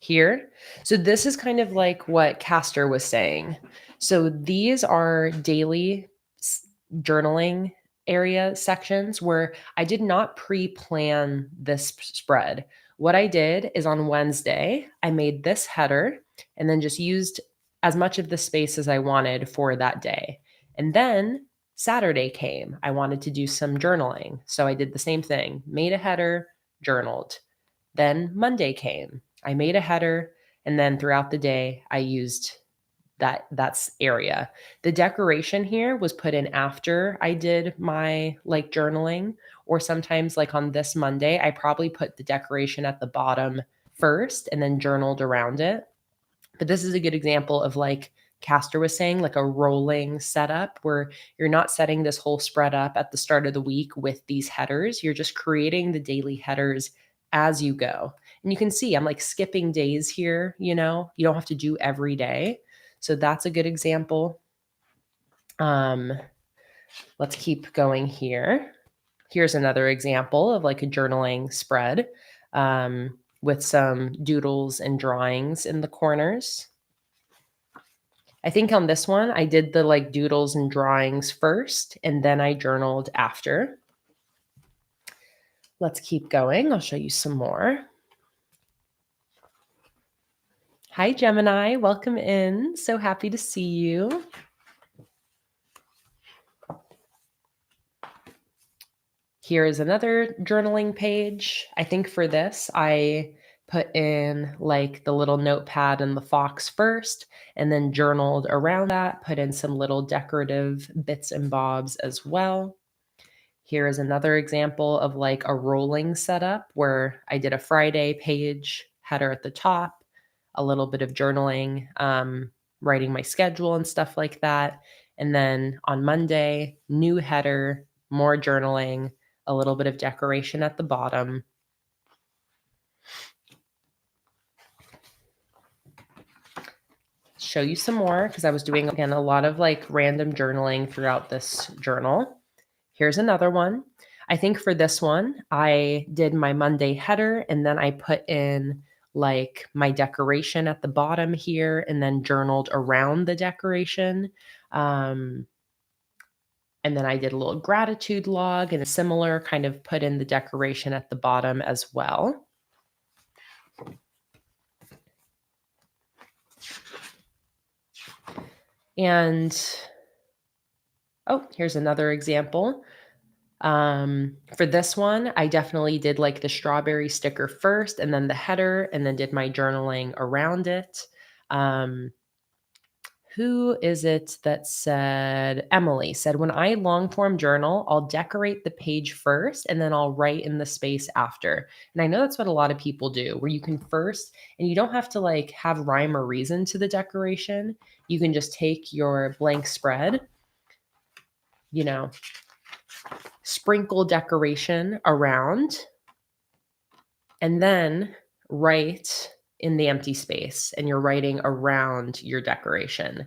Here. So this is kind of like what Castor was saying. So these are daily journaling area sections where I did not pre-plan this spread. What I did is on Wednesday, I made this header and then just used as much of the space as I wanted for that day. And then Saturday came. I wanted to do some journaling. So I did the same thing, made a header, journaled. Then Monday came. I made a header, and then throughout the day, I used that's area. The decoration here was put in after I did my like journaling, or sometimes like on this Monday, I probably put the decoration at the bottom first and then journaled around it. But this is a good example of like Castor was saying, like a rolling setup where you're not setting this whole spread up at the start of the week with these headers. You're just creating the daily headers as you go. And you can see I'm like skipping days here, you know, you don't have to do every day. So that's a good example. Let's keep going here. Here's another example of like a journaling spread with some doodles and drawings in the corners. I think on this one, I did the like doodles and drawings first, and then I journaled after. Let's keep going. I'll show you some more. Hi, Gemini. Welcome in. So happy to see you. Here is another journaling page. I think for this, I put in like the little notepad and the fox first, and then journaled around that, put in some little decorative bits and bobs as well. Here is another example of like a rolling setup where I did a Friday page header at the top, a little bit of journaling, writing my schedule and stuff like that. And then on Monday, new header, more journaling, a little bit of decoration at the bottom. Show you some more because I was doing, again, a lot of like random journaling throughout this journal. Here's another one. I think for this one, I did my Monday header and then I put in like my decoration at the bottom here and then journaled around the decoration. And then I did a little gratitude log and a similar kind of put in the decoration at the bottom as well. And oh, here's another example. For this one, I definitely did like the strawberry sticker first and then the header and then did my journaling around it. Who is it that said, Emily said, when I long form journal, I'll decorate the page first and then I'll write in the space after. And I know that's what a lot of people do, where you can first, and you don't have to like have rhyme or reason to the decoration. You can just take your blank spread, you know, sprinkle decoration around, and then write in the empty space, and you're writing around your decoration.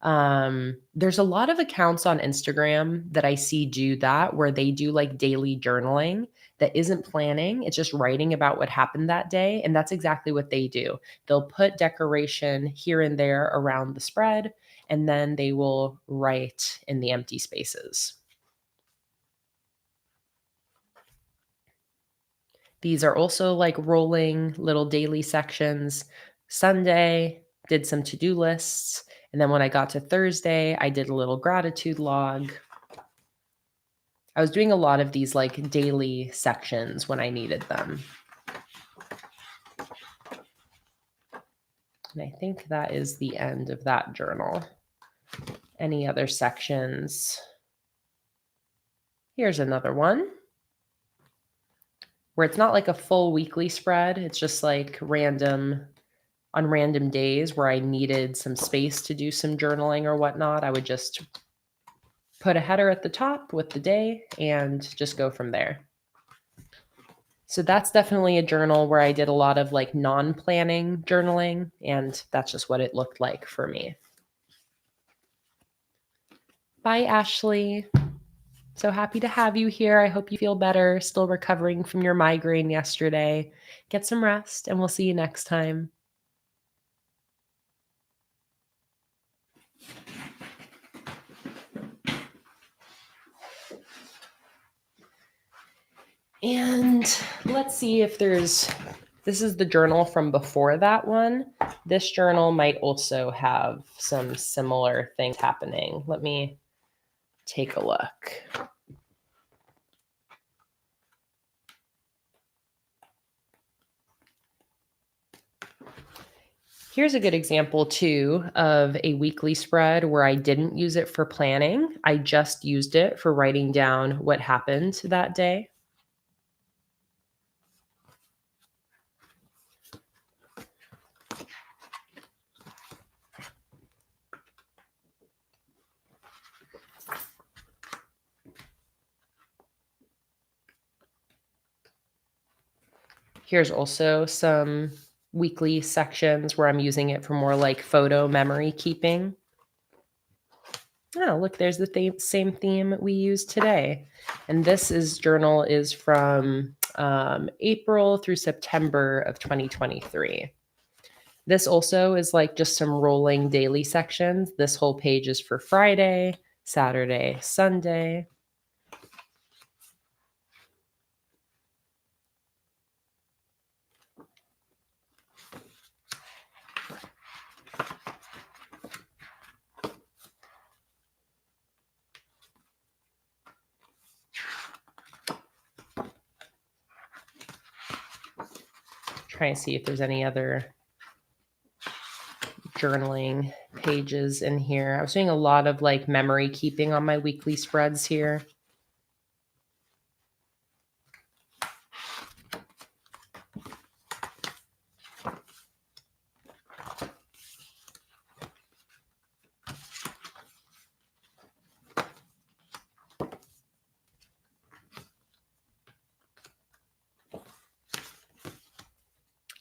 There's a lot of accounts on Instagram that I see do that, where they do like daily journaling that isn't planning. It's just writing about what happened that day. And that's exactly what they do. They'll put decoration here and there around the spread, and then they will write in the empty spaces. These are also like rolling little daily sections. Sunday, did some to-do lists. And then when I got to Thursday, I did a little gratitude log. I was doing a lot of these like daily sections when I needed them. And I think that is the end of that journal. Any other sections? Here's another one where it's not like a full weekly spread. It's just like random, on random days where I needed some space to do some journaling or whatnot. I would just put a header at the top with the day and just go from there. So that's definitely a journal where I did a lot of like non-planning journaling, and that's just what it looked like for me. Bye, Ashley. So happy to have you here. I hope you feel better, still recovering from your migraine yesterday. Get some rest, and we'll see you next time. And let's see if this is the journal from before that one. This journal might also have some similar things happening. Let me take a look. Here's a good example too of a weekly spread where I didn't use it for planning. I just used it for writing down what happened that day. Here's also some weekly sections where I'm using it for more like photo memory keeping. Oh, look, there's the same theme we used today. And this journal is from April through September of 2023. This also is like just some rolling daily sections. This whole page is for Friday, Saturday, Sunday. trying to see if there's any other journaling pages in here. I was doing a lot of like memory keeping on my weekly spreads here.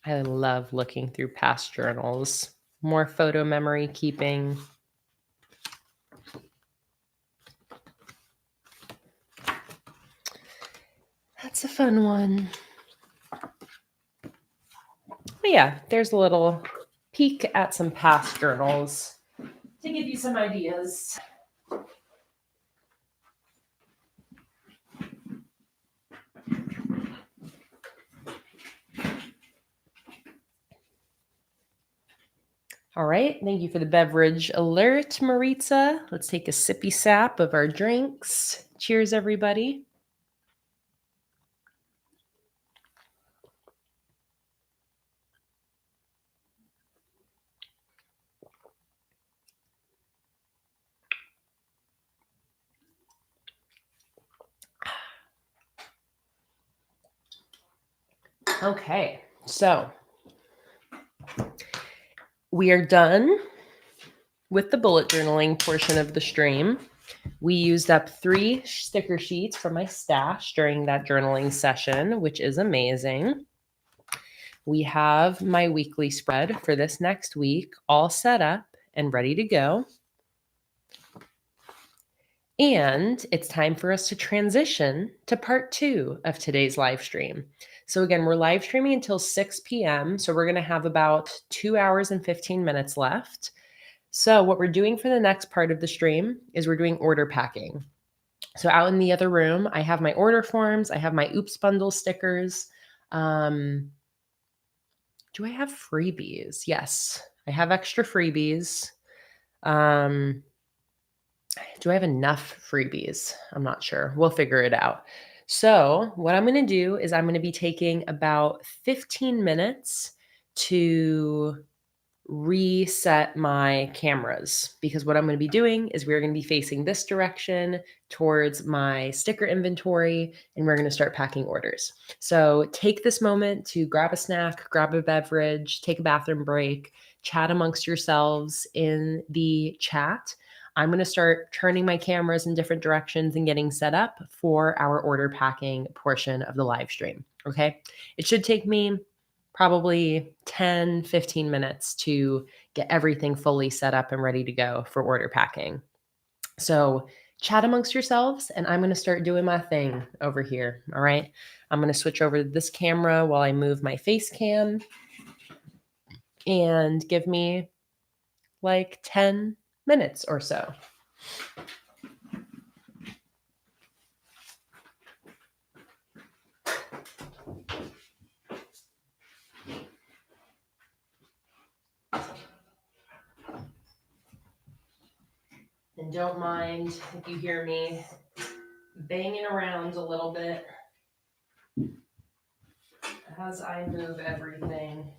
I love looking through past journals. More photo memory keeping. That's a fun one. But yeah, there's a little peek at some past journals to give you some ideas. All right, thank you for the beverage alert, Maritza. Let's take a sippy sap of our drinks. Cheers, everybody. Okay, so we are done with the bullet journaling portion of the stream. We used up 3 sticker sheets from my stash during that journaling session, which is amazing. We have my weekly spread for this next week all set up and ready to go. And it's time for us to transition to part 2 of today's live stream. So again, we're live streaming until 6 p.m. So we're going to have about 2 hours and 15 minutes left. So what we're doing for the next part of the stream is we're doing order packing. So out in the other room, I have my order forms. I have my Oops Bundle stickers. Do I have freebies? Yes, I have extra freebies. Do I have enough freebies? I'm not sure. We'll figure it out. So what I'm going to do is I'm going to be taking about 15 minutes to reset my cameras, because what I'm going to be doing is we're going to be facing this direction towards my sticker inventory, and we're going to start packing orders. So take this moment to grab a snack, grab a beverage, take a bathroom break, chat amongst yourselves in the chat. I'm going to start turning my cameras in different directions and getting set up for our order packing portion of the live stream. Okay. It should take me probably 10, 15 minutes to get everything fully set up and ready to go for order packing. So chat amongst yourselves, and I'm going to start doing my thing over here. All right. I'm going to switch over to this camera while I move my face cam, and give me like 10 minutes or so. And don't mind if you hear me banging around a little bit as I move everything.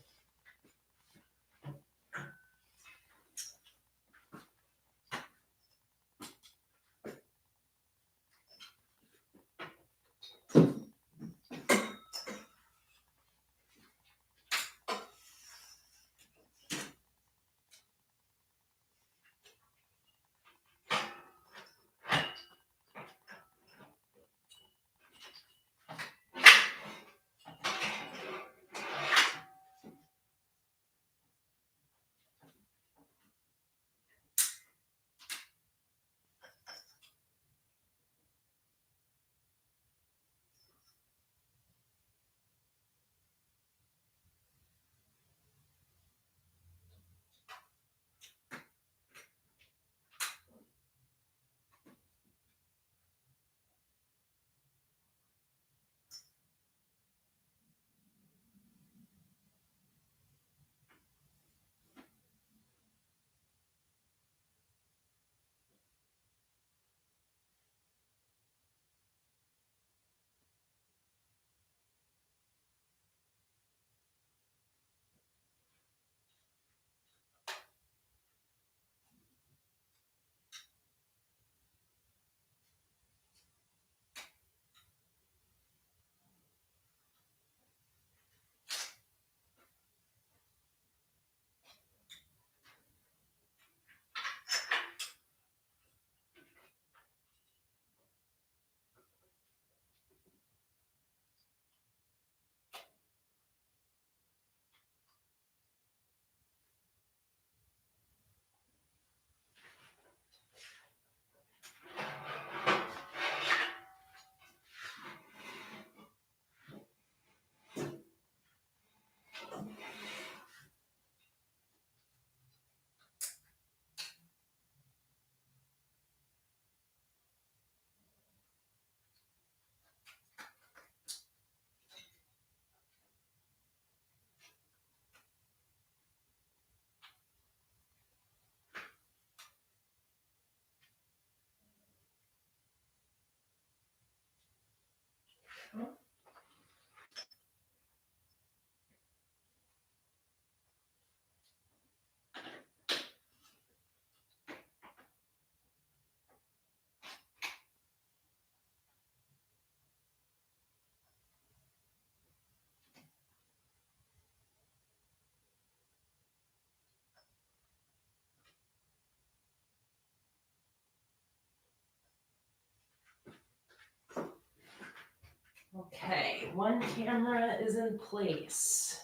Okay, one camera is in place.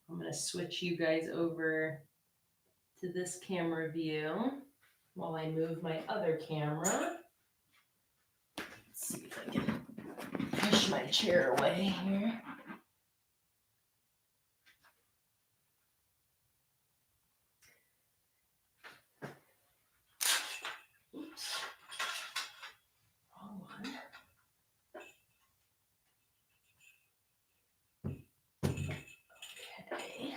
I'm going to switch you guys over to this camera view while I move my other camera. Let's see if I can push my chair away here. Oops. Wrong one. Okay.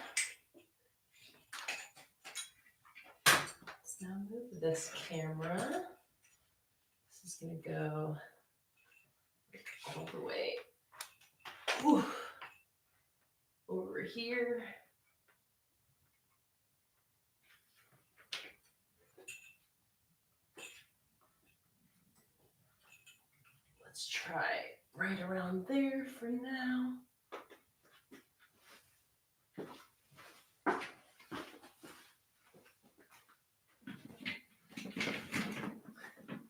Let's now move this camera. This is going to go all the way over here. Let's try right around there for now.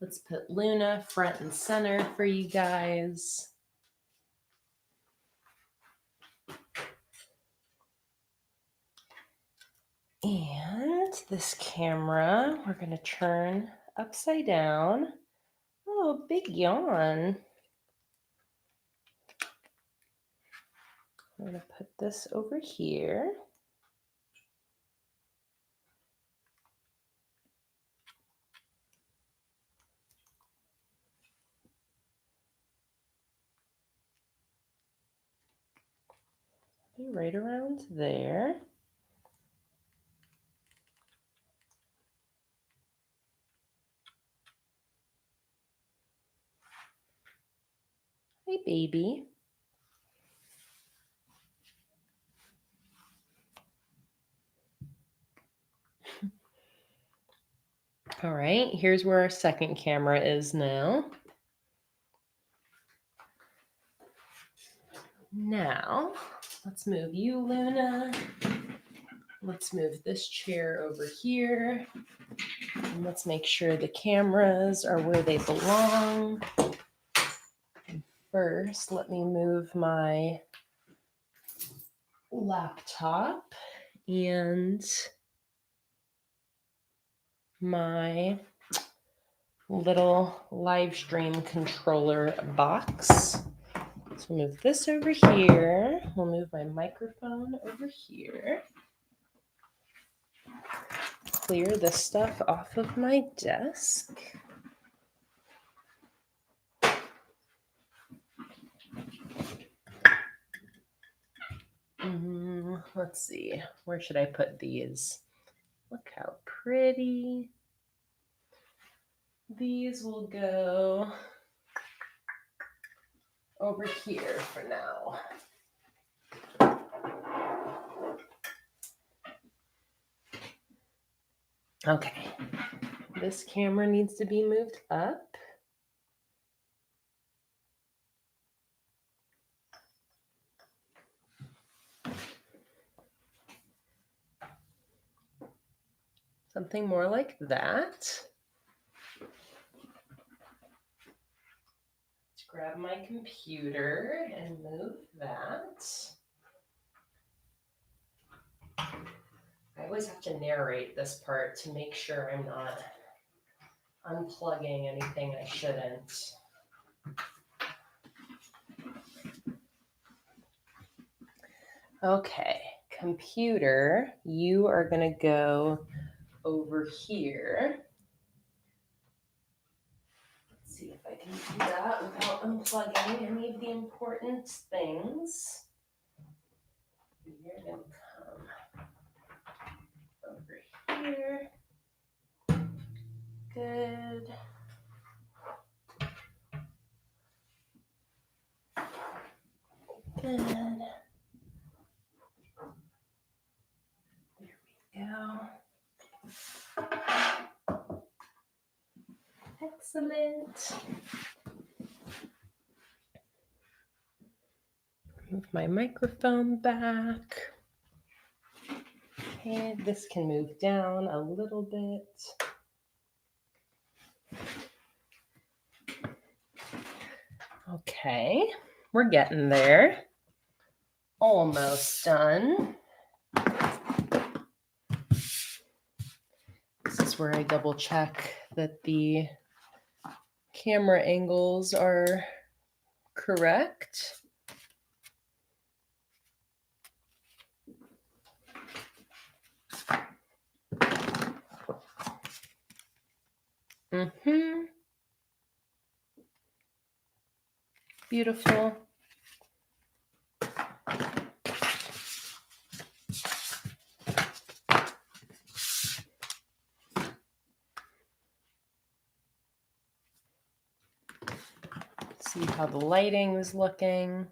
Let's put Luna front and center for you guys. And this camera, we're going to turn upside down. Oh, big yawn. I'm going to put this over here. Right around there. Hey, baby. All right, here's where our second camera is now. Now, let's move you, Luna. Let's move this chair over here. And let's make sure the cameras are where they belong. And first, let me move my laptop and my little Livestream controller box. So move this over here. We'll move my microphone over here. Clear this stuff off of my desk. Let's see. Where should I put these? Look how pretty. These will go over here for now. Okay, this camera needs to be moved up. Something more like that. Let's grab my computer and move that. I always have to narrate this part to make sure I'm not unplugging anything I shouldn't. Okay, computer, you are going to go over here. Let's see if I can do that without unplugging any of the important things. You're going to come over here. Good. Good. There we go. Excellent. Move my microphone back. Okay, this can move down a little bit. Okay, we're getting there. Almost done. This is where I double check that the camera angles are correct. Beautiful. See how the lighting is looking.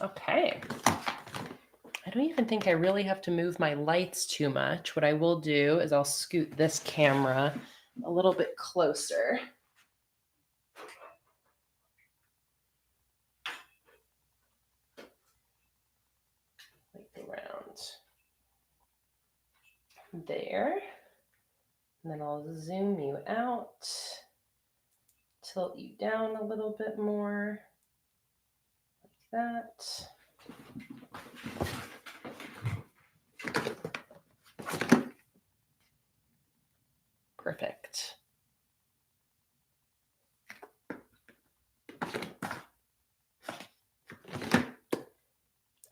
Okay. I don't even think I really have to move my lights too much. What I will do is I'll scoot this camera a little bit closer. Like around there. And then I'll zoom you out, tilt you down a little bit more, like that. Perfect.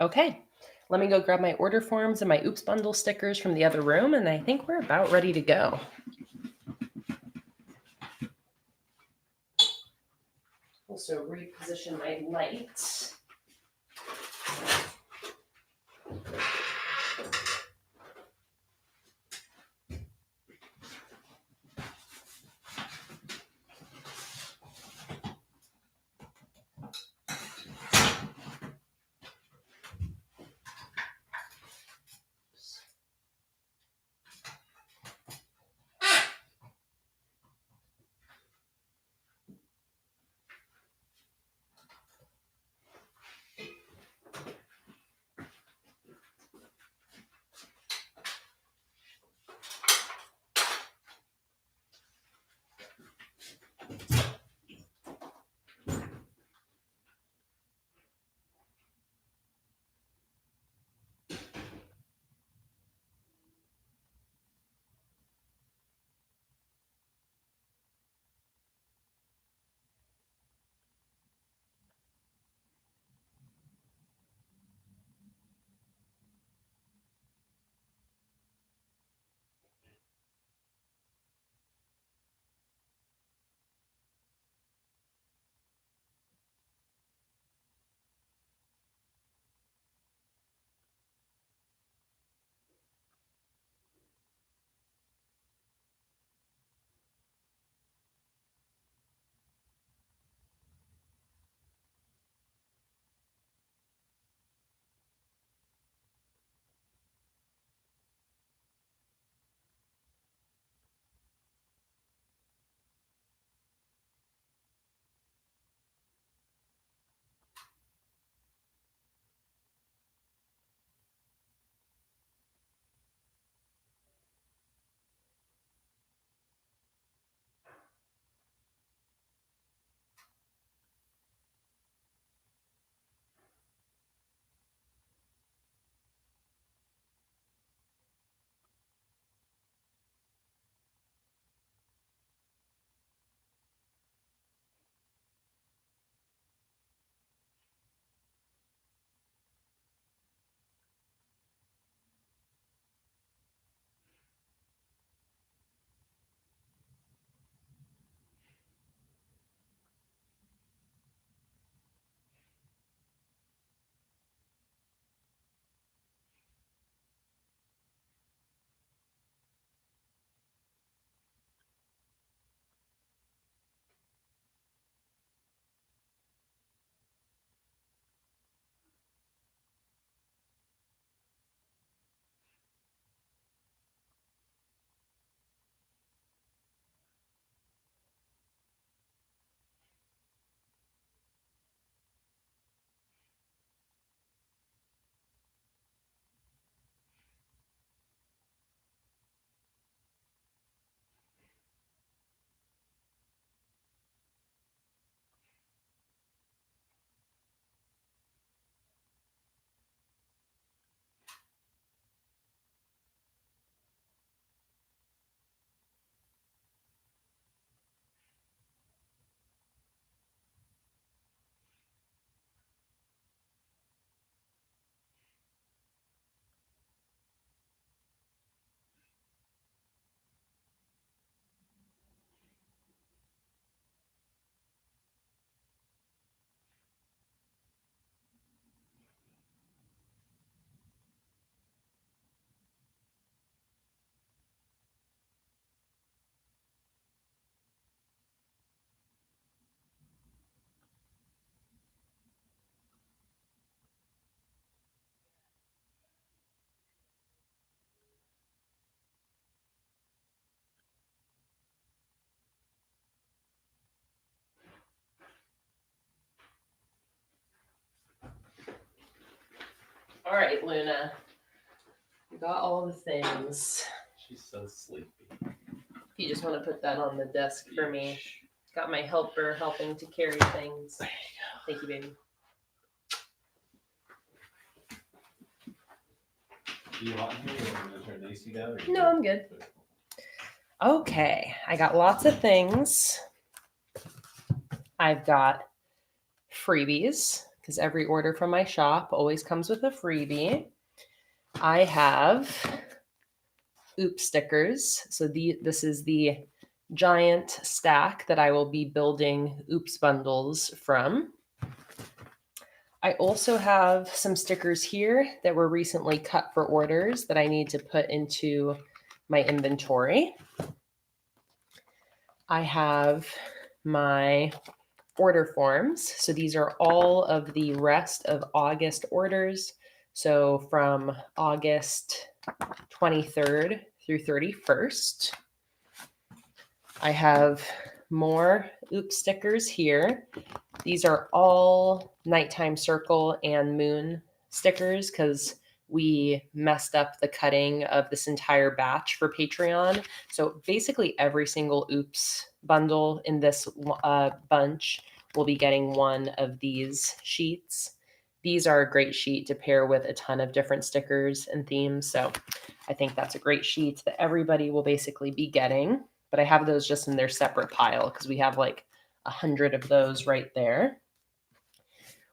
Okay, let me go grab my order forms and my Oops Bundle stickers from the other room, and I think we're about ready to go. Also reposition my lights. All right, Luna. We got all the things. She's so sleepy. If you just want to put that on the desk for me. Got my helper helping to carry things. There you Thank you, baby. go. Do you want me to turn the AC down? No, I'm good. Okay, I got lots of things. I've got freebies because every order from my shop always comes with a freebie. I have oops stickers. So this is the giant stack that I will be building oops bundles from. I also have some stickers here that were recently cut for orders that I need to put into my inventory. I have my order forms. So these are all of the rest of August orders. So from August 23rd through 31st. I have more oops stickers here. These are all nighttime circle and moon stickers because we messed up the cutting of this entire batch for Patreon. So basically every single oops bundle in this bunch will be getting one of these sheets. These are a great sheet to pair with a ton of different stickers and themes. So I think that's a great sheet that everybody will basically be getting. But I have those just in their separate pile because we have like 100 of those right there.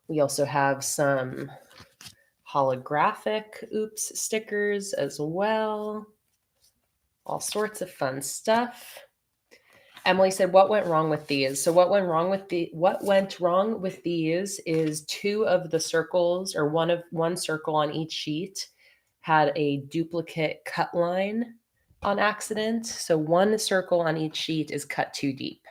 We also have some holographic oops stickers as well. All sorts of fun stuff. Emily said, "What went wrong with these?" So what went wrong with these is two of the circles, or one circle on each sheet, had a duplicate cut line on accident. So one circle on each sheet is cut too deep.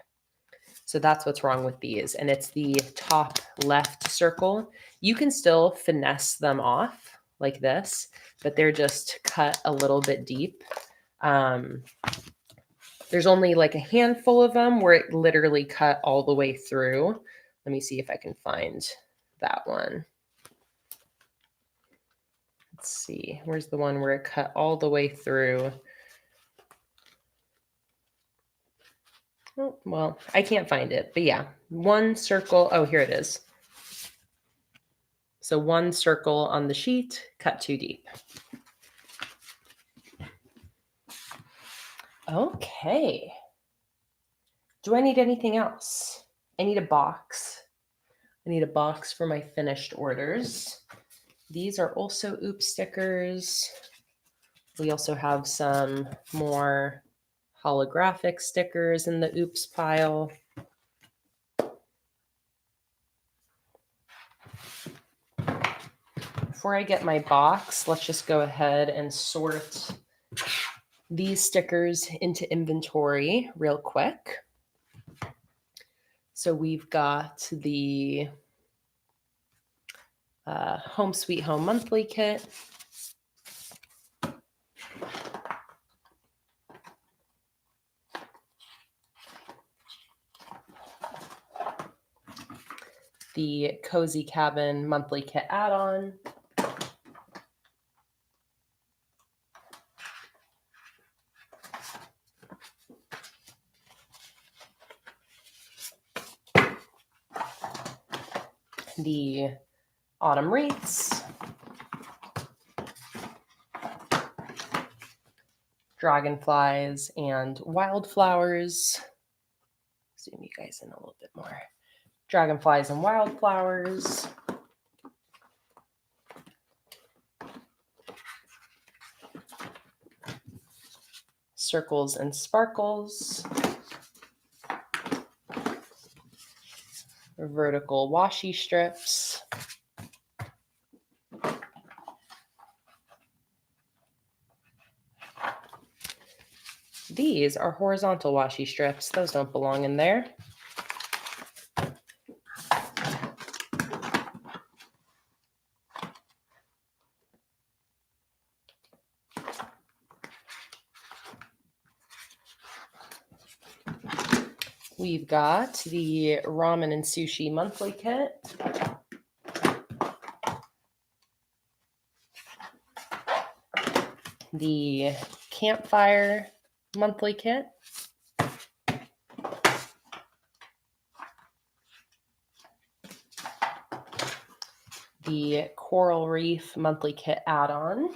So that's what's wrong with these. And it's the top left circle. You can still finesse them off like this, but they're just cut a little bit deep. There's only like a handful of them where it literally cut all the way through. Let me see if I can find that one. Let's see. Where's the one where it cut all the way through? Oh, well, I can't find it, but yeah, one circle. Oh, here it is. So one circle on the sheet, cut too deep. Okay. Do I need anything else? I need a box. I need a box for my finished orders. These are also oops stickers. We also have some more holographic stickers in the oops pile. Before I get my box, let's just go ahead and sort these stickers into inventory real quick. So we've got the Home Sweet Home monthly kit. The Cozy Cabin monthly kit add-on. The autumn wreaths. Dragonflies and wildflowers. Zoom you guys in a little bit more. Dragonflies and wildflowers. Circles and sparkles. Vertical washi strips. These are horizontal washi strips. Those don't belong in there. We've got the ramen and sushi monthly kit. the campfire monthly kit. The coral reef monthly kit add-on.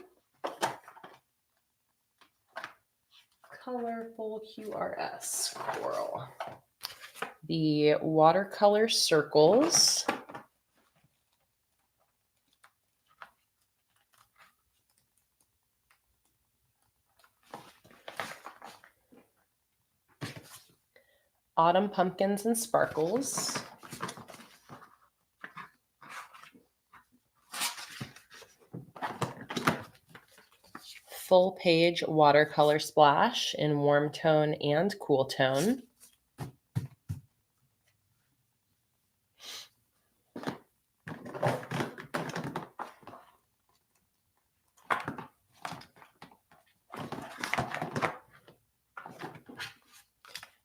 Colorful QRS coral. The watercolor circles. Autumn pumpkins and sparkles. Full page watercolor splash in warm tone and cool tone.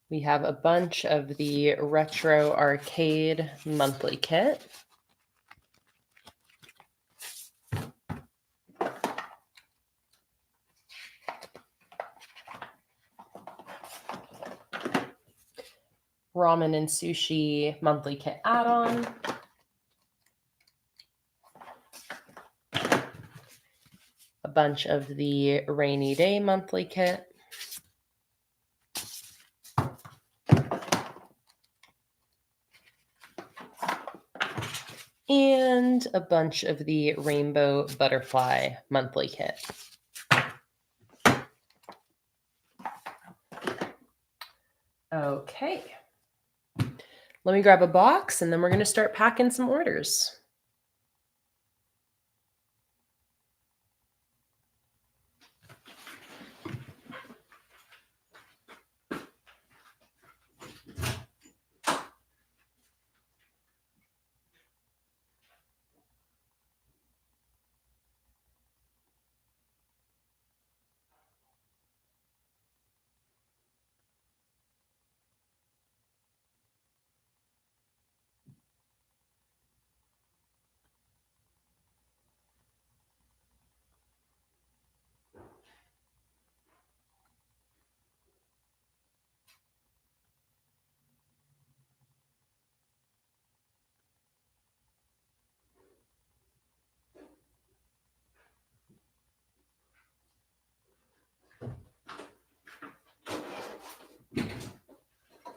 We have a bunch of the retro arcade monthly kit. Ramen and sushi monthly kit add-on. A bunch of the rainy day monthly kit. And a bunch of the rainbow butterfly monthly kit. Okay. Let me grab a box and then we're going to start packing some orders.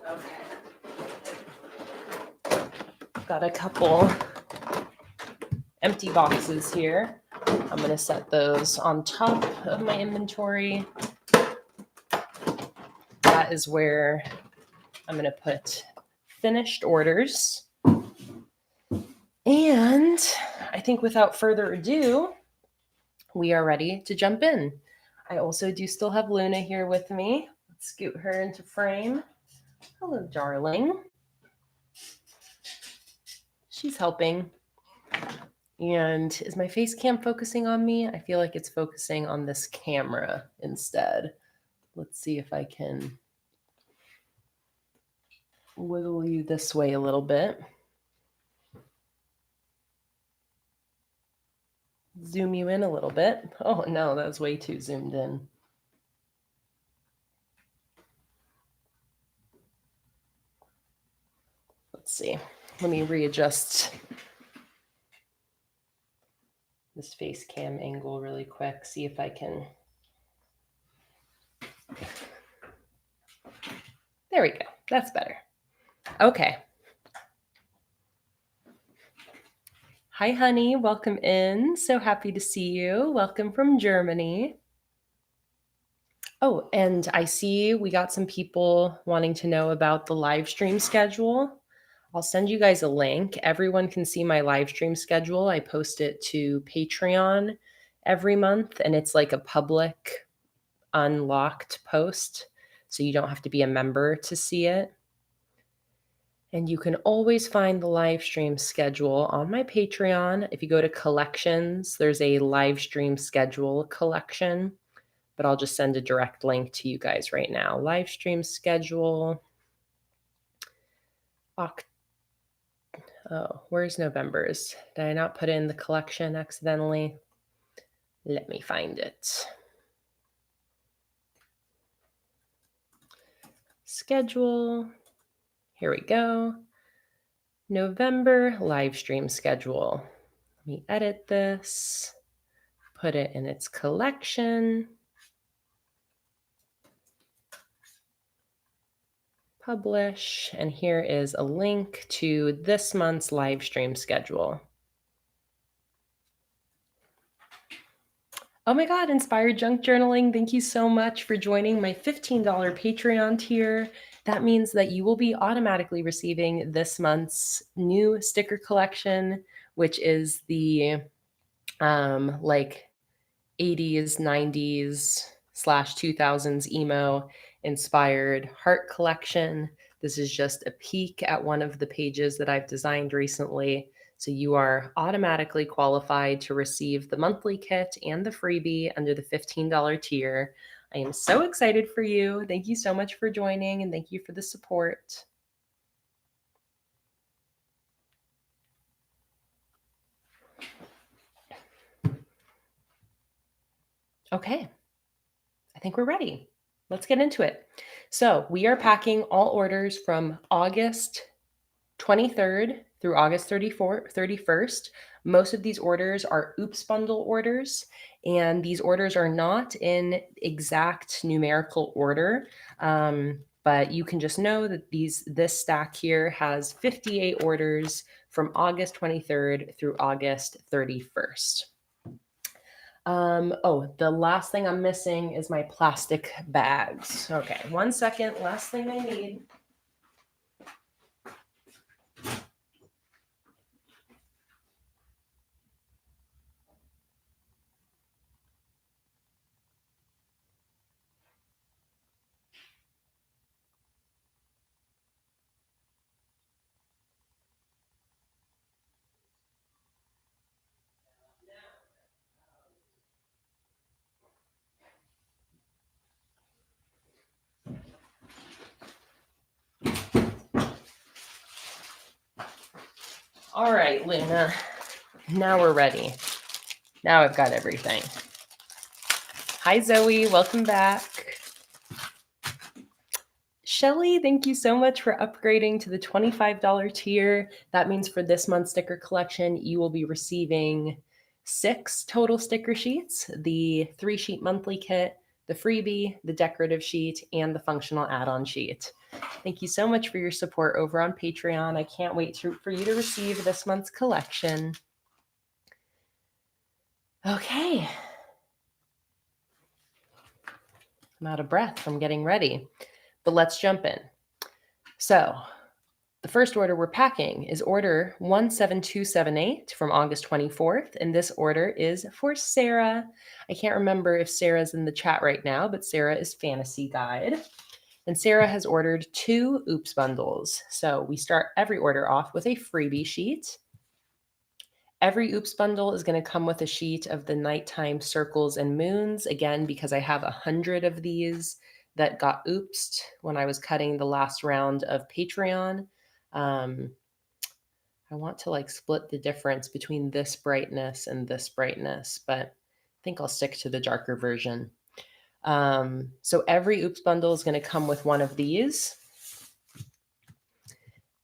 Okay. Got a couple empty boxes here. I'm going to set those on top of my inventory. That is where I'm going to put finished orders. And I think without further ado, we are ready to jump in. I also do still have Luna here with me. Let's scoot her into frame. Hello, darling. She's helping. And is my face cam focusing on me? I feel like it's focusing on this camera instead. Let's see if I can wiggle you this way a little bit. Zoom you in a little bit. Oh no, that was way too zoomed in. Let's see. Let me readjust this face cam angle really quick. See if I can. There we go. That's better. Okay. Hi, honey. Welcome in. So happy to see you. Welcome from Germany. Oh, and I see we got some people wanting to know about the live stream schedule. I'll send you guys a link. Everyone can see my live stream schedule. I post it to Patreon every month, and it's like a public, unlocked post, so you don't have to be a member to see it. And you can always find the live stream schedule on my Patreon. If you go to collections, there's a live stream schedule collection, but I'll just send a direct link to you guys right now. Live stream schedule. Oh, where's November's? Did I not put in the collection accidentally? Let me find it. schedule. Here we go. November live stream schedule. Let me edit this, put it in its collection. Publish, and here is a link to this month's live stream schedule. Oh my God, Inspired Junk Journaling, thank you so much for joining my $15 Patreon tier. That means that you will be automatically receiving this month's new sticker collection, which is the like 80s, 90s / 2000s emo inspired heart collection. This is just a peek at one of the pages that I've designed recently. So you are automatically qualified to receive the monthly kit and the freebie under the $15 tier. I am so excited for you. Thank you so much for joining, and thank you for the support. Okay, I think we're ready. Let's get into it. So we are packing all orders from August 23rd through August 31st. Most of these orders are Oops Bundle orders, and these orders are not in exact numerical order, but you can just know that this stack here has 58 orders from August 23rd through August 31st. Oh, the last thing I'm missing is my plastic bags. Okay, 1 second. Last thing I need. All right, Luna. Now we're ready. Now I've got everything. Hi, Zoe. Welcome back. Shelly, thank you so much for upgrading to the $25 tier. That means for this month's sticker collection, you will be receiving 6 total sticker sheets, the 3-sheet monthly kit, the freebie, the decorative sheet, and the functional add-on sheet. Thank you so much for your support over on Patreon. I can't wait for you to receive this month's collection. Okay. I'm out of breath from getting ready, but let's jump in. So the first order we're packing is order 17278 from August 24th, and this order is for Sarah. I can't remember if Sarah's in the chat right now, but Sarah is Fantasy Guide. And Sarah has ordered 2 Oops bundles. So we start every order off with a freebie sheet. Every Oops bundle is going to come with a sheet of the nighttime circles and moons, again, because I have 100 of these that got oopsed when I was cutting the last round of Patreon. I want to split the difference between this brightness and this brightness, but I think I'll stick to the darker version. So every Oops bundle is going to come with one of these.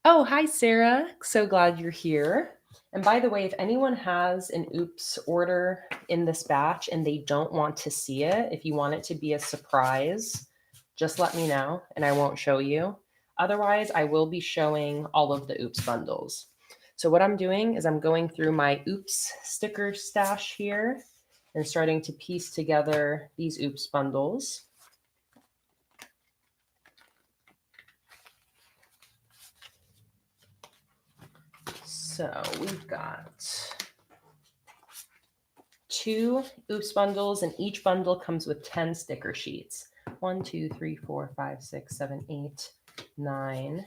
Oh, hi, Sarah. So glad you're here. And by the way, if anyone has an Oops order in this batch and they don't want to see it, if you want it to be a surprise, just let me know and I won't show you. Otherwise, I will be showing all of the Oops bundles. So what I'm doing is I'm going through my Oops sticker stash here and starting to piece together these Oops bundles. So we've got 2 Oops bundles, and each bundle comes with 10 sticker sheets. 1, 2, 3, 4, 5, 6, 7, 8, 9,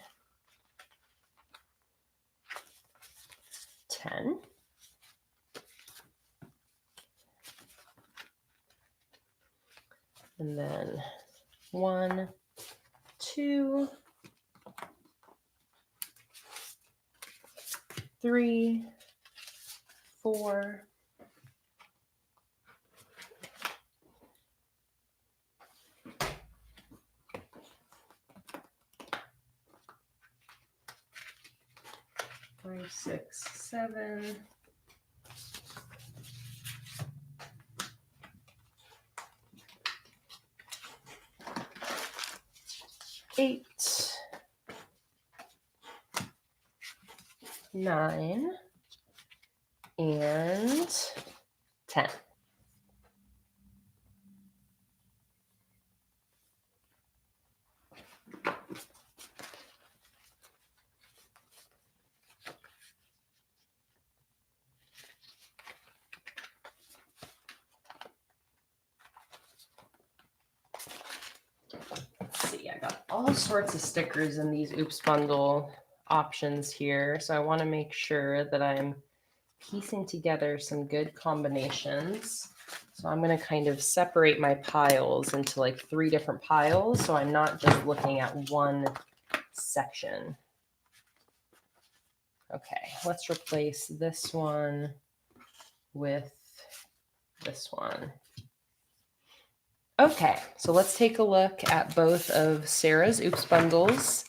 10. And then 1, 2, 3, 4, 5, 5, 6, 7. 8, 9, and 10. Let's see, I got all sorts of stickers in these Oops Bundle options here. So I want to make sure that I'm piecing together some good combinations. So I'm going to kind of separate my piles into like 3 different piles. So I'm not just looking at one section. Okay, let's replace this one with this one. Okay, so let's take a look at both of Sarah's Oops Bundles.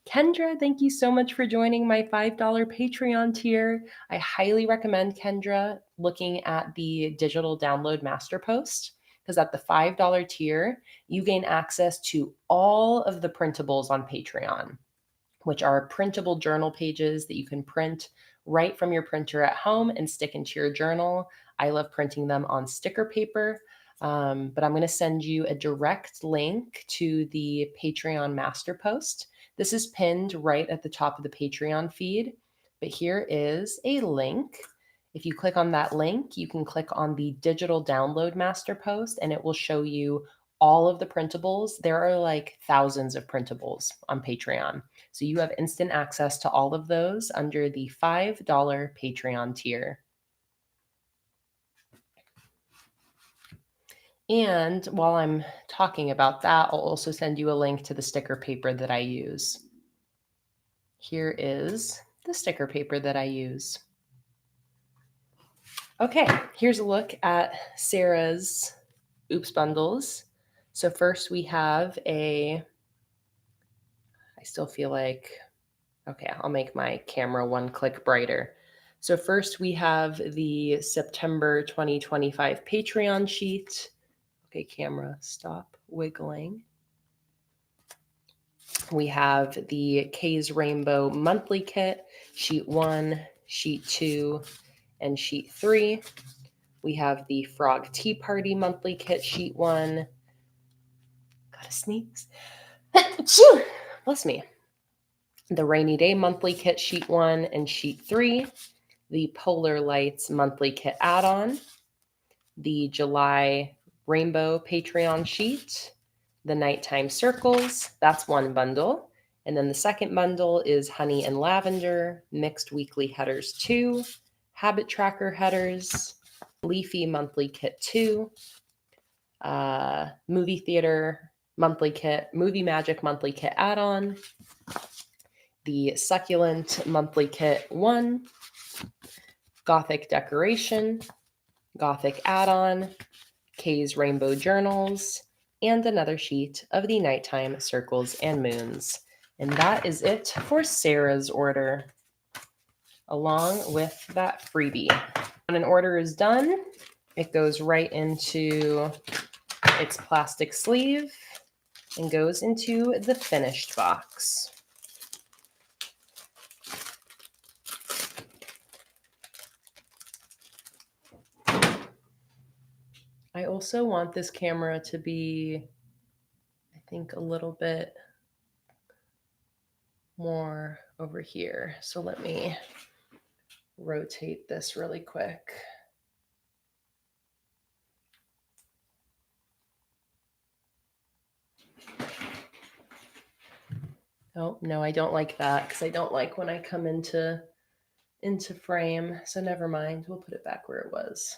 Kendra, thank you so much for joining my $5 Patreon tier. I highly recommend, Kendra, looking at the digital download master post, because at the $5 tier, you gain access to all of the printables on Patreon, which are printable journal pages that you can print right from your printer at home and stick into your journal. I love printing them on sticker paper. But I'm going to send you a direct link to the Patreon master post. This is pinned right at the top of the Patreon feed, but here is a link. If you click on that link, you can click on the digital download master post and it will show you all of the printables. There are like thousands of printables on Patreon. So you have instant access to all of those under the $5 Patreon tier. And while I'm talking about that, I'll also send you a link to the sticker paper that I use. Here is the sticker paper that I use. Okay, here's a look at Sarah's Oops Bundles. So first we have I still feel like, okay, I'll make my camera one click brighter. So first we have the September 2025 Patreon sheet. Okay, camera, stop wiggling. We have the Kay's Rainbow Monthly Kit, Sheet 1, Sheet 2, and Sheet 3. We have the Frog Tea Party Monthly Kit, Sheet 1. Gotta sneeze. Bless me. The Rainy Day Monthly Kit, Sheet 1 and Sheet 3. The Polar Lights Monthly Kit Add-on. The July Rainbow Patreon Sheet. The Nighttime Circles, that's one bundle. And then the second bundle is Honey and Lavender, Mixed Weekly Headers 2, Habit Tracker Headers, Leafy Monthly Kit 2, Movie Theater Monthly Kit, Movie Magic Monthly Kit Add-on, the Succulent Monthly Kit 1, Gothic Decoration, Gothic Add-on, Kay's Rainbow Journals, and another sheet of the Nighttime Circles and Moons. And that is it for Sarah's order, along with that freebie. When an order is done, it goes right into its plastic sleeve and goes into the finished box. I also want this camera to be, I think, a little bit more over here. So let me rotate this really quick. Oh, no, I don't like that because I don't like when I come into frame. So never mind. We'll put it back where it was.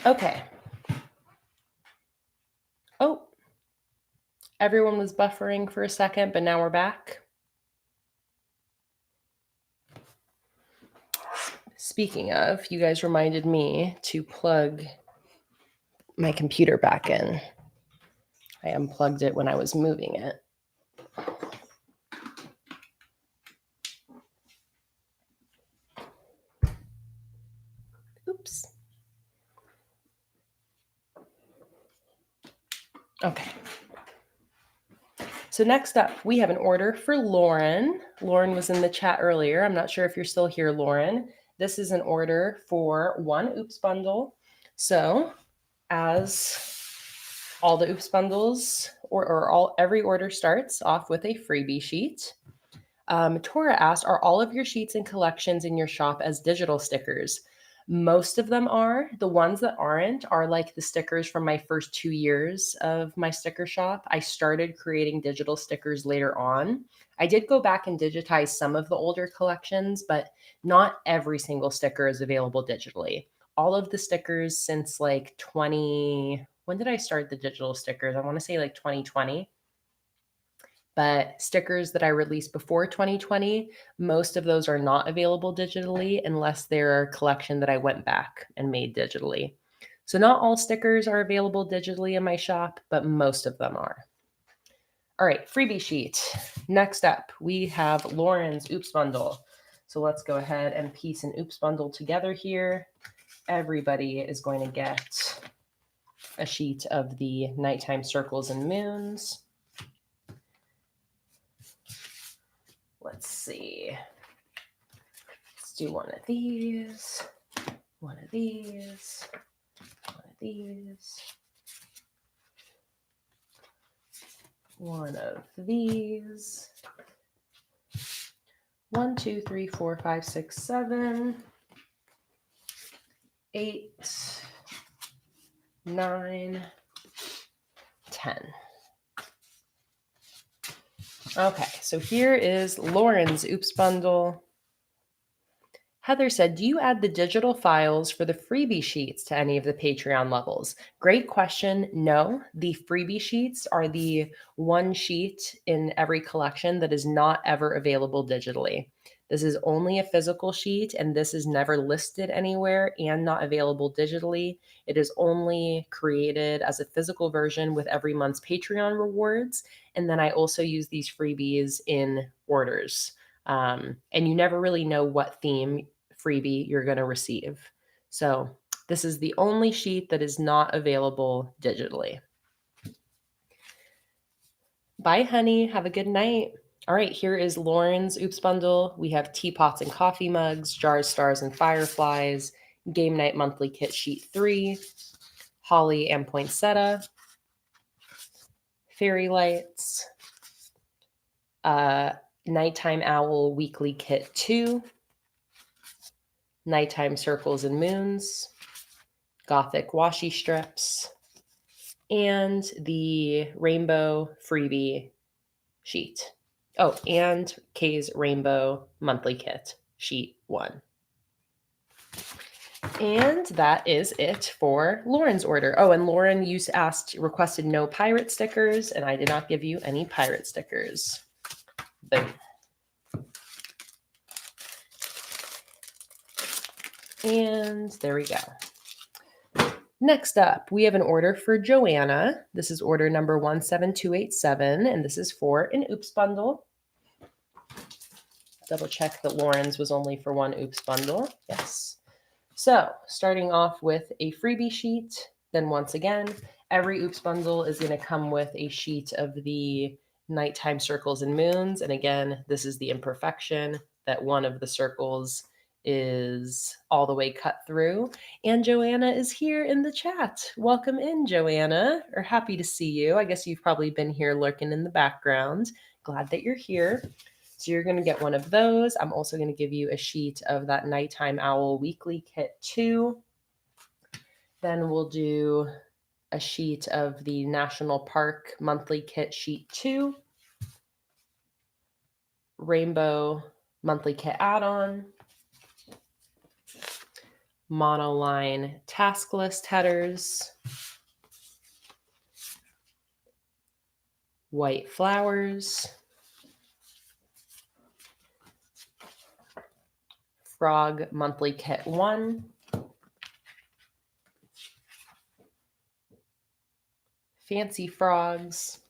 Okay. Oh, everyone was buffering for a second, but now we're back. Speaking of, you guys reminded me to plug my computer back in. I unplugged it when I was moving it. Oops. Okay. So next up, we have an order for Lauren. Lauren was in the chat earlier. I'm not sure if you're still here, Lauren. This is an order for 1 Oops bundle. So as all the Oops bundles every order starts off with a freebie sheet. Tora asked, are all of your sheets and collections in your shop as digital stickers? Most of them are. The ones that aren't are like the stickers from my first 2 years of my sticker shop. I started creating digital stickers later on. I did go back and digitize some of the older collections, but not every single sticker is available digitally. All of the stickers since like when did I start the digital stickers? I want to say like 2020. But stickers that I released before 2020, most of those are not available digitally unless they're a collection that I went back and made digitally. So not all stickers are available digitally in my shop, but most of them are. All right, freebie sheet. Next up, we have Lauren's Oops bundle. So let's go ahead and piece an Oops bundle together here. Everybody is going to get a sheet of the Nighttime Circles and Moons. Let's see. Let's do one of these, one of these, one of these, one of these. 1, 2, 3, 4, 5, 6, 7, 8, 9, 10. Okay, so here is Lauren's Oops bundle. Heather said, do you add the digital files for the freebie sheets to any of the Patreon levels? Great question. No, the freebie sheets are the one sheet in every collection that is not ever available digitally. This is only a physical sheet, and this is never listed anywhere and not available digitally. It is only created as a physical version with every month's Patreon rewards. And then I also use these freebies in orders. And you never really know what theme freebie you're going to receive. So this is the only sheet that is not available digitally. Bye, honey. Have a good night. All right, here is Lauren's Oops bundle. We have teapots and coffee mugs, jars, stars, and fireflies, game night monthly kit sheet 3, holly and poinsettia, fairy lights, nighttime owl weekly kit 2, nighttime circles and moons, gothic washi strips, and the rainbow freebie sheet. Oh, and Kay's rainbow monthly kit sheet 1. And that is it for Lauren's order. Oh, and Lauren, you requested no pirate stickers, and I did not give you any pirate stickers. Boom. And there we go. Next up, we have an order for Joanna. This is order number 17287, and this is for an Oops bundle. Double check that Lauren's was only for 1 Oops bundle. Yes. So starting off with a freebie sheet, then once again, every Oops bundle is going to come with a sheet of the nighttime circles and moons. And again, this is the imperfection that one of the circles is all the way cut through. And Joanna is here in the chat. Welcome in, Joanna. Or happy to see you. I guess you've probably been here lurking in the background. Glad that you're here. So you're going to get one of those. I'm also going to give you a sheet of that Nighttime Owl Weekly Kit 2. Then we'll do a sheet of the National Park Monthly Kit Sheet 2. Rainbow Monthly Kit Add-on. Monoline Task List Headers. White Flowers. Frog Monthly Kit 1. Fancy frogs,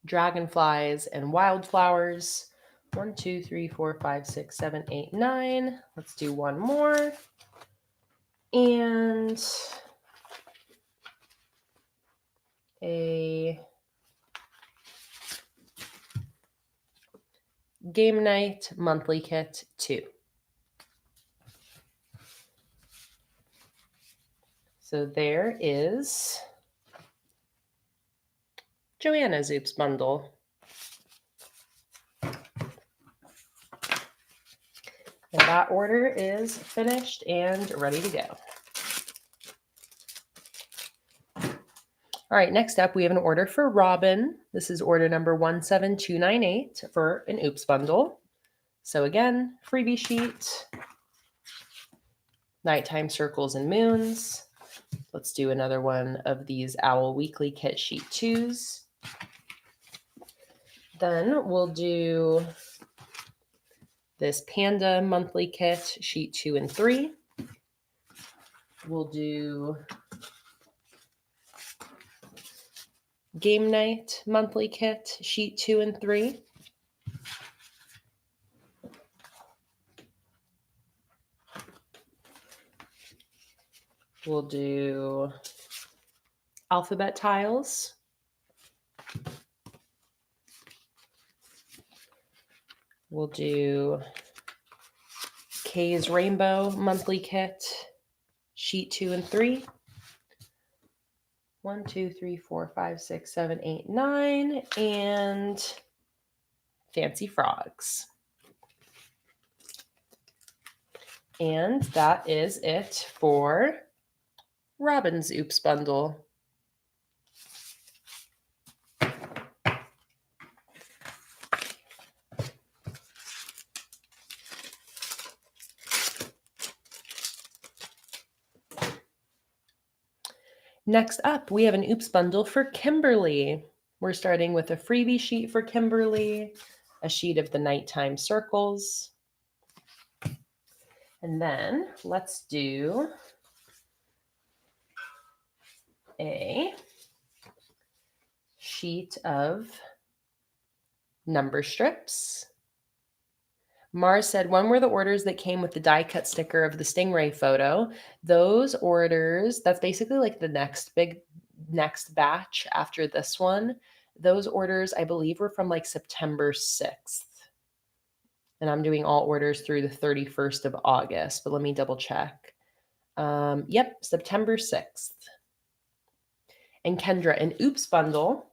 dragonflies, and wildflowers. 1, 2, 3, 4, 5, 6, 7, 8, 9. Let's do one more. And a game night monthly kit 2. So there is Joanna's Oops bundle. And that order is finished and ready to go. All right, next up, we have an order for Robin. This is order number 17298 for an Oops bundle. So again, freebie sheet, nighttime circles and moons. Let's do another one of these Owl Weekly Kit Sheet 2s. Then we'll do this Panda Monthly Kit Sheet 2 and 3. We'll do Game Night Monthly Kit Sheet 2 and 3. We'll do Alphabet Tiles. We'll do Kay's Rainbow Monthly Kit Sheet 2 and 3. 1, 2, 3, 4, 5, 6, 7, 8, 9. And Fancy Frogs. And that is it for Robin's Oops bundle. Next up, we have an Oops bundle for Kimberly. We're starting with a freebie sheet for Kimberly, a sheet of the nighttime circles. And then let's do a sheet of number strips. Mars said, when were the orders that came with the die cut sticker of the stingray photo? Those orders, that's basically like the next batch after this one. Those orders, I believe, were from like September 6th. And I'm doing all orders through the 31st of August, but let me double check. Yep, September 6th. And Kendra, an Oops bundle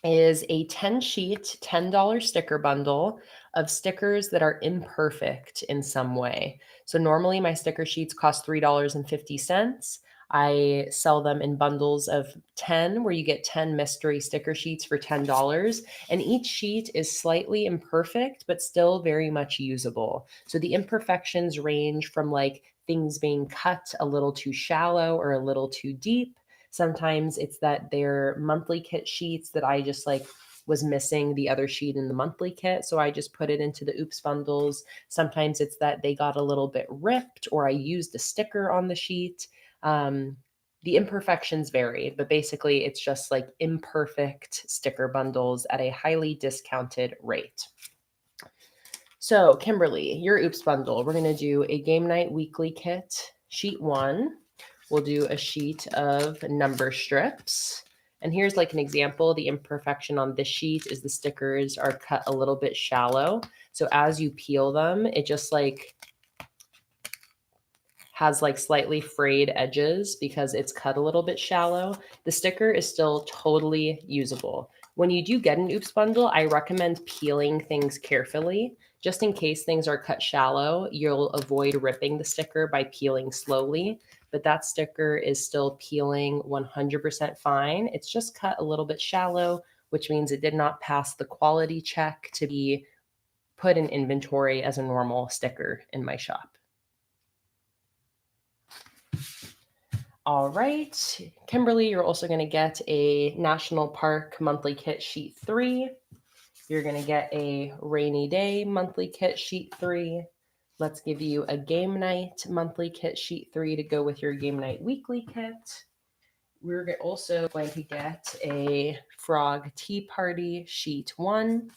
is a 10-sheet, $10 sticker bundle of stickers that are imperfect in some way. So normally my sticker sheets cost $3.50. I sell them in bundles of 10, where you get 10 mystery sticker sheets for $10. And each sheet is slightly imperfect, but still very much usable. So the imperfections range from like things being cut a little too shallow or a little too deep. Sometimes it's that they're monthly kit sheets that I just like was missing the other sheet in the monthly kit, so I just put it into the Oops bundles. Sometimes it's that they got a little bit ripped or I used a sticker on the sheet. The imperfections vary, but basically it's just like imperfect sticker bundles at a highly discounted rate. So Kimberly, your Oops bundle, we're going to do a Game Night Weekly Kit, sheet 1. We'll do a sheet of number strips. And here's like an example. The imperfection on this sheet is the stickers are cut a little bit shallow. So as you peel them, it just like has like slightly frayed edges because it's cut a little bit shallow. The sticker is still totally usable. When you do get an Oops bundle, I recommend peeling things carefully. Just in case things are cut shallow, you'll avoid ripping the sticker by peeling slowly. But that sticker is still peeling 100% fine. It's just cut a little bit shallow, which means it did not pass the quality check to be put in inventory as a normal sticker in my shop. All right, Kimberly, you're also going to get a National Park Monthly Kit Sheet 3. You're going to get a Rainy Day Monthly Kit Sheet 3. Let's give you a game night monthly kit sheet 3 to go with your game night weekly kit. We're also going to get a frog tea party sheet 1.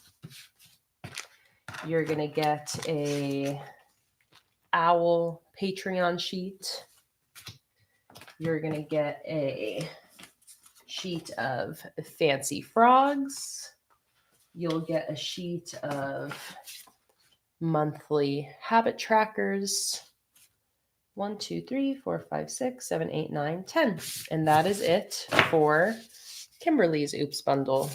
You're going to get a owl Patreon sheet. You're going to get a sheet of fancy frogs. You'll get a sheet of monthly habit trackers. 1, 2, 3, 4, 5, 6, 7, 8, 9, 10. And that is it for Kimberly's Oops bundle.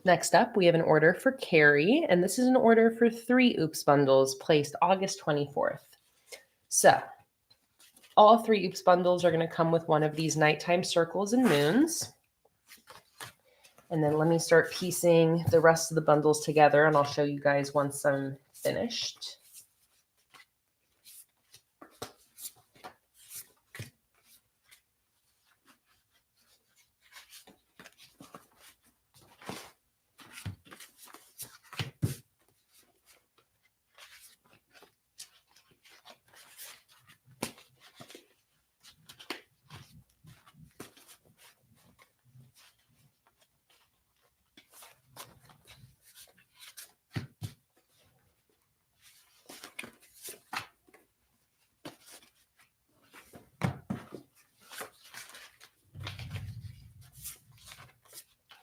Next up, we have an order for Carrie, and this is an order for 3 Oops bundles placed August 24th. So, all 3 Oops bundles are going to come with one of these nighttime circles and moons. And then let me start piecing the rest of the bundles together, and I'll show you guys once I'm finished.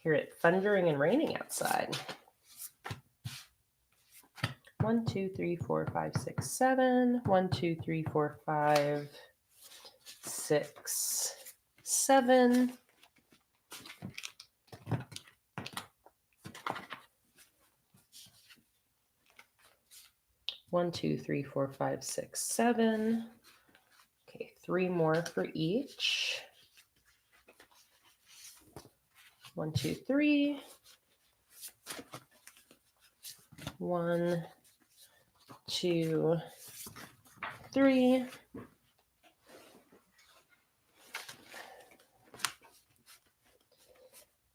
Hear it thundering and raining outside. 1, 2, 3, 4, 5, 6, 7. 1, 2, 3, 4, 5, 6, 7. One, 2, 3, 4, 5, 6, 7. Okay, 3 more for each. 1, 2, 3. 1, 2, 3.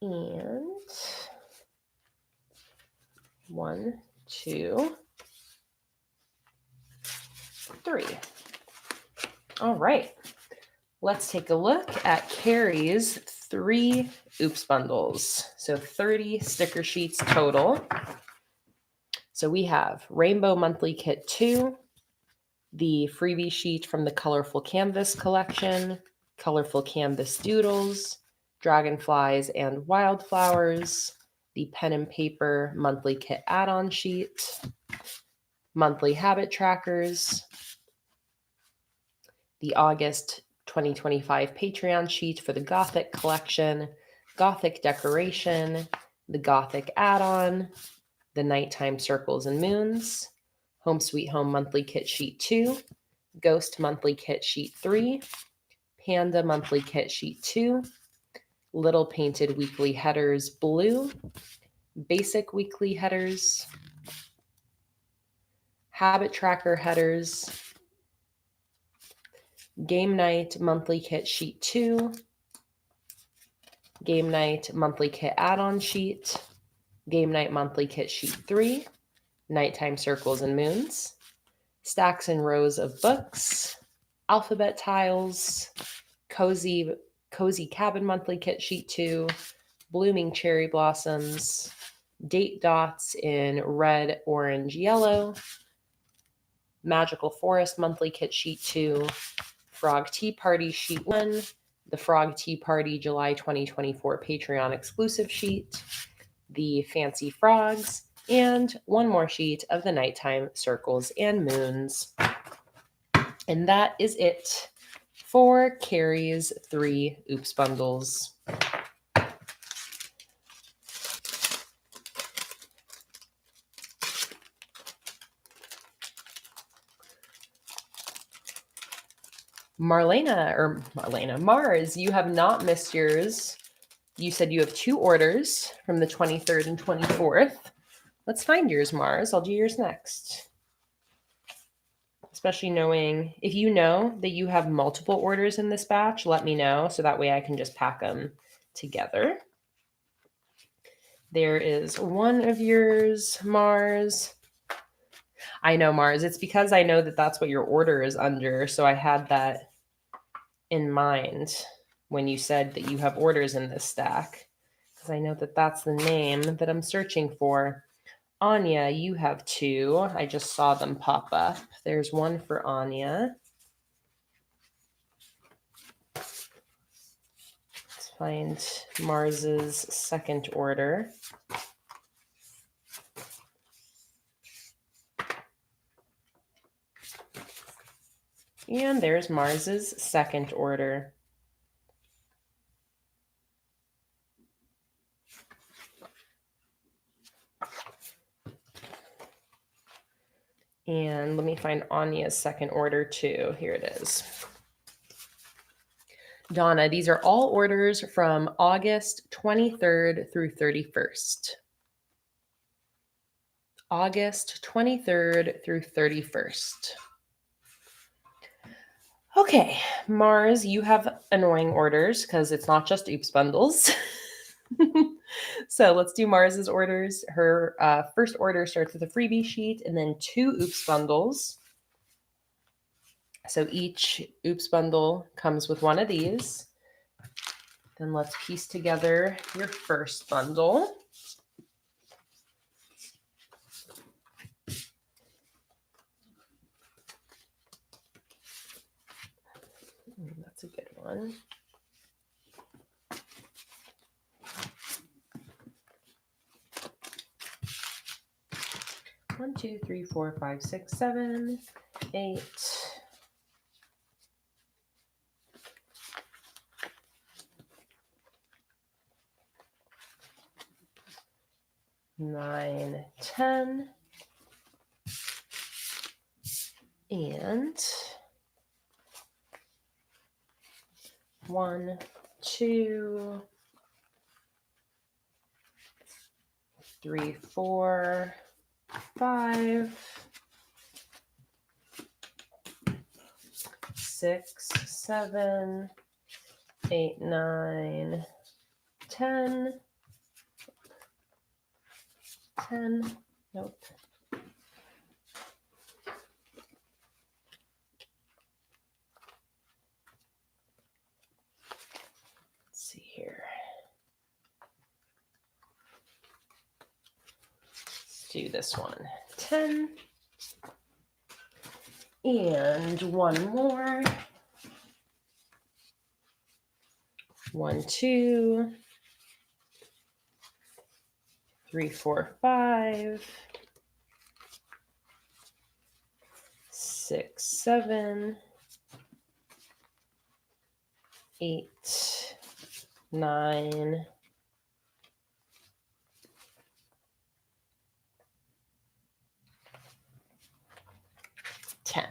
And 1, 2, 3. All right. Let's take a look at Carrie's 3 Oops bundles. So 30 sticker sheets total. So we have Rainbow Monthly Kit 2, the freebie sheet from the Colorful Canvas collection, Colorful Canvas Doodles, Dragonflies and Wildflowers, the Pen and Paper Monthly Kit add-on sheet, Monthly Habit Trackers, the August 2025 Patreon sheet for the Gothic collection, Gothic Decoration, the Gothic add-on, the Nighttime Circles and Moons, Home Sweet Home Monthly Kit Sheet 2, Ghost Monthly Kit Sheet 3, Panda Monthly Kit Sheet 2, Little Painted Weekly Headers Blue, Basic Weekly Headers, Habit Tracker Headers, Game Night Monthly Kit Sheet 2, Game Night Monthly Kit Add-on Sheet, Game Night Monthly Kit Sheet 3, Nighttime Circles and Moons, Stacks and Rows of Books, Alphabet Tiles, Cozy Cabin Monthly Kit Sheet 2, Blooming Cherry Blossoms, Date Dots in red, orange, yellow, Magical Forest Monthly Kit Sheet 2, Frog Tea Party Sheet 1, the Frog Tea Party July 2024 Patreon exclusive sheet, the Fancy Frogs, and one more sheet of the Nighttime Circles and Moons. And that is it for Carrie's 3 Oops bundles. Mars, you have not missed yours. You said you have 2 orders from the 23rd and 24th. Let's find yours, Mars. I'll do yours next. Especially knowing, if you know that you have multiple orders in this batch, let me know so that way I can just pack them together. There is one of yours, Mars. I know, Mars. It's because I know that that's what your order is under. So I had that in mind when you said that you have orders in this stack, because I know that that's the name that I'm searching for. Anya, you have 2. I just saw them pop up. There's one for Anya. Let's find Mars's second order. And there's Mars's second order. And let me find Anya's second order too. Here it is. Donna, these are all orders from August 23rd through 31st. August 23rd through 31st. Okay, Mars, you have annoying orders because it's not just oops bundles. So let's do Mars's orders. Her first order starts with a freebie sheet and then 2 oops bundles. So each oops bundle comes with one of these. Then let's piece together your first bundle. That's a good one. One, 2, 3, 4, 5, 6, 7, 8. 9, 10, and 1, 2, 3, 4, 5, 6, 7, 8, 9, 10. 10. Nope. Let's see here. Let's do this one. 10. And one more. 1, 2, 3, 4, 5, 6, 7, 8, 9, 10.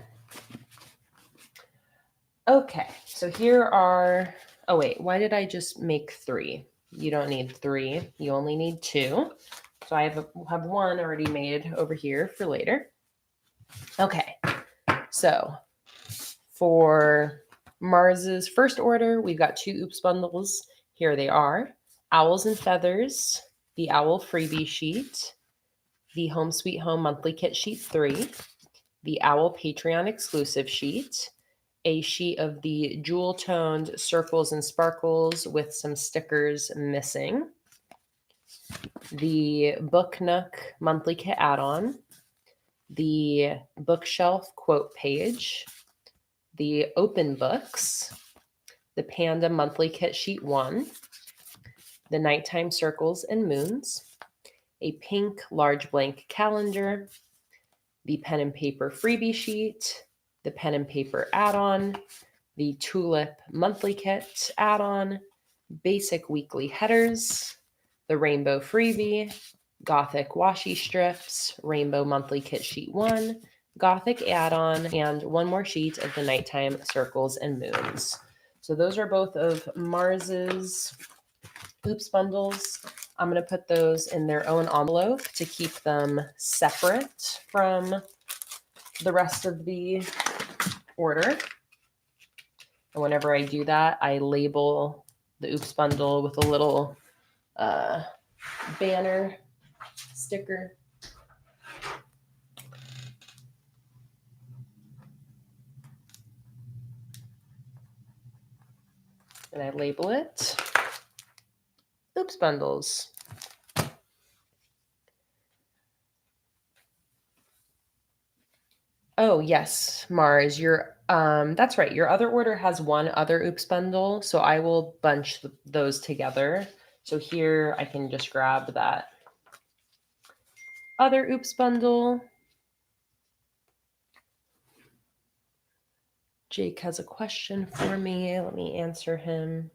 Okay, so here are, oh wait, why did I just make 3? You don't need 3, you only need 2. So I have one already made over here for later. Okay, so for Mars's first order, we've got 2 oops bundles. Here they are. Owls and Feathers, the Owl freebie sheet, the Home Sweet Home monthly kit sheet 3, the Owl Patreon exclusive sheet, a sheet of the jewel toned circles and sparkles with some stickers missing, the Book Nook monthly kit add-on, the bookshelf quote page, the open books, the Panda monthly kit sheet 1, the nighttime circles and moons, a pink large blank calendar, the pen and paper freebie sheet, the pen and paper add-on, the tulip monthly kit add-on, basic weekly headers, the rainbow freebie, gothic washi strips, rainbow monthly kit sheet 1, gothic add-on, and one more sheet of the nighttime circles and moons. So those are both of Mars's oops bundles. I'm going to put those in their own envelope to keep them separate from the rest of the order. And whenever I do that, I label the Oops bundle with a little banner sticker. And I label it Oops Bundles. Oh, yes, Mars, that's right. Your other order has one other Oops bundle, so I will bunch those together. So here I can just grab that other Oops bundle. Jake has a question for me. Let me answer him.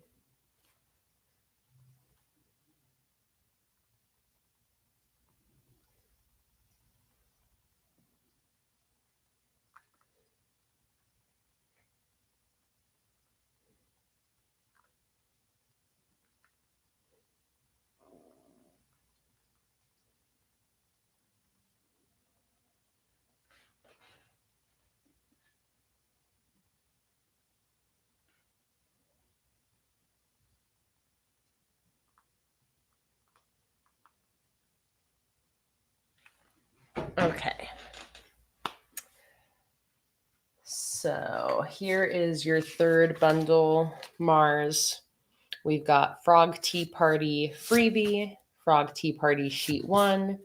Okay. So here is your third bundle, Mars. We've got Frog Tea Party Freebie, Frog Tea Party Sheet 1,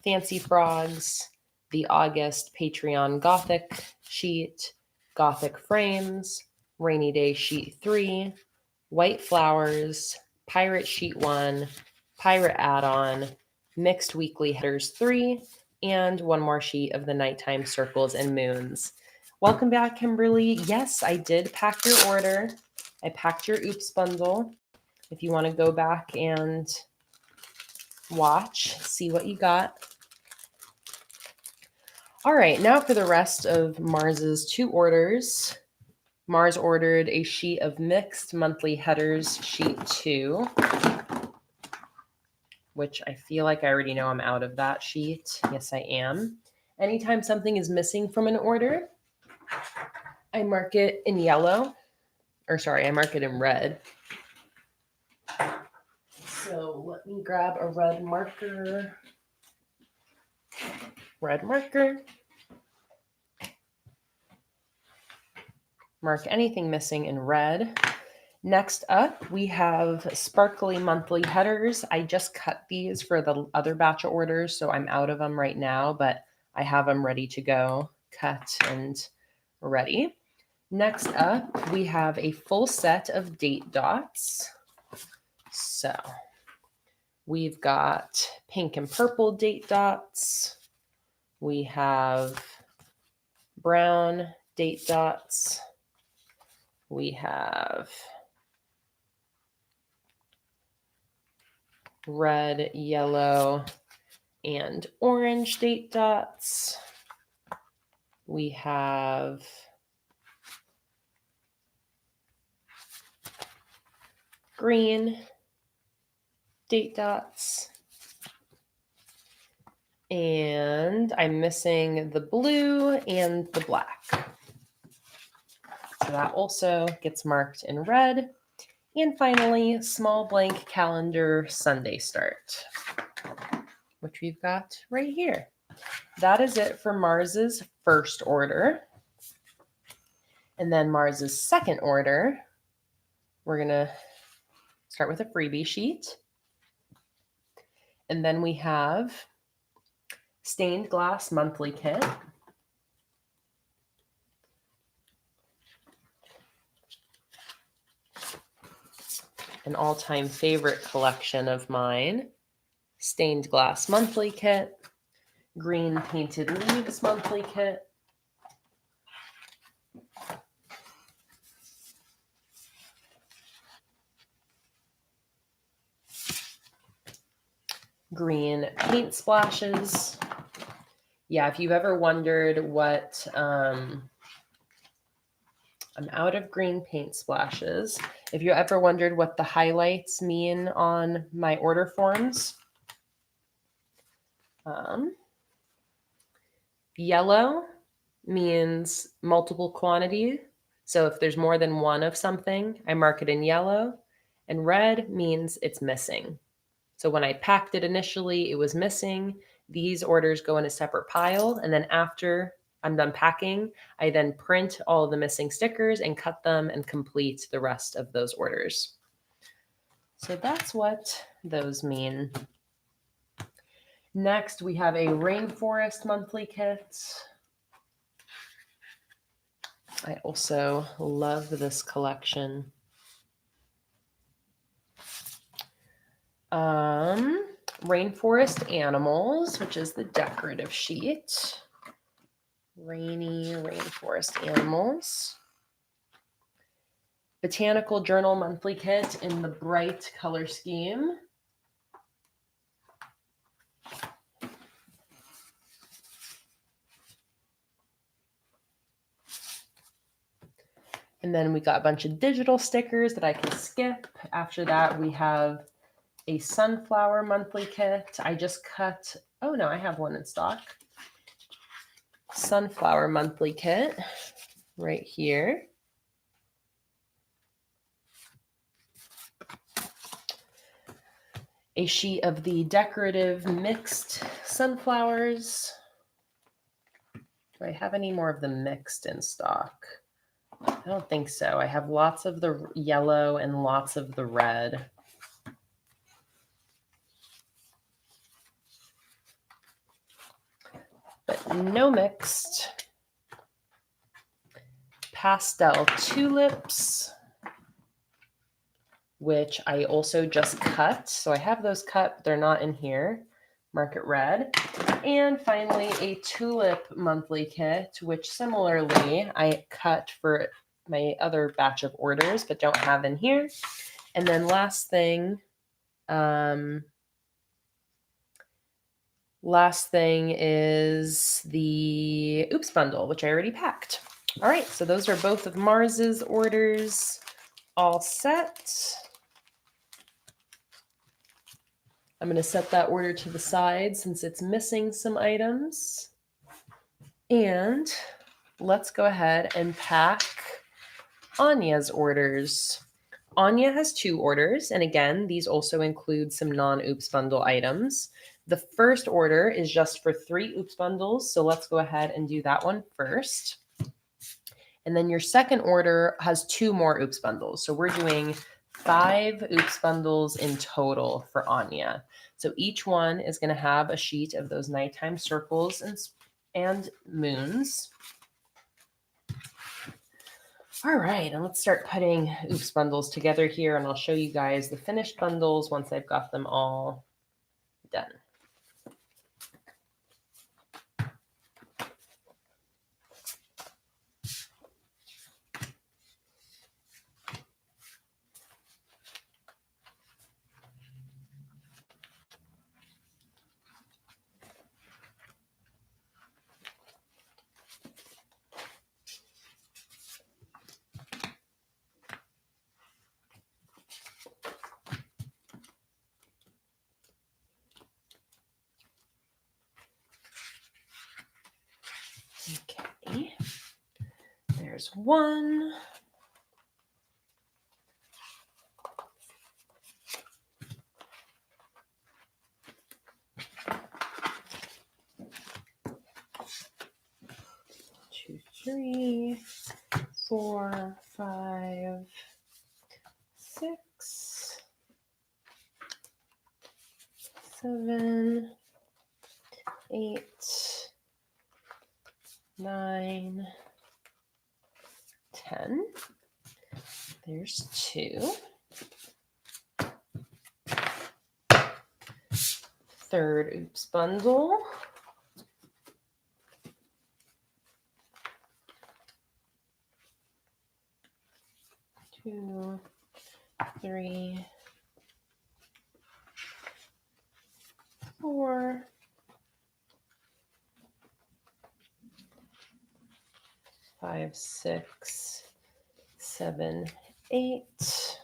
Fancy Frogs, the August Patreon Gothic Sheet, Gothic Frames, Rainy Day Sheet 3, White Flowers, Pirate Sheet 1, Pirate Add-on, Mixed Weekly Headers 3, and one more sheet of the Nighttime Circles and Moons. Welcome back, Kimberly. Yes, I did pack your order. I packed your Oops bundle. If you want to go back and watch, see what you got. All right, now for the rest of Mars's 2 orders. Mars ordered a sheet of mixed monthly headers, sheet 2, which I feel like I already know I'm out of that sheet. Yes, I am. Anytime something is missing from an order, I mark it in yellow, I mark it in red. So let me grab a red marker. Red marker. Mark anything missing in red. Next up, we have sparkly monthly headers. I just cut these for the other batch of orders, so I'm out of them right now, but I have them ready to go, cut and ready. Next up, we have a full set of date dots. So we've got pink and purple date dots. We have brown date dots. We have red, yellow, and orange date dots. We have green date dots. And I'm missing the blue and the black. So that also gets marked in red. And finally, small blank calendar Sunday start, which we've got right here. That is it for Mars's first order. And then Mars's second order, we're going to start with a freebie sheet. And then we have stained glass monthly kit. An all-time favorite collection of mine. Stained glass monthly kit. Green painted leaves monthly kit. Green paint splashes. Yeah, if you've ever wondered what, I'm out of green paint splashes. If you ever wondered what the highlights mean on my order forms, yellow means multiple quantity. So if there's more than one of something, I mark it in yellow. and red means it's missing. So when I packed it initially, it was missing. These orders go in a separate pile, and then after I'm done packing, I then print all of the missing stickers and cut them and complete the rest of those orders. So that's what those mean. Next, we have a rainforest monthly kit. I also love this collection. Rainforest animals, which is the decorative sheet. Rainy rainforest animals. Botanical Journal monthly kit in the bright color scheme. And then we got a bunch of digital stickers that I can skip. After that, we have a sunflower monthly kit. I just cut, oh no, I have one in stock. Sunflower monthly kit right here. A sheet of the decorative mixed sunflowers. Do I have any more of the mixed in stock? I don't think so. I have lots of the yellow and lots of the red. But no mixed. Pastel tulips, which I also just cut. So I have those cut, but they're not in here. Market red. And finally, a tulip monthly kit, which similarly I cut for my other batch of orders, but don't have in here. And then last thing is the Oops bundle, which I already packed. All right, so those are both of Mars's orders all set. I'm going to set that order to the side since it's missing some items. And let's go ahead and pack Anya's orders. Anya has 2 orders, and again, these also include some non-Oops bundle items. The first order is just for 3 Oops bundles, so let's go ahead and do that one first. And then your second order has 2 more Oops bundles. So we're doing 5 Oops bundles in total for Anya. So each one is going to have a sheet of those nighttime circles and moons. All right, and let's start putting Oops bundles together here, and I'll show you guys the finished bundles once I've got them all done. Okay, there's one. Two, 3, 4, 5, 6, 7, 8, 9, 10. There's 2. Third Oops bundle. Two, 3, 4, 5, 6, 7, 8.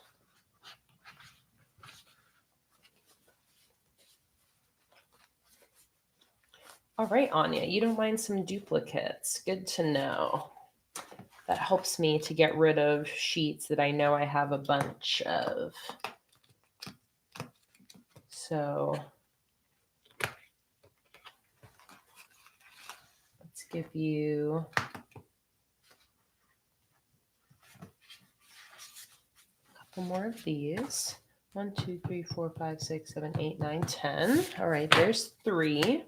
All right, Anya, you don't mind some duplicates. Good to know. That helps me to get rid of sheets that I know I have a bunch of. So let's give you a couple more of these. 1, 2, 3, 4, 5, 6, 7, 8, 9, 10. All right, there's 3.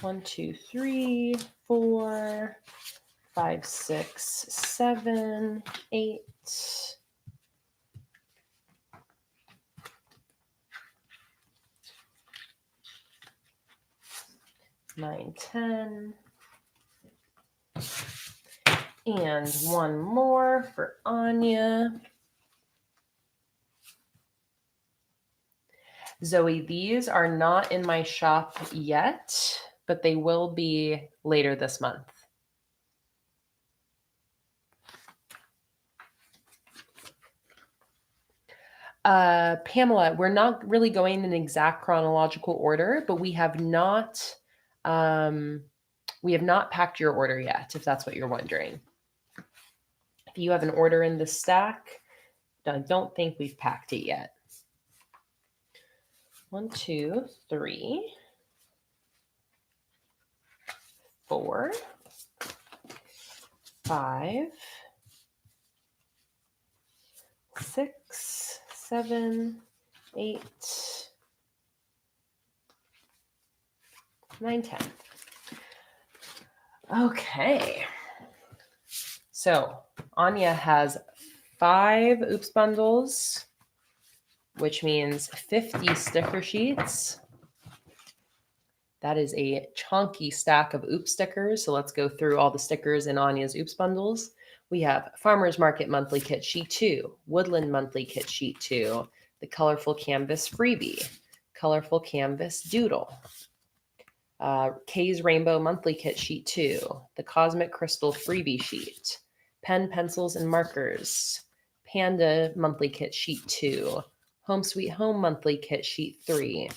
1, 2, 3, 4, 5, 6, 7, 8. 9, 10. And one more for Anya. Zoe, these are not in my shop yet, but they will be later this month. Pamela, we're not really going in exact chronological order, but we have not packed your order yet, if that's what you're wondering. If you have an order in the stack, I don't think we've packed it yet. 1, 2, 3, 4, 5, 6, 7, 8, 9, 10. Okay. So Anya has 5 oops bundles, which means 50 sticker sheets. That is a chunky stack of oops stickers. So let's go through all the stickers in Anya's oops bundles. We have Farmers Market Monthly Kit Sheet 2, Woodland Monthly Kit Sheet 2, the Colorful Canvas Freebie, Colorful Canvas Doodle, Kay's Rainbow Monthly Kit Sheet 2, the Cosmic Crystal Freebie Sheet, Pen, Pencils, and Markers, Panda Monthly Kit Sheet 2, Home Sweet Home Monthly Kit Sheet 3,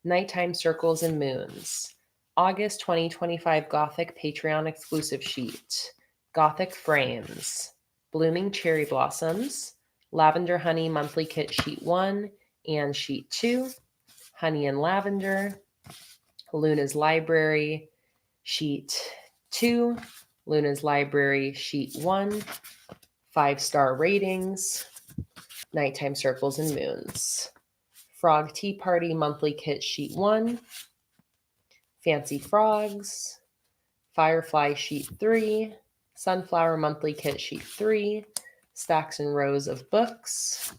Nighttime Circles and Moons, August 2025 Gothic Patreon Exclusive Sheet, Gothic Frames, Blooming Cherry Blossoms, Lavender Honey Monthly Kit Sheet 1 and Sheet 2, Honey and Lavender, Luna's Library Sheet 2, Luna's Library Sheet 1, 5-star ratings, Nighttime Circles and Moons, Frog Tea Party Monthly Kit Sheet 1, Fancy Frogs, Firefly Sheet 3, Sunflower Monthly Kit Sheet 3, Stacks and Rows of Books,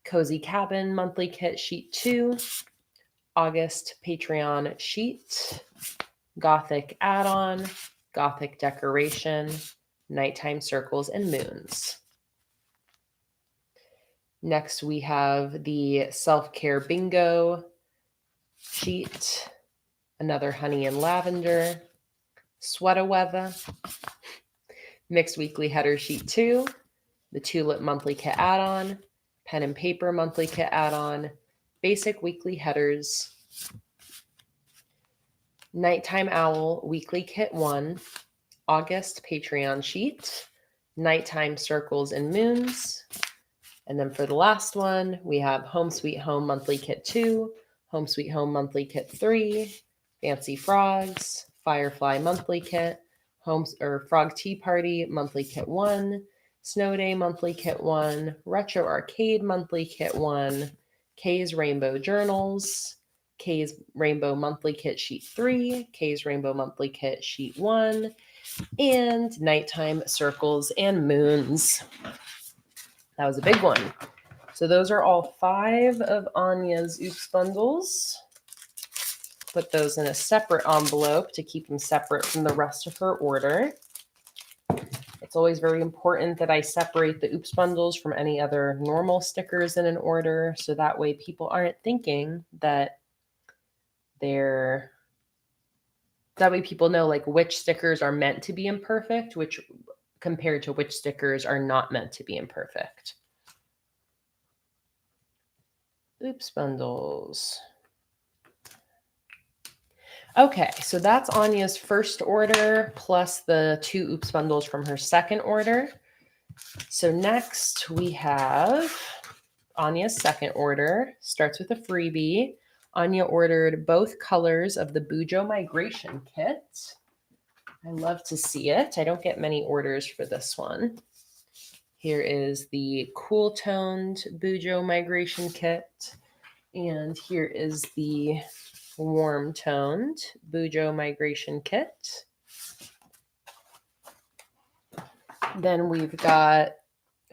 Cozy Cabin Monthly Kit Sheet 2, August Patreon Sheet, Gothic Add-on, Gothic Decoration, Nighttime Circles and Moons. Next, we have the Self-Care Bingo Sheet, another Honey and Lavender, Sweater Weather, Mixed Weekly Header Sheet 2, the Tulip Monthly Kit Add-on, Pen and Paper Monthly Kit Add-on, Basic Weekly Headers, Nighttime Owl Weekly Kit 1, August Patreon Sheet, Nighttime Circles and Moons. And then for the last one, we have Home Sweet Home Monthly Kit 2, Home Sweet Home Monthly Kit 3, Fancy Frogs, Firefly Monthly Kit, Frog Tea Party Monthly Kit 1, Snow Day Monthly Kit 1, Retro Arcade Monthly Kit 1, Kay's Rainbow Journals, Kay's Rainbow Monthly Kit Sheet 3, Kay's Rainbow Monthly Kit Sheet 1, and Nighttime Circles and Moons. That was a big one. So those are all 5 of Anya's oops bundles. Put those in a separate envelope to keep them separate from the rest of her order. It's always very important that I separate the oops bundles from any other normal stickers in an order, so that way people aren't thinking that that way people know like which stickers are meant to be imperfect, which compared to which stickers are not meant to be imperfect. Oops bundles. Okay, so that's Anya's first order plus the 2 oops bundles from her second order. So next we have Anya's second order. Starts with a freebie. Anya ordered both colors of the Bujo Migration Kit. I love to see it. I don't get many orders for this one. Here is the cool toned Bujo Migration Kit. And here is the warm toned Bujo Migration Kit. Then we've got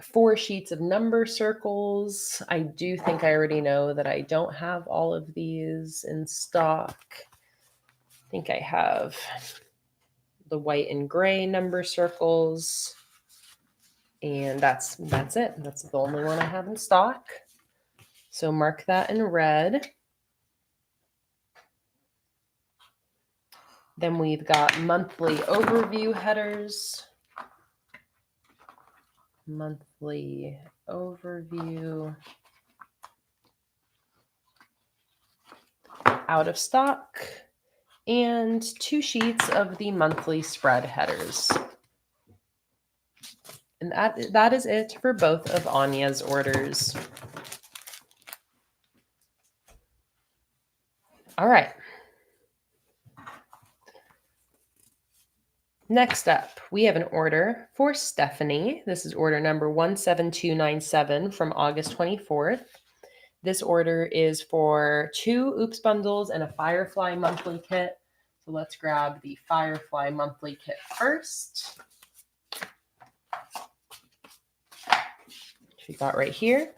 4 sheets of number circles. I do think I already know that I don't have all of these in stock. I think I have the white and gray number circles. And that's it. That's the only one I have in stock. So mark that in red. Then we've got monthly overview headers. Monthly overview. Out of stock. And 2 sheets of the monthly spread headers. And that is it for both of Anya's orders. All right. Next up, we have an order for Stephanie. This is order number 17297 from August 24th. This order is for 2 Oops bundles and a Firefly monthly kit. So let's grab the Firefly monthly kit first. Which we got right here.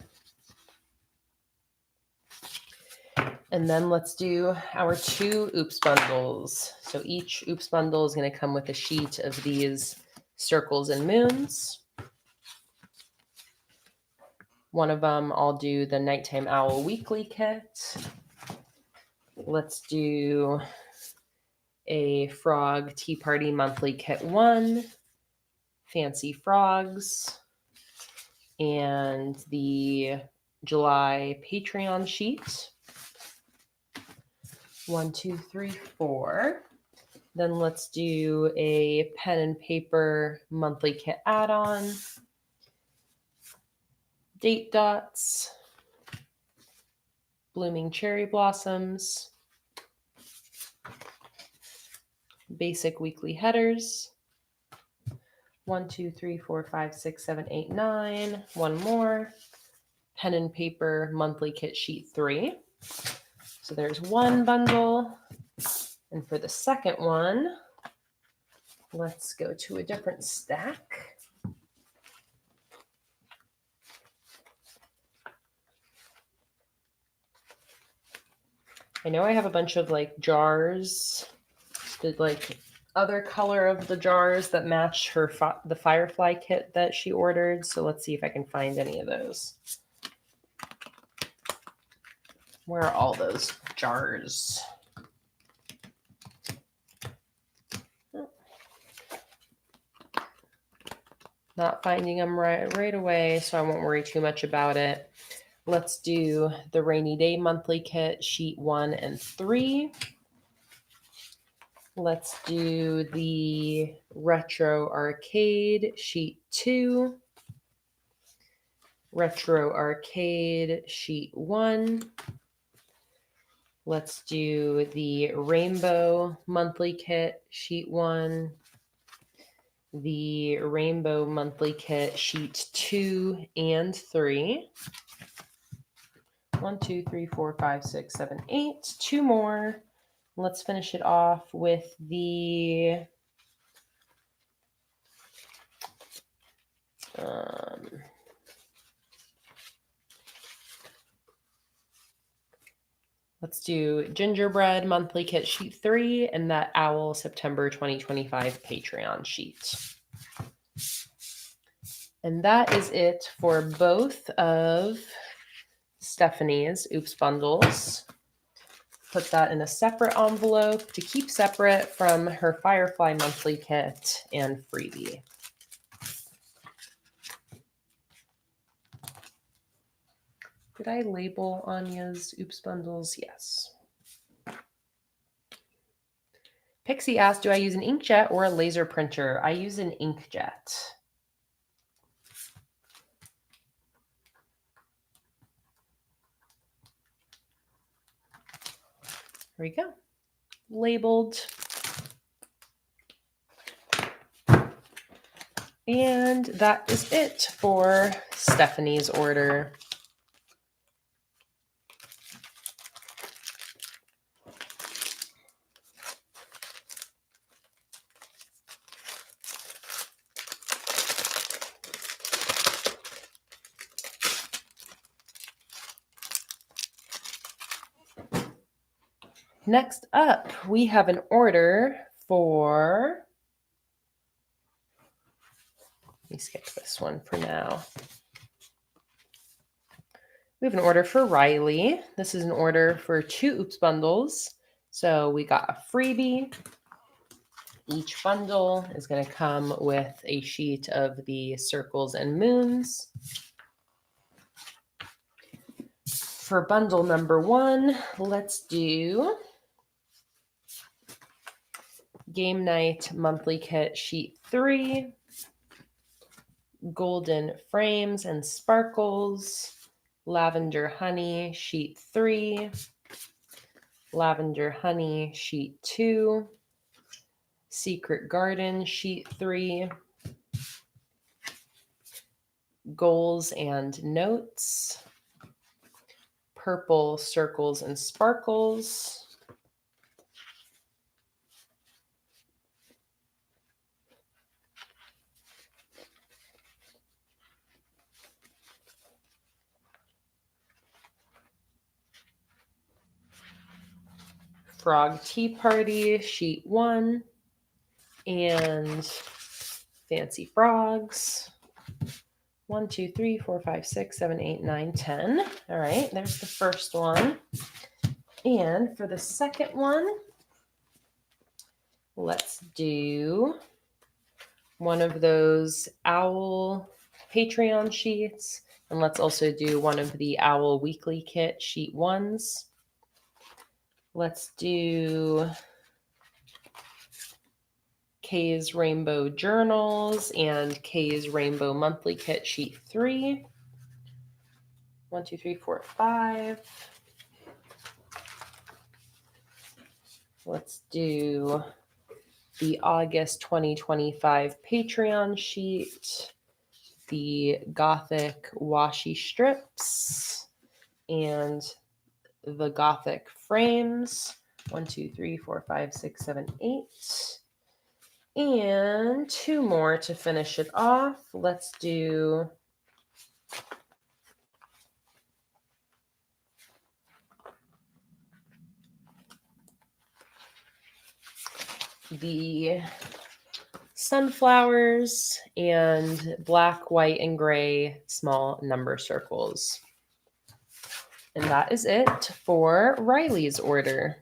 And then let's do our 2 Oops bundles. So each Oops bundle is going to come with a sheet of these circles and moons. One of them, I'll do the Nighttime Owl Weekly Kit. Let's do a Frog Tea Party Monthly Kit 1, Fancy Frogs, and the July Patreon sheet. 1, 2, 3, 4. Then let's do a pen and paper monthly kit add-on. Date dots. Blooming cherry blossoms. Basic weekly headers. 1, 2, 3, 4, 5, 6, 7, 8, 9. One more. Pen and paper monthly kit sheet 3. So there's 1 bundle. And for the second one, let's go to a different stack. I know I have a bunch of like jars, the like other color of the jars that match her the Firefly kit that she ordered. So let's see if I can find any of those. Where are all those jars? Not finding them right away, so I won't worry too much about it. Let's do the Rainy Day Monthly Kit, sheet 1 and 3. Let's do the Retro Arcade, sheet 2. Retro Arcade, sheet 1. Let's do the Rainbow Monthly Kit, sheet 1. The Rainbow Monthly Kit, sheet 2 and 3. 1, 2, 3, 4, 5, 6, 7, 8. 2 more. Let's finish it off with the let's do Gingerbread Monthly Kit sheet 3 and that Owl September 2025 Patreon sheet. And that is it for both of Stephanie's Oops bundles. Put that in a separate envelope to keep separate from her Firefly monthly kit and freebie. Did I label Anya's Oops bundles? Yes. Pixie asked, do I use an inkjet or a laser printer? I use an inkjet. we go. Labeled. And that is it for Stephanie's order. Next up, we have an order for, let me skip this one for now. We have an order for Riley. This is an order for 2 Oops bundles. So we got a freebie. Each bundle is going to come with a sheet of the circles and moons. For bundle number 1, let's do Game Night Monthly Kit Sheet 3, Golden Frames and Sparkles, Lavender Honey Sheet 3, Lavender Honey Sheet 2, Secret Garden Sheet 3, Goals and Notes, Purple Circles and Sparkles, Frog Tea Party Sheet 1, and Fancy Frogs. 1, 2, 3, 4, 5, 6, 7, 8, 9, 10. All right, there's the first one. And for the second one, let's do one of those owl Patreon sheets. And let's also do one of the owl weekly kit sheet 1s. Let's do Kay's Rainbow Journals and Kay's Rainbow Monthly Kit Sheet 3. 1, 2, 3, 4, 5. Let's do the August 2025 Patreon sheet, the Gothic washi strips, and the Gothic frames. 1, 2, 3, 4, 5, 6, 7, 8. And 2 more to finish it off. Let's do the sunflowers and black, white, and gray small number circles. And that is it for Riley's order.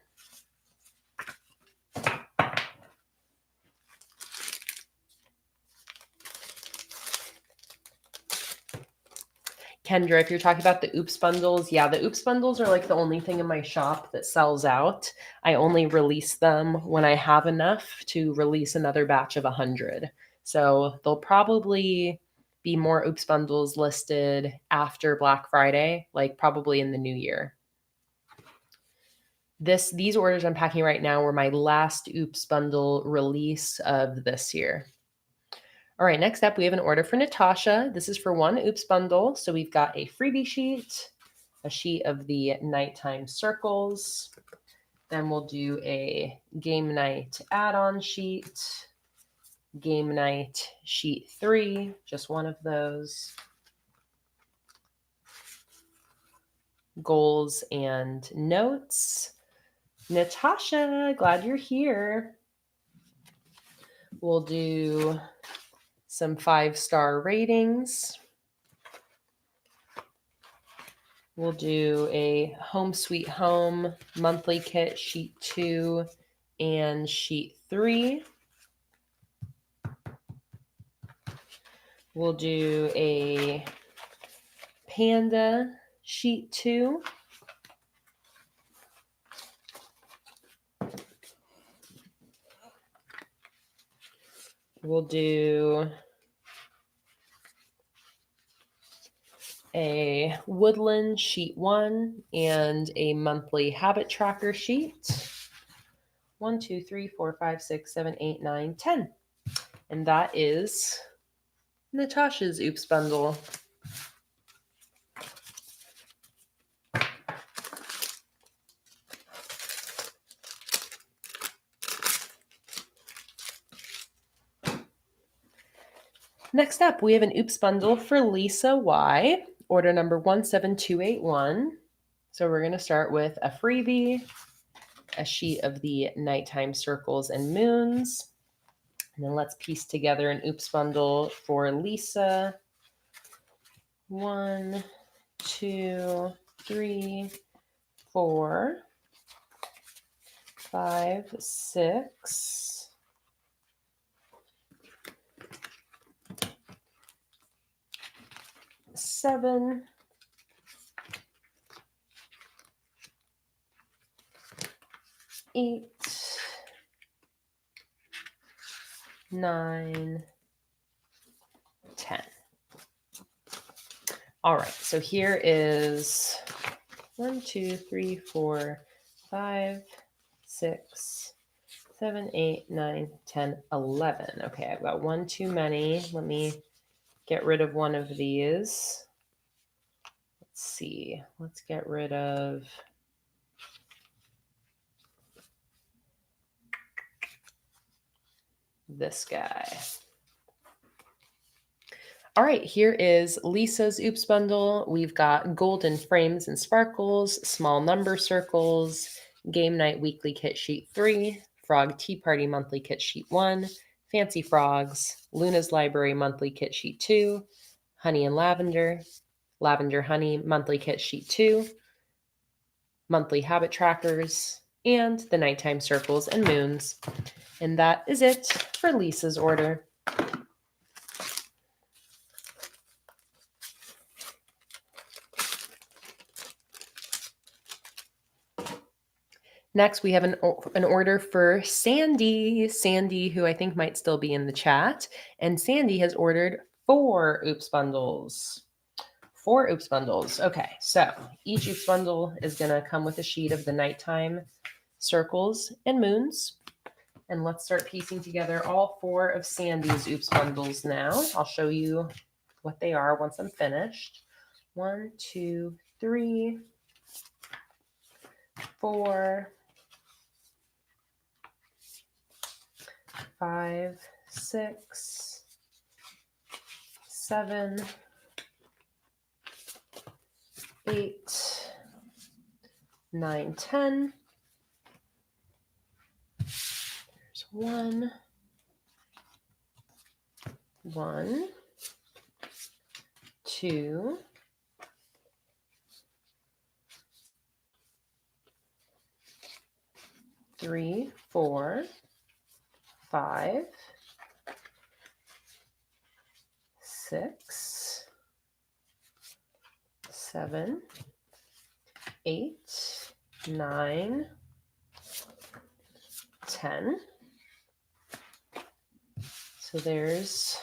Kendra, if you're talking about the Oops bundles, yeah, the Oops bundles are like the only thing in my shop that sells out. I only release them when I have enough to release another batch of 100. So there'll probably be more Oops bundles listed after Black Friday, like probably in the new year. These orders I'm packing right now were my last Oops bundle release of this year. All right, next up, we have an order for Natasha. This is for 1 Oops bundle. So we've got a freebie sheet, a sheet of the nighttime circles. Then we'll do a game night add-on sheet, game night sheet 3, just one of those. Goals and notes. Natasha, glad you're here. We'll do some 5-star ratings. We'll do a Home Sweet Home monthly kit sheet 2 and sheet 3. We'll do a Panda sheet 2. We'll do a woodland sheet 1 and a monthly habit tracker sheet. 1, 2, 3, 4, 5, 6, 7, 8, 9, 10. And that is Natasha's Oops bundle. Next up, we have an Oops bundle for Lisa Y, order number 17281. So we're going to start with a freebie, a sheet of the nighttime circles and moons. And then let's piece together an Oops bundle for Lisa. 1, 2, 3, 4, 5, 6. 7, 8, 9, 10. All right, so here is 1, 2, 3, 4, 5, 6, 7, 8, 9, 10, 11. Okay, I've got one too many. Let me get rid of one of these. Let's see. Let's get rid of this guy. All right, here is Lisa's Oops bundle. We've got golden frames and sparkles, small number circles, game night weekly kit sheet 3, frog tea party monthly kit sheet 1, fancy frogs, Luna's library monthly kit sheet 2, honey and lavender, lavender honey monthly kit sheet 2, monthly habit trackers, and the nighttime circles and moons. And that is it for Lisa's order. Next, we have an order for Sandy. Sandy, who I think might still be in the chat. And Sandy has ordered 4 Oops bundles. 4 Oops bundles. Okay, so each Oops bundle is going to come with a sheet of the nighttime circles and moons. And let's start piecing together all 4 of Sandy's Oops bundles now. I'll show you what they are once I'm finished. 1, 2, 3, 4, 5, 6, 7, 8, 9, 10. There's 1, 2, 3, 4, 5, 6, 7, 8, 9, 10. So there's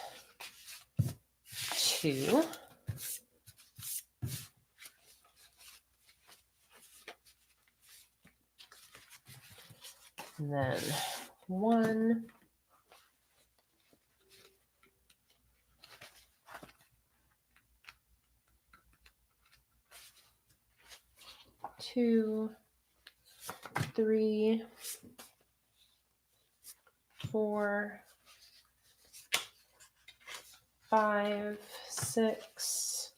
2. And then 1, 2, 3, 4, 5, 6,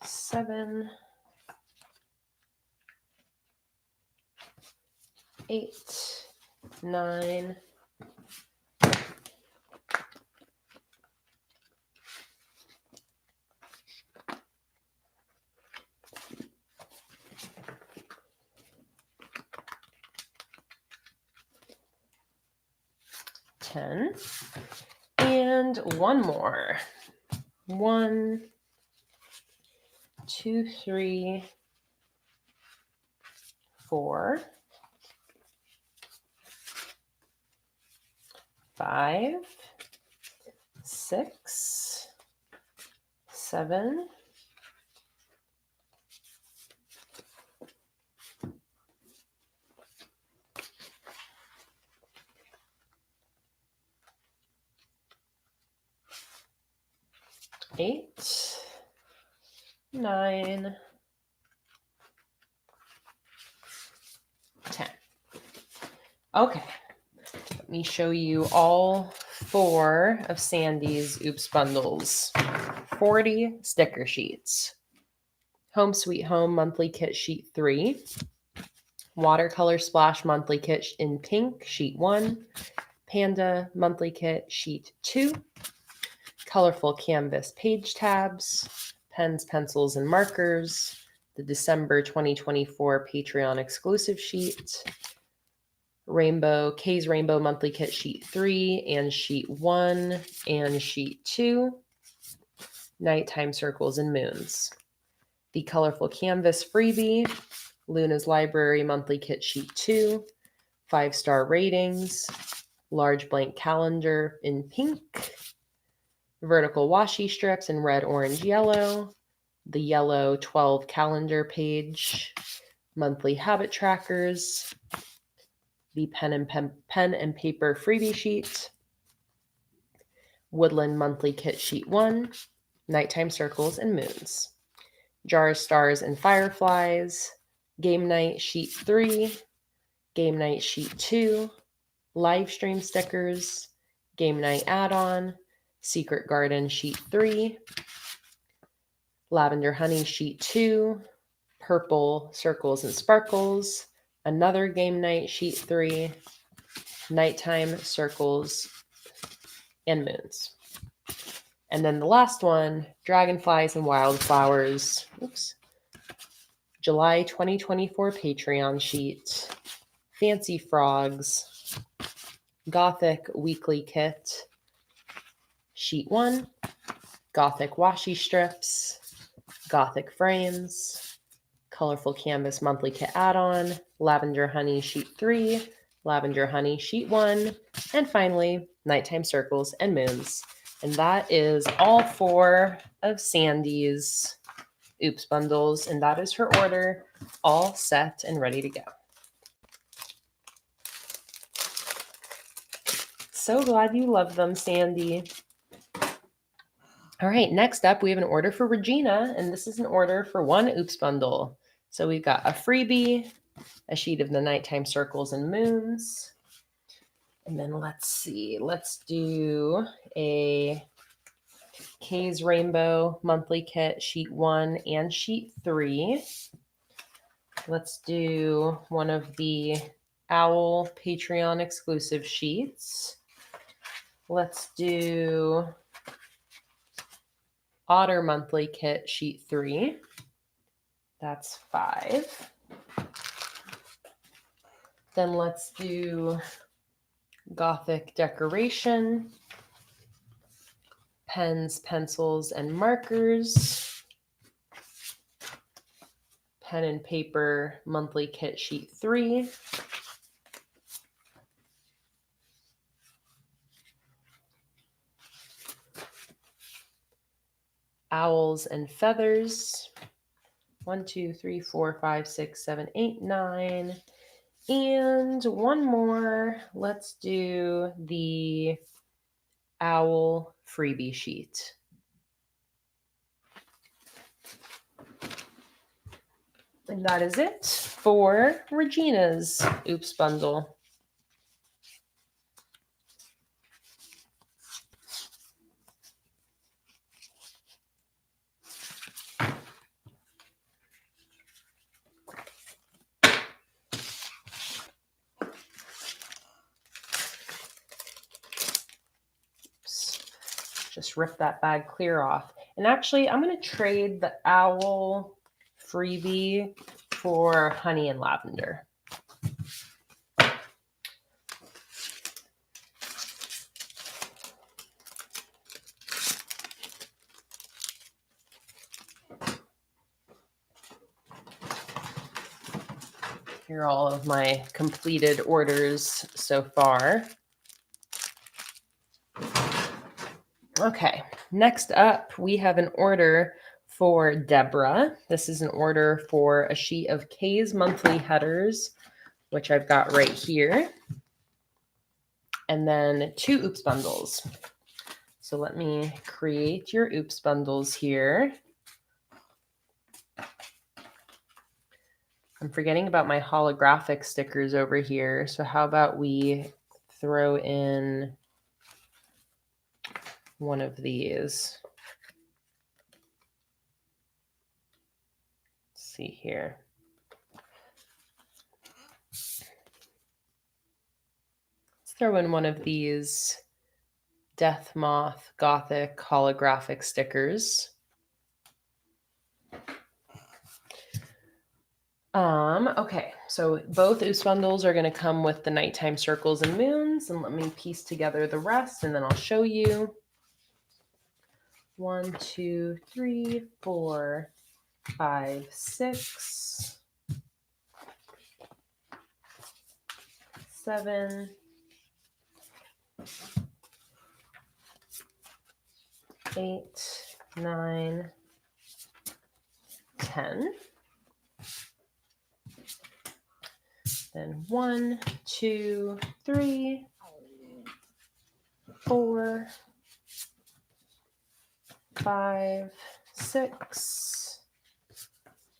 7, 8, 9, 10. And one more. 1, 2, 3, 4, 5, 6, 7, 8, 9, 10. Okay, let me show you all 4 of Sandy's Oops bundles. 40 sticker sheets. Home Sweet Home Monthly Kit Sheet 3. Watercolor Splash Monthly Kit in Pink Sheet 1. Panda Monthly Kit Sheet 2. Colorful Canvas Page Tabs. Pens, Pencils, and Markers. The December 2024 Patreon exclusive sheet. Kay's Rainbow Monthly Kit Sheet 3 and Sheet 1 and Sheet 2. Nighttime Circles and Moons. The Colorful Canvas Freebie, Luna's Library Monthly Kit Sheet 2, 5-star ratings, large blank calendar in pink, vertical washi strips in red, orange, yellow, the yellow 12 calendar page, monthly habit trackers, the pen and paper freebie sheet, Woodland Monthly Kit Sheet 1, Nighttime Circles and Moons. Jar Stars and Fireflies, Game Night Sheet 3, Game Night Sheet 2, Livestream Stickers, Game Night Add-on, Secret Garden Sheet 3, Lavender Honey Sheet 2, Purple Circles and Sparkles, another Game Night Sheet 3, Nighttime Circles and Moons. And then the last one, Dragonflies and Wildflowers. Oops. July 2024 Patreon sheet. Fancy Frogs. Gothic Weekly Kit. Sheet 1. Gothic Washi Strips. Gothic Frames. Colorful Canvas Monthly Kit Add-on. Lavender Honey Sheet 3. Lavender Honey Sheet 1. And finally, Nighttime Circles and Moons. And that is all 4 of Sandy's Oops bundles. And that is her order, all set and ready to go. So glad you love them, Sandy. All right, next up, we have an order for Regina, and this is an order for 1 Oops bundle. So we've got a freebie, a sheet of the Nighttime Circles and Moons. And then let's see, let's do a Kay's Rainbow Monthly Kit, Sheet 1 and Sheet 3. Let's do one of the Owl Patreon exclusive sheets. Let's do Otter Monthly Kit, Sheet 3. That's 5. Then let's do Gothic Decoration, Pens, Pencils, and Markers, Pen and Paper Monthly Kit Sheet 3, Owls and Feathers, 1, 2, 3, 4, 5, 6, 7, 8, 9, and one more. Let's do the Owl freebie sheet. And that is it for Regina's Oops bundle. Just rip that bag clear off. And actually, I'm going to trade the Owl freebie for Honey and Lavender. Here are all of my completed orders so far. Okay, next up, we have an order for Deborah. This is an order for a sheet of Kay's monthly headers, which I've got right here. And then 2 Oops bundles. So let me create your oops bundles here. I'm forgetting about my holographic stickers over here. So how about we throw in one of these? Let's see here. Let's throw in one of these Death Moth Gothic holographic stickers. Okay, so both oops bundles are going to come with the nighttime circles and moons, and let me piece together the rest and then I'll show you. 1, 2, 3, 4, 5, 6, 7, 8, 9, 10. Then 1, 2, 3, 4, 5, 6,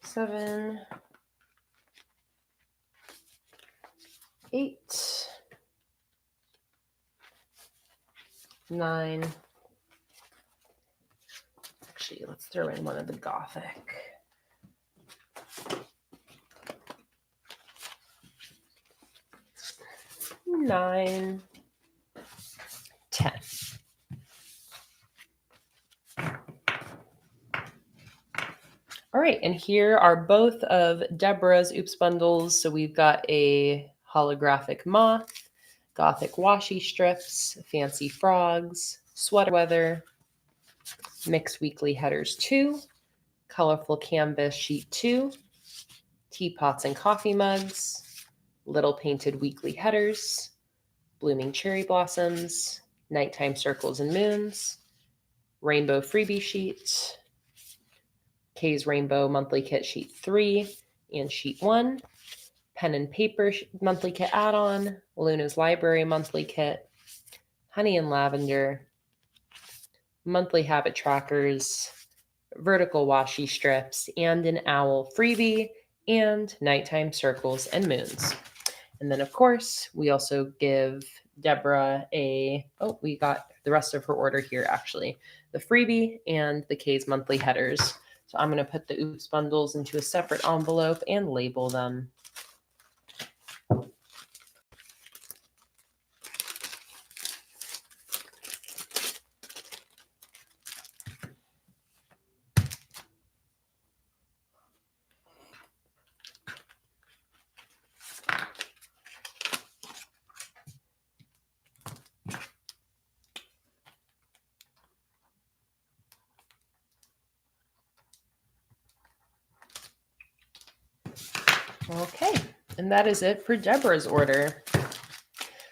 7, 8, 9. Actually, let's throw in one of the Gothic. 9, 10. All right, and here are both of Deborah's oops bundles. So we've got a holographic moth, Gothic washi strips, fancy frogs, sweater weather, mixed weekly headers 2, colorful canvas sheet 2, teapots and coffee mugs, little painted weekly headers, blooming cherry blossoms, nighttime circles and moons, rainbow freebie sheet, Kay's Rainbow Monthly Kit Sheet 3 and Sheet 1, Pen and Paper Monthly Kit Add-on, Luna's Library Monthly Kit, Honey and Lavender, Monthly Habit Trackers, Vertical Washi Strips, and an Owl Freebie, and Nighttime Circles and Moons. And then, of course, we also give Deborah we got the rest of her order here, actually. The freebie and the Kay's monthly headers. So I'm going to put the oops bundles into a separate envelope and label them. Okay, and that is it for Deborah's order.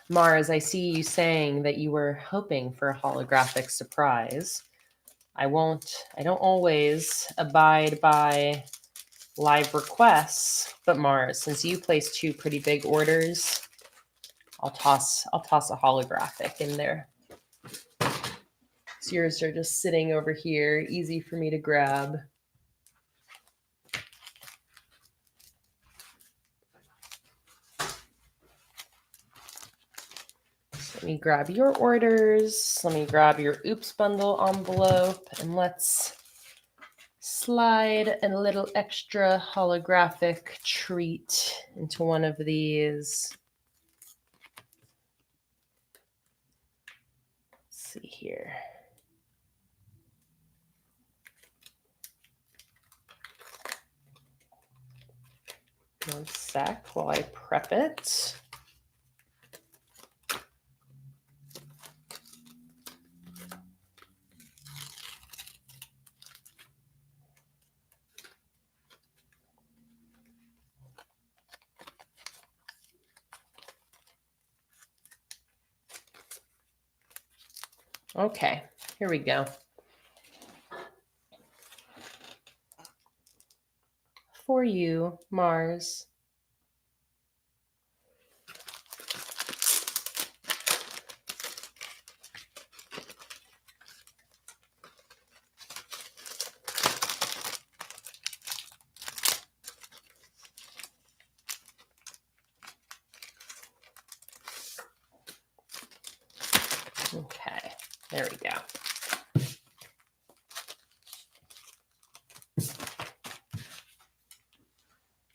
Mars, I see you saying that you were hoping for a holographic surprise. I don't always abide by live requests, but Mars, since you placed 2 pretty big orders, I'll toss a holographic in there. So yours are just sitting over here, easy for me to grab. Let me grab your orders. Let me grab your oops bundle envelope, and let's slide a little extra holographic treat into one of these. Let's see here. One sec while I prep it. Okay, here we go. For you, Mars. There we go.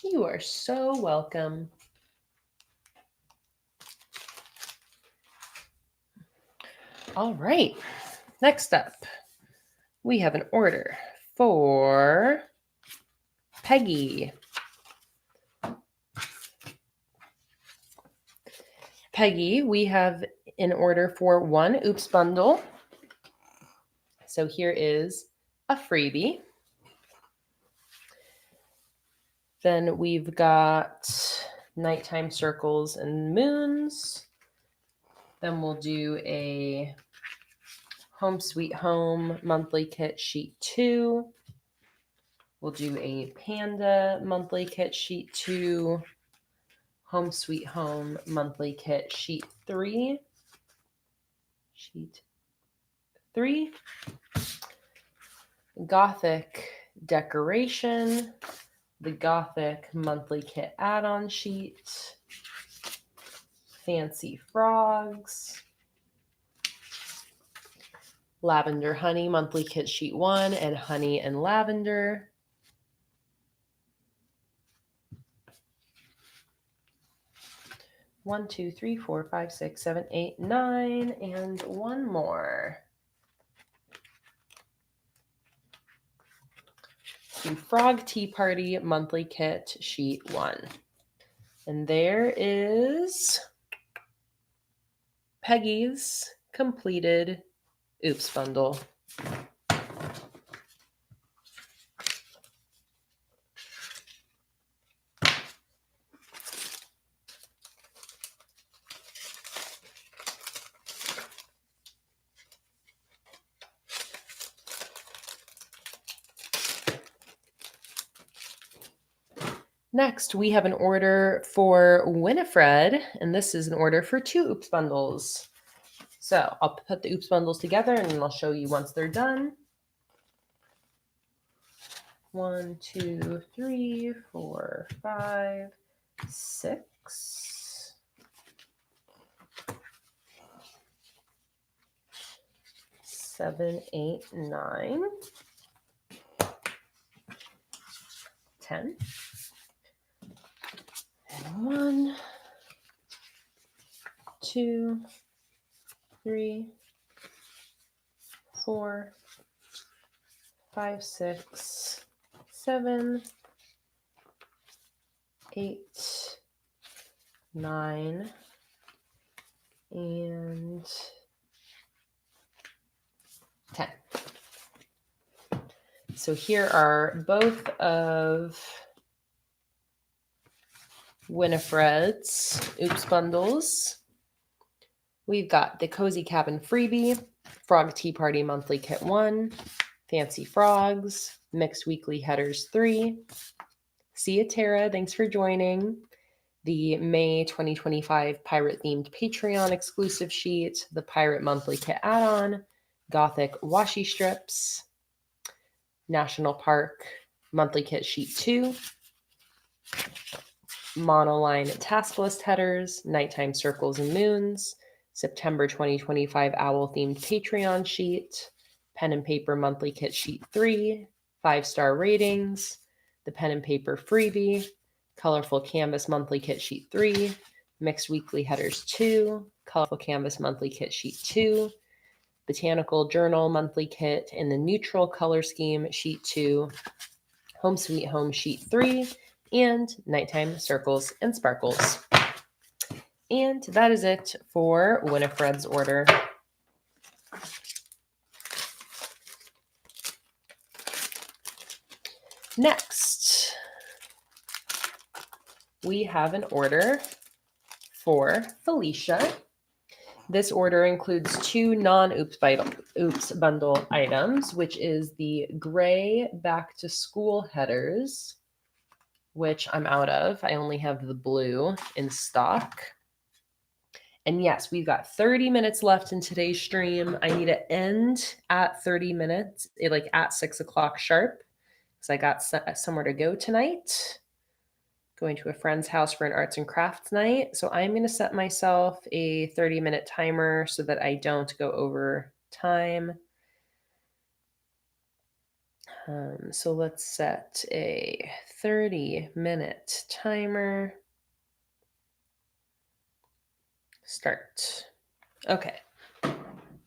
You are so welcome. All right. Next up, we have an order for Peggy. Peggy, we have an order for 1 Oops bundle. So here is a freebie. Then we've got Nighttime Circles and Moons. Then we'll do a Home Sweet Home monthly kit sheet 2. We'll do a Panda monthly kit sheet 2. Home Sweet Home monthly kit sheet 3. Sheet 3. Gothic Decoration. The Gothic monthly kit add-on sheet. Fancy Frogs. Lavender Honey monthly kit sheet 1 and Honey and Lavender. One, 2, 3, 4, 5, 6, 7, 8, 9, and one more. The Frog Tea Party monthly kit sheet 1. And there is Peggy's completed Oops bundle. Next, we have an order for Winifred, and this is an order for 2 Oops bundles. So I'll put the Oops bundles together and I'll show you once they're done. 1, 2, 3, 4, 5, 6. 7, 8, 9, 10. And 1, 2, 3, 4, 5, 6, 7, 8, 9, and 10. So here are both of Winifred's Oops bundles. We've got the Cozy Cabin freebie, Frog Tea Party monthly kit 1, Fancy Frogs, Mixed Weekly Headers 3. See ya, Tara. Thanks for joining. The May 2025 Pirate themed Patreon exclusive sheet, the Pirate monthly kit add-on, Gothic washi strips, National Park monthly kit sheet 2, Monoline task list headers, Nighttime Circles and Moons, September 2025 Owl themed Patreon sheet, Pen and Paper monthly kit sheet 3, 5-star ratings, the Pen and Paper freebie, Colorful Canvas monthly kit sheet 3, Mixed Weekly Headers 2, Colorful Canvas monthly kit sheet 2, Botanical Journal monthly kit in the neutral color scheme sheet 2, Home Sweet Home sheet 3, and Nighttime Circles and Sparkles. And that is it for Winifred's order. Next, we have an order for Felicia. This order includes 2 non-Oops bundle items, which is the gray back to school headers, which I'm out of. I only have the blue in stock. And yes, we've got 30 minutes left in today's stream. I need to end at 30 minutes, like at 6 o'clock sharp, because I got somewhere to go tonight. Going to a friend's house for an arts and crafts night. So I'm going to set myself a 30-minute timer so that I don't go over time. So let's set a 30-minute timer. Start. Okay.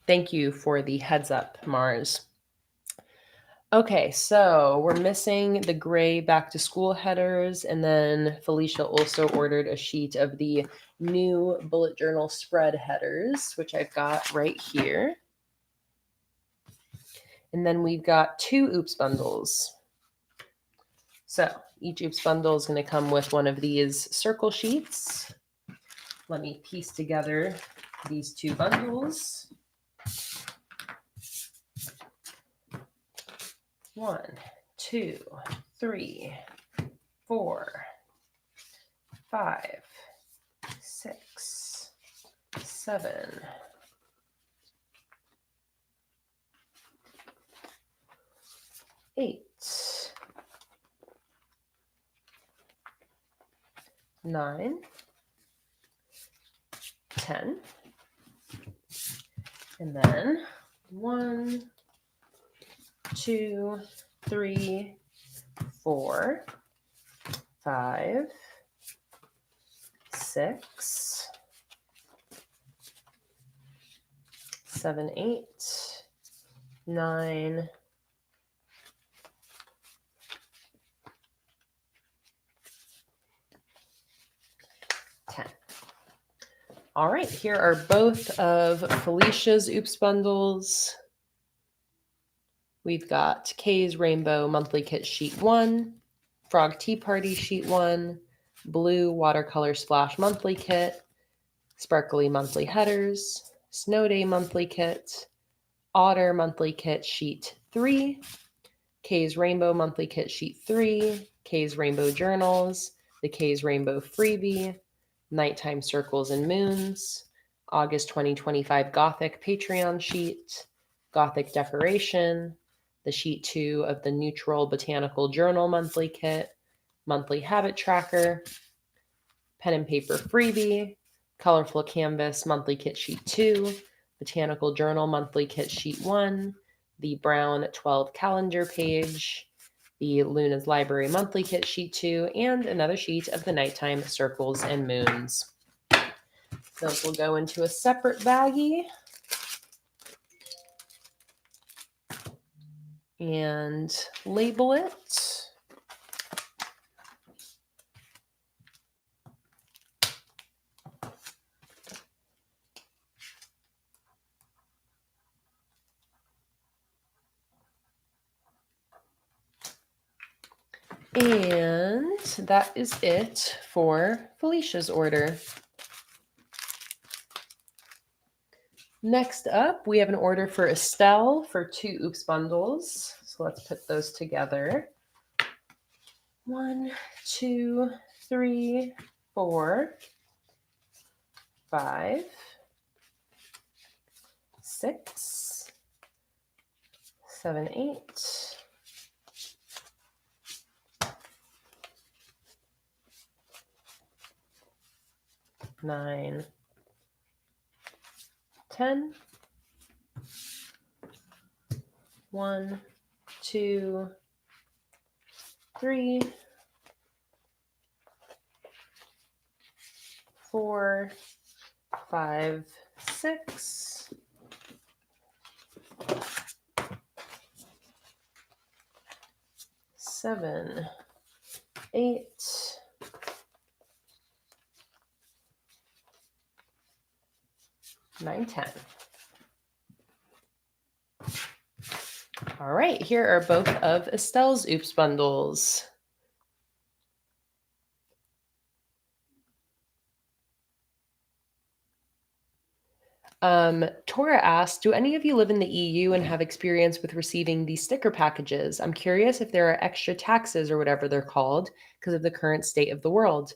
Thank you for the heads up, Mars. Okay, so we're missing the gray back to school headers, and then Felicia also ordered a sheet of the new bullet journal spread headers, which I've got right here. And then we've got 2 oops bundles. So each oops bundle is going to come with one of these circle sheets. Let me piece together these 2 bundles. 1, 2, 3, 4, 5, 6, 7, 8, 9, 10, and then 1, 2, 3, 4, 5, 6, 7, 8, 9, 10. All right, here are both of Felicia's oops bundles. We've got Kay's Rainbow Monthly Kit Sheet 1, Frog Tea Party Sheet 1, Blue Watercolor Splash Monthly Kit, Sparkly Monthly Headers, Snow Day Monthly Kit, Otter Monthly Kit Sheet 3, Kay's Rainbow Monthly Kit Sheet 3, Kay's Rainbow Journals, the Kay's Rainbow Freebie, Nighttime Circles and Moons, August 2025 Gothic Patreon Sheet, Gothic Decoration, the Sheet 2 of the Neutral Botanical Journal Monthly Kit, Monthly Habit Tracker, Pen and Paper Freebie, Colorful Canvas Monthly Kit Sheet 2, Botanical Journal Monthly Kit Sheet 1, the Brown 12 Calendar Page, the Luna's Library Monthly Kit Sheet 2, and another sheet of the Nighttime Circles and Moons. Those will go into a separate baggie. And label it. And that is it for Felicia's order. Next up, we have an order for Estelle for 2 oops bundles. So let's put those together. 1, 2, 3, 4, 5, 6, 7, 8, 9, 10. 1, 2, 3, 4, 5, 6, 7, 8, 9, 10. All right, here are both of Estelle's oops bundles. Tora asked, do any of you live in the EU and have experience with receiving these sticker packages? I'm curious if there are extra taxes or whatever they're called because of the current state of the world.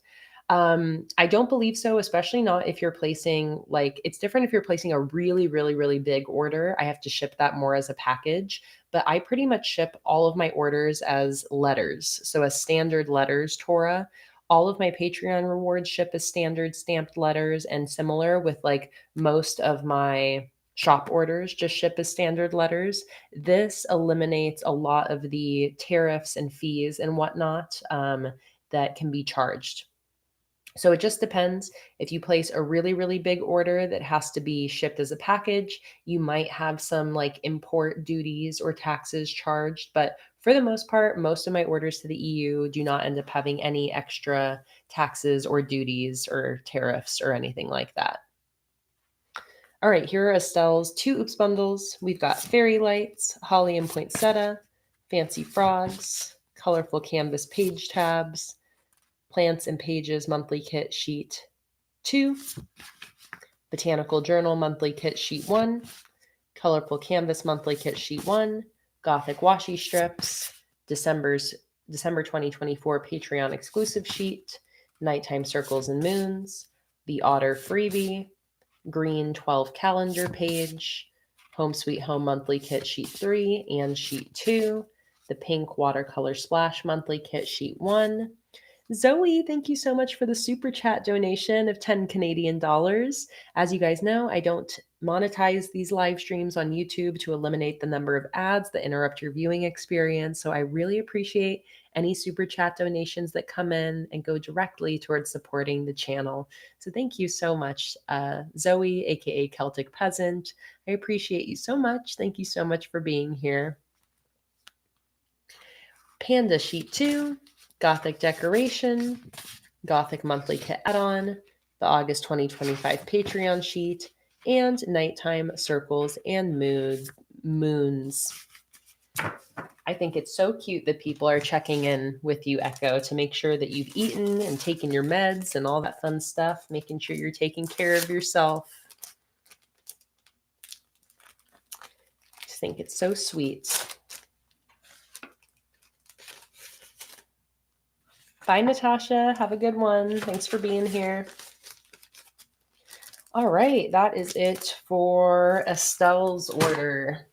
I don't believe so, especially not if you're placing, like, it's different if you're placing a really, really, really big order. I have to ship that more as a package, but I pretty much ship all of my orders as letters. So as standard letters, Tora. All of my Patreon rewards ship as standard stamped letters, and similar with like most of my shop orders just ship as standard letters. This eliminates a lot of the tariffs and fees and whatnot that can be charged. So it just depends. If you place a really, really big order that has to be shipped as a package, you might have some like import duties or taxes charged. But for the most part, most of my orders to the EU do not end up having any extra taxes or duties or tariffs or anything like that. All right, here are Estelle's 2 Oops bundles. We've got fairy lights, holly and poinsettia, fancy frogs, colorful canvas page tabs, Plants and Pages Monthly Kit Sheet 2, Botanical Journal Monthly Kit Sheet 1, Colorful Canvas Monthly Kit Sheet 1, Gothic Washi Strips, December 2024 Patreon Exclusive Sheet, Nighttime Circles and Moons, The Otter Freebie, Green 12 Calendar Page, Home Sweet Home Monthly Kit Sheet 3 and Sheet 2, the Pink Watercolor Splash Monthly Kit Sheet 1, Zoe, thank you so much for the super chat donation of 10 Canadian dollars. As you guys know, I don't monetize these live streams on YouTube to eliminate the number of ads that interrupt your viewing experience. So I really appreciate any super chat donations that come in and go directly towards supporting the channel. So thank you so much, Zoe, aka Celtic Peasant. I appreciate you so much. Thank you so much for being here. Panda Sheet 2. Gothic Decoration, Gothic Monthly Kit Add-on, the August 2025 Patreon sheet, and Nighttime Circles and Moons. I think it's so cute that people are checking in with you, Echo, to make sure that you've eaten and taken your meds and all that fun stuff, making sure you're taking care of yourself. I just think it's so sweet. Bye, Natasha. Have a good one. Thanks for being here. All right, that is it for Estelle's order.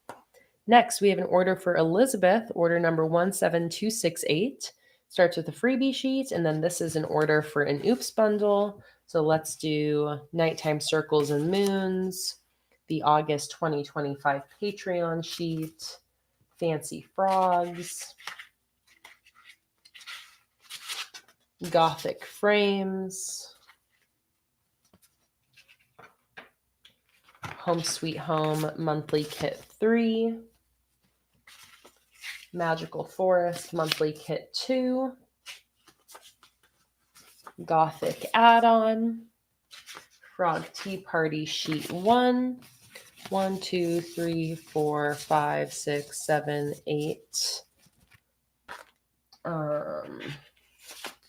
Next, we have an order for Elizabeth, order number 17268. Starts with a freebie sheet, and then this is an order for an Oops bundle. So let's do Nighttime Circles and Moons, the August 2025 Patreon sheet, Fancy Frogs, Gothic Frames, Home Sweet Home Monthly Kit 3, Magical Forest Monthly Kit 2, Gothic Add-on, Frog Tea Party Sheet 1, 1, 2, 3, 4, 5, 6, 7, 8,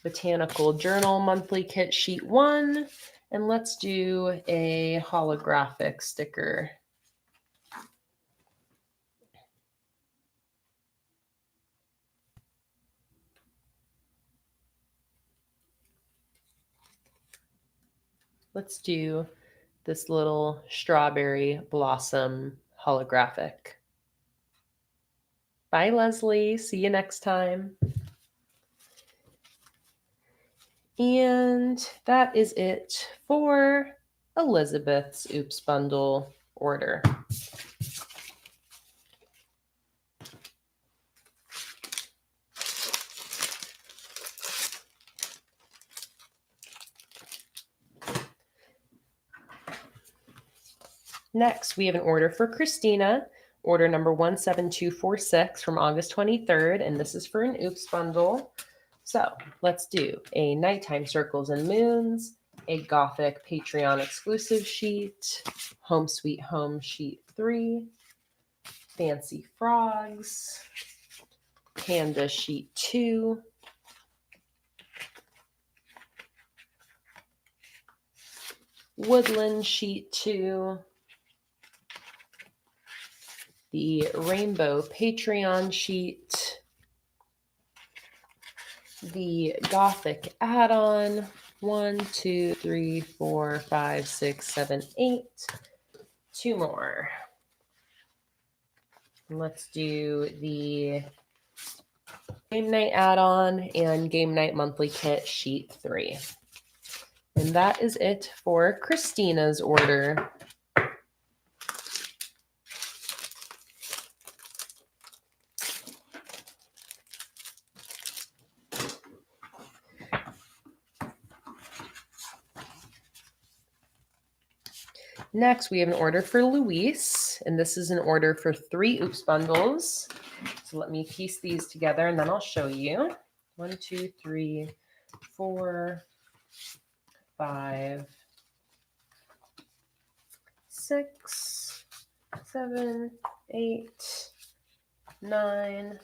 Botanical Journal Monthly Kit Sheet 1, and let's do a holographic sticker. Let's do this little strawberry blossom holographic. Bye, Leslie. See you next time. And that is it for Elizabeth's Oops bundle order. Next, we have an order for Christina, order number 17246 from August 23rd, and this is for an Oops bundle. So let's do a Nighttime Circles and Moons, a Gothic Patreon exclusive sheet, Home Sweet Home Sheet 3, Fancy Frogs, Panda Sheet 2, Woodland Sheet 2, the Rainbow Patreon sheet, the Gothic add-on, 1, 2, 3, 4, 5, 6, 7, 8, 2 more. And let's do the Game Night add-on and Game Night Monthly Kit sheet 3. And that is it for Christina's order. Next, we have an order for Luis, and this is an order for 3 Oops bundles. So let me piece these together, and then I'll show you. 1, 2, 3, 4, 5, 6, 7, 8, 9,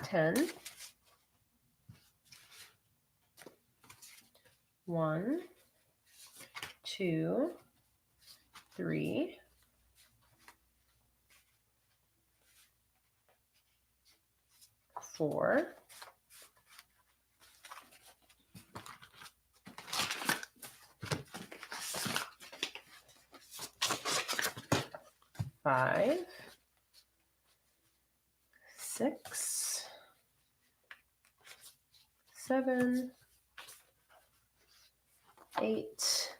10. 1, 2, 3, 4, 5, 6, 7, 8,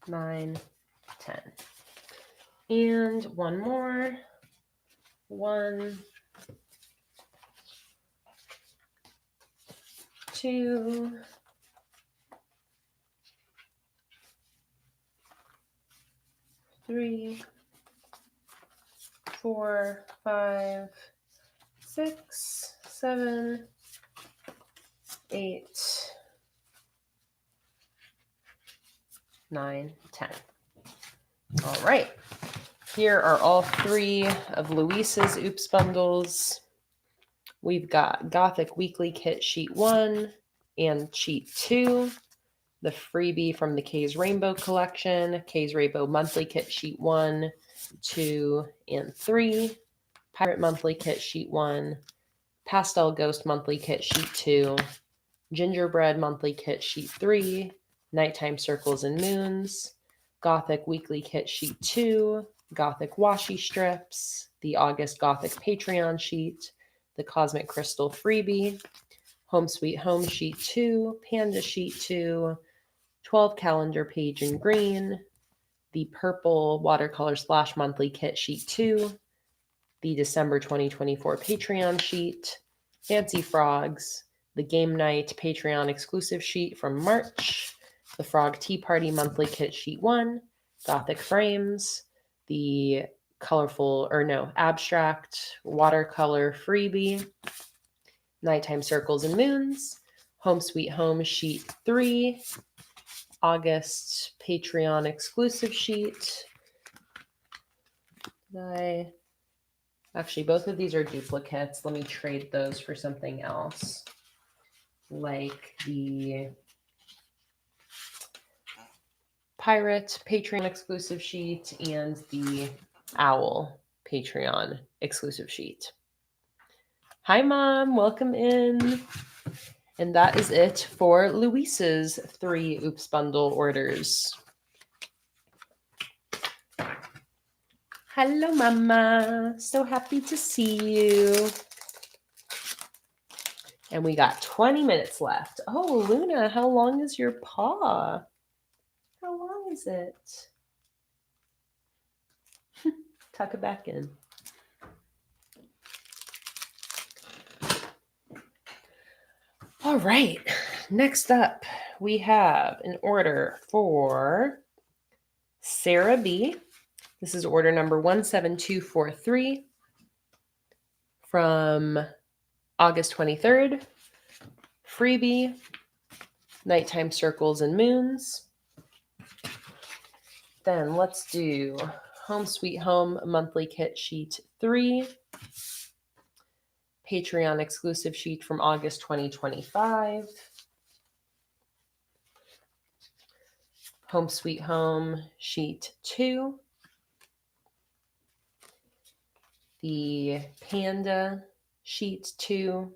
9, 10. And one more. 1, 2, 3, 4, 5, 6, 7, 8, 9, 10. All right. Here are all 3 of Luis's Oops bundles. We've got Gothic Weekly Kit Sheet 1 and Sheet 2, the freebie from the Kay's Rainbow Collection, Kay's Rainbow Monthly Kit Sheet 1, 2, and 3, Pirate Monthly Kit Sheet 1, Pastel Ghost Monthly Kit Sheet 2, Gingerbread Monthly Kit Sheet 3, Nighttime Circles and Moons, Gothic Weekly Kit Sheet 2, Gothic Washi Strips, the August Gothic Patreon Sheet, the Cosmic Crystal Freebie, Home Sweet Home Sheet 2, Panda Sheet 2, 12 Calendar Page in Green, the Purple Watercolor Splash Monthly Kit Sheet 2, the December 2024 Patreon Sheet, Fancy Frogs, the Game Night Patreon Exclusive Sheet from March, the Frog Tea Party Monthly Kit Sheet 1, Gothic Frames, the Abstract Watercolor Freebie, Nighttime Circles and Moons, Home Sweet Home Sheet 3, August Patreon Exclusive Sheet. Actually, both of these are duplicates. Let me trade those for something else, like the Pirate Patreon exclusive sheet and the Owl Patreon exclusive sheet. Hi, Mom. Welcome in. And that is it for Luis's 3 Oops bundle orders. Hello, Mama. So happy to see you. And we got 20 minutes left. Oh, Luna, how long is your paw? How long is it? Tuck it back in. All right. Next up, we have an order for Sarah B. This is order number 17243 from August 23rd. Freebie, Nighttime Circles and Moons. Then let's do Home Sweet Home Monthly Kit Sheet 3. Patreon exclusive sheet from August 2025. Home Sweet Home Sheet 2. The Panda Sheet 2.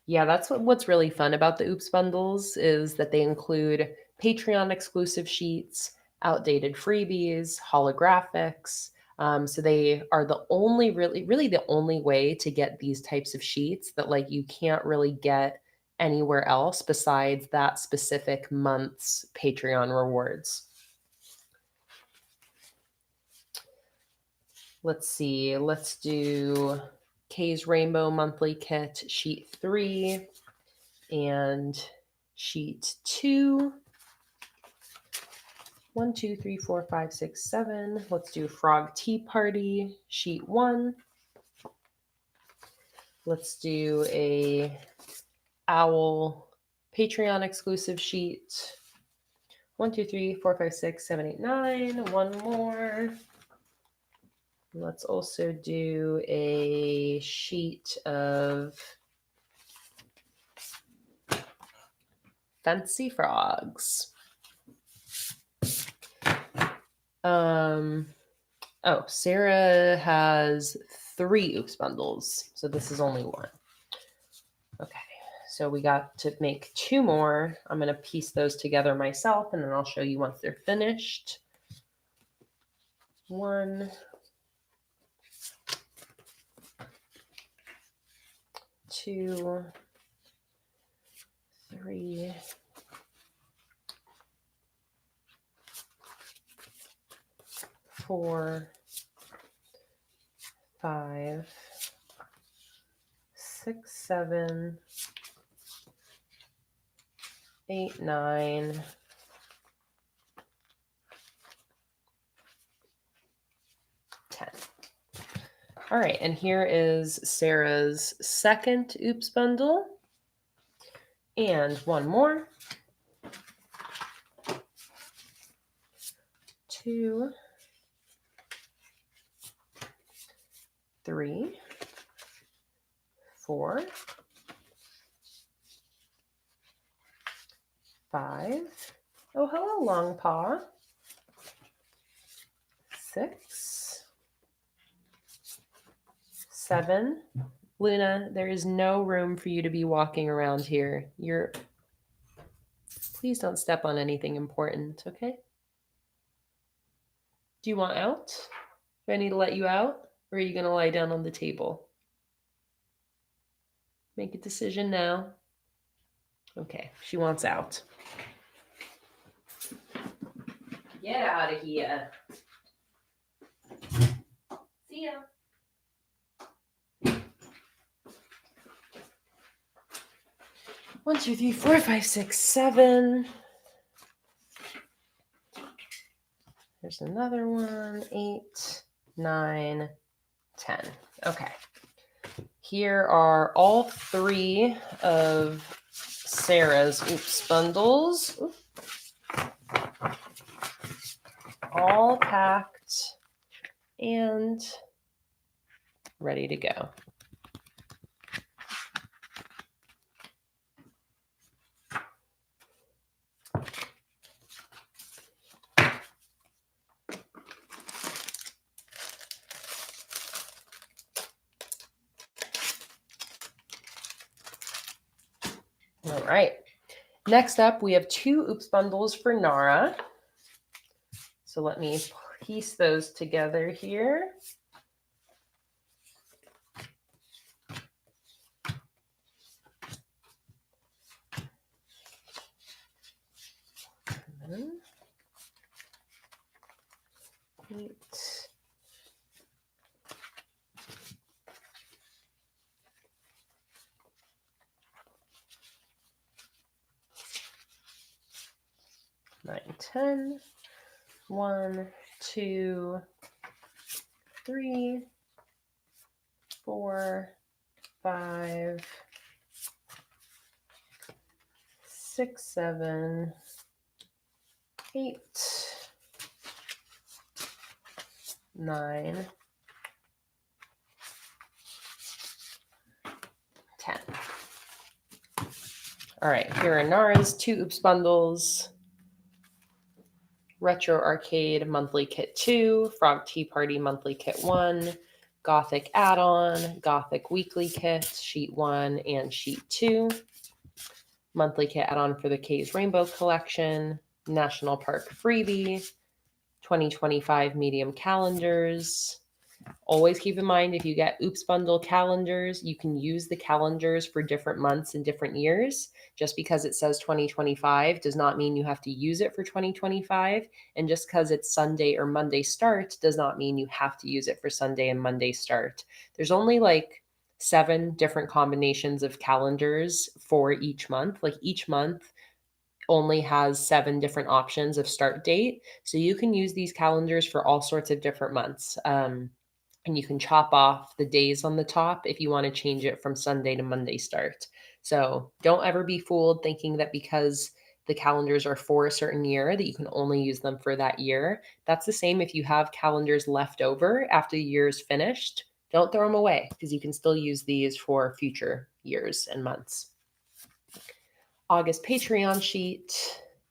Yeah, that's what's really fun about the Oops bundles is that they include Patreon exclusive sheets, outdated freebies, holographics. So they are the only really the only way to get these types of sheets that like you can't really get anywhere else besides that specific month's Patreon rewards. Let's see. Let's do Kay's Rainbow Monthly Kit, sheet 3 and sheet 2. 1, 2, 3, 4, 5, 6, 7. Let's do Frog Tea Party, sheet 1. Let's do a Owl Patreon exclusive sheet. 1, 2, 3, 4, 5, 6, 7, 8, 9. One more. Let's also do a sheet of Fancy Frogs. Oh, Sarah has 3 oops bundles, so this is only 1. Okay, so we got to make 2 more. I'm going to piece those together myself, and then I'll show you once they're finished. 1, 2, 3, 4, 5, 6, 7, 8, 9, 10. All right, and here is Sarah's second oops bundle. And one more. 2, 3, 4, 5. Oh, hello, Long Paw. 6, 7. Luna, there is no room for you to be walking around here. Please don't step on anything important, okay? Do you want out? Do I need to let you out? Or are you going to lie down on the table? Make a decision now. Okay, she wants out. Get out of here. See ya. One, 2, 3, 4, 5, 6, 7. There's another one. 8, 9, 10. Okay. Here are all 3 of Sarah's oops bundles. Oops. All packed and ready to go. All right. Next up, we have 2 oops bundles for Nara. So let me piece those together here. Eight. 9, 10. 1, 2, 3, 4, 5, 6, 7, 8, 9, 10. All right, here are Nara's 2 oops bundles. Retro Arcade Monthly Kit 2, Frog Tea Party Monthly Kit 1, Gothic Add-on, Gothic Weekly Kit, Sheet 1 and Sheet 2, Monthly Kit Add-on for the Kay's Rainbow Collection, National Park Freebie, 2025 Medium Calendars. Always keep in mind, if you get oops bundle calendars, you can use the calendars for different months and different years. Just because it says 2025 does not mean you have to use it for 2025. And just because it's Sunday or Monday start does not mean you have to use it for Sunday and Monday start. There's only like 7 different combinations of calendars for each month. Like each month only has 7 different options of start date. So you can use these calendars for all sorts of different months. And you can chop off the days on the top if you want to change it from Sunday to Monday start. So don't ever be fooled thinking that because the calendars are for a certain year that you can only use them for that year. That's the same if you have calendars left over after the year is finished. Don't throw them away because you can still use these for future years and months. August Patreon sheet,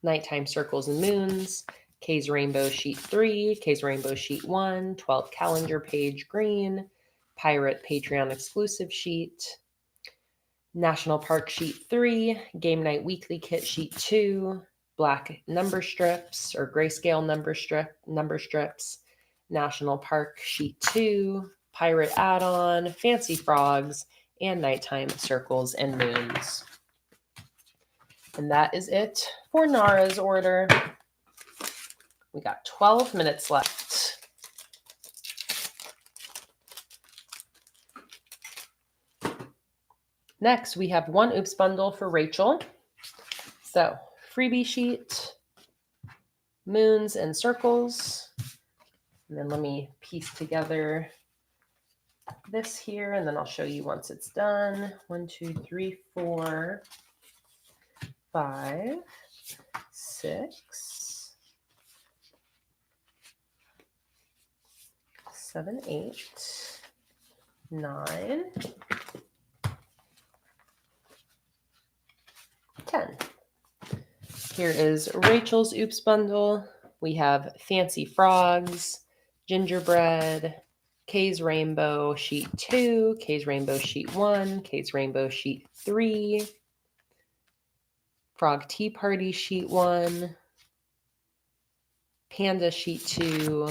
nighttime circles and moons, Kay's Rainbow Sheet 3, Kay's Rainbow Sheet 1, 12 calendar page green, Pirate Patreon exclusive sheet, National Park Sheet 3, Game Night Weekly Kit Sheet 2, black number strips or grayscale number strips, National Park Sheet 2, Pirate add-on, Fancy Frogs, and Nighttime Circles and Moons. And that is it for Nara's order. We got 12 minutes left. Next, we have one Oops bundle for Rachel. So, freebie sheet, moons and circles. And then let me piece together this here, and then I'll show you once it's done. 1, 2, 3, 4, 5, 6, 7, 8, 9, 10. Here is Rachel's Oops bundle. We have Fancy Frogs, Gingerbread, Kay's Rainbow Sheet 2, Kay's Rainbow Sheet 1, Kay's Rainbow Sheet 3, Frog Tea Party Sheet 1, Panda Sheet 2,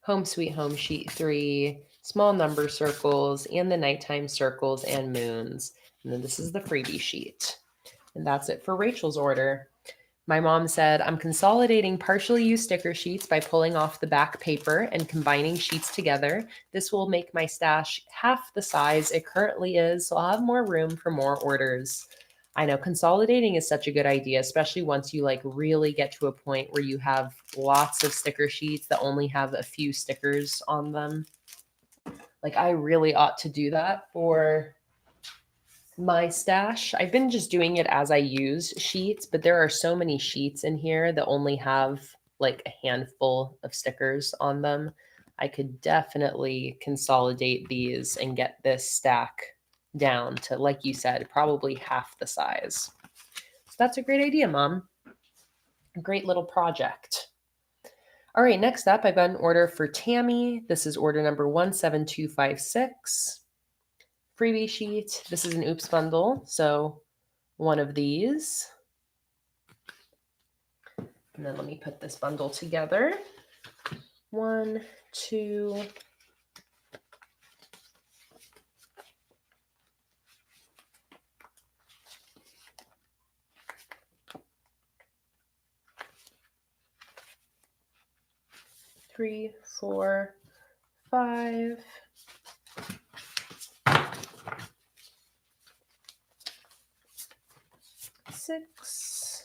Home Sweet Home Sheet 3, Small Number Circles, and the Nighttime Circles and Moons. And then this is the freebie sheet. And that's it for Rachel's order. My mom said, I'm consolidating partially used sticker sheets by pulling off the back paper and combining sheets together. This will make my stash half the size it currently is, so I'll have more room for more orders. I know consolidating is such a good idea, especially once you really get to a point where you have lots of sticker sheets that only have a few stickers on them. I really ought to do that for my stash. I've been just doing it as I use sheets, but there are so many sheets in here that only have a handful of stickers on them. I could definitely consolidate these and get this stack down to, like you said, probably half the size. So that's a great idea, Mom. A great little project. All right, next up, I've got an order for Tammy. This is order number 17256. Freebie sheet. This is an Oops bundle, so one of these. And then let me put this bundle together. 1, 2, 3, 4, 5. 6,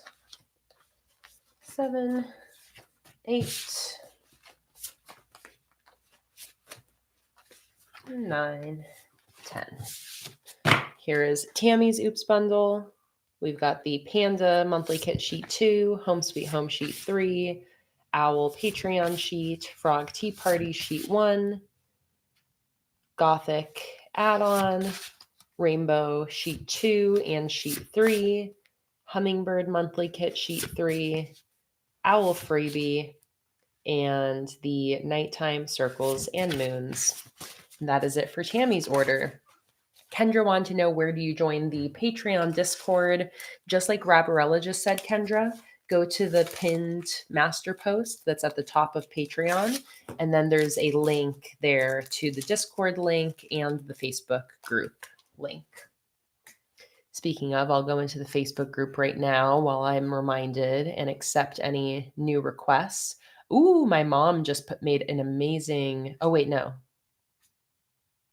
7, 8, 9, 10. Here is Tammy's Oops bundle. We've got the Panda Monthly Kit Sheet 2, Home Sweet Home Sheet 3, Owl Patreon Sheet, Frog Tea Party Sheet 1, Gothic Add-on, Rainbow Sheet 2 and Sheet 3, Hummingbird Monthly Kit Sheet 3, Owl Freebie, and the Nighttime Circles and Moons. And that is it for Tammy's order. Kendra wanted to know, where do you join the Patreon Discord? Just like Rabarella just said, Kendra, go to the pinned master post that's at the top of Patreon. And then there's a link there to the Discord link and the Facebook group link. Speaking of, I'll go into the Facebook group right now while I'm reminded and accept any new requests. Ooh, my mom just made an amazing, oh wait, no.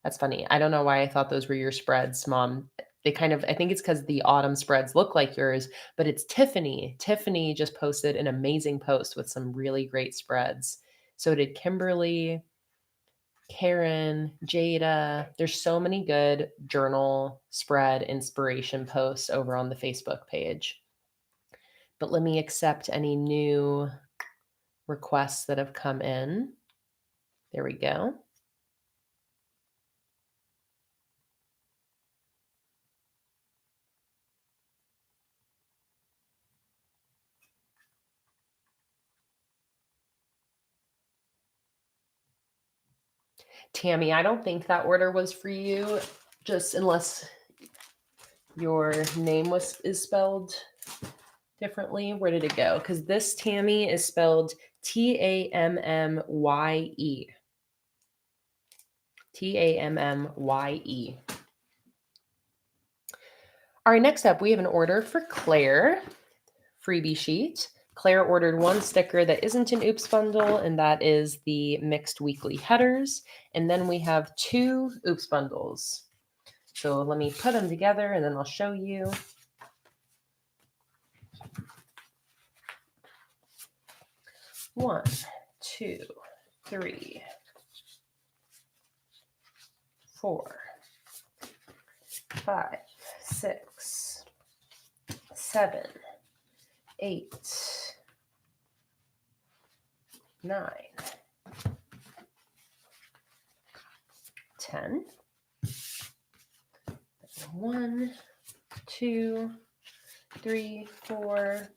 That's funny. I don't know why I thought those were your spreads, Mom. They kind of, I think it's because the autumn spreads look like yours, but it's Tiffany. Tiffany just posted an amazing post with some really great spreads. So did Kimberly, Karen, Jada. There's so many good journal spread inspiration posts over on the Facebook page. But let me accept any new requests that have come in. There we go. Tammy, I don't think that order was for you, just unless your name is spelled differently. Where did it go? Because this Tammy is spelled Tammye. Tammye. All right, next up, we have an order for Claire, freebie sheet. Claire ordered one sticker that isn't an Oops bundle, and that is the mixed weekly headers. And then we have 2 Oops bundles. So let me put them together and then I'll show you. One, 2, 3, 4, 5, 6, 7, 8, 9, 10. 1, 2, 3, 4,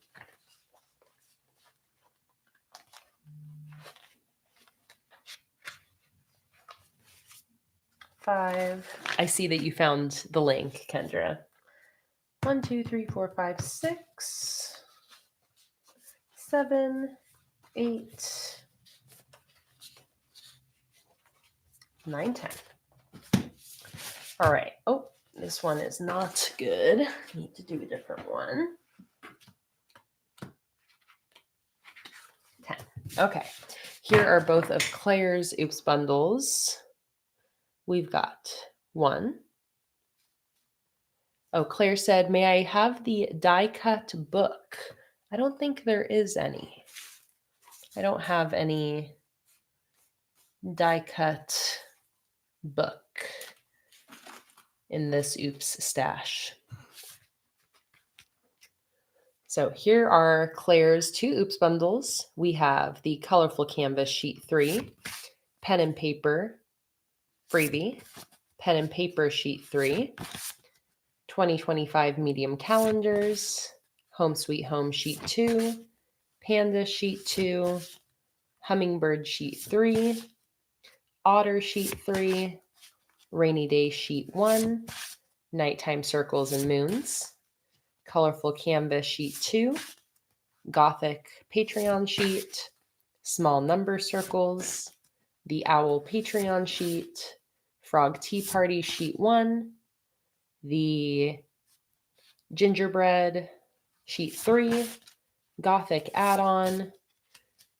5. I see that you found the link, Kendra. 1, 2, 3, 4, 5, 6, 7, 8, 9, 10. All right. Oh, this one is not good. I need to do a different one. 10. Okay. Here are both of Claire's Oops bundles. We've got 1. Oh, Claire said, may I have the die cut book? I don't think there is any. I don't have any die cut book in this Oops stash. So here are Claire's 2 Oops bundles. We have the Colorful Canvas Sheet 3, Pen and Paper freebie, Pen and Paper Sheet 3, 2025 Medium Calendars, Home Sweet Home Sheet 2, Panda Sheet 2, Hummingbird Sheet 3, Otter Sheet 3, Rainy Day Sheet 1, Nighttime Circles and Moons, Colorful Canvas Sheet 2, Gothic Patreon Sheet, Small Number Circles, the Owl Patreon Sheet, Frog Tea Party Sheet 1, the Gingerbread Sheet 3, Gothic Add-on,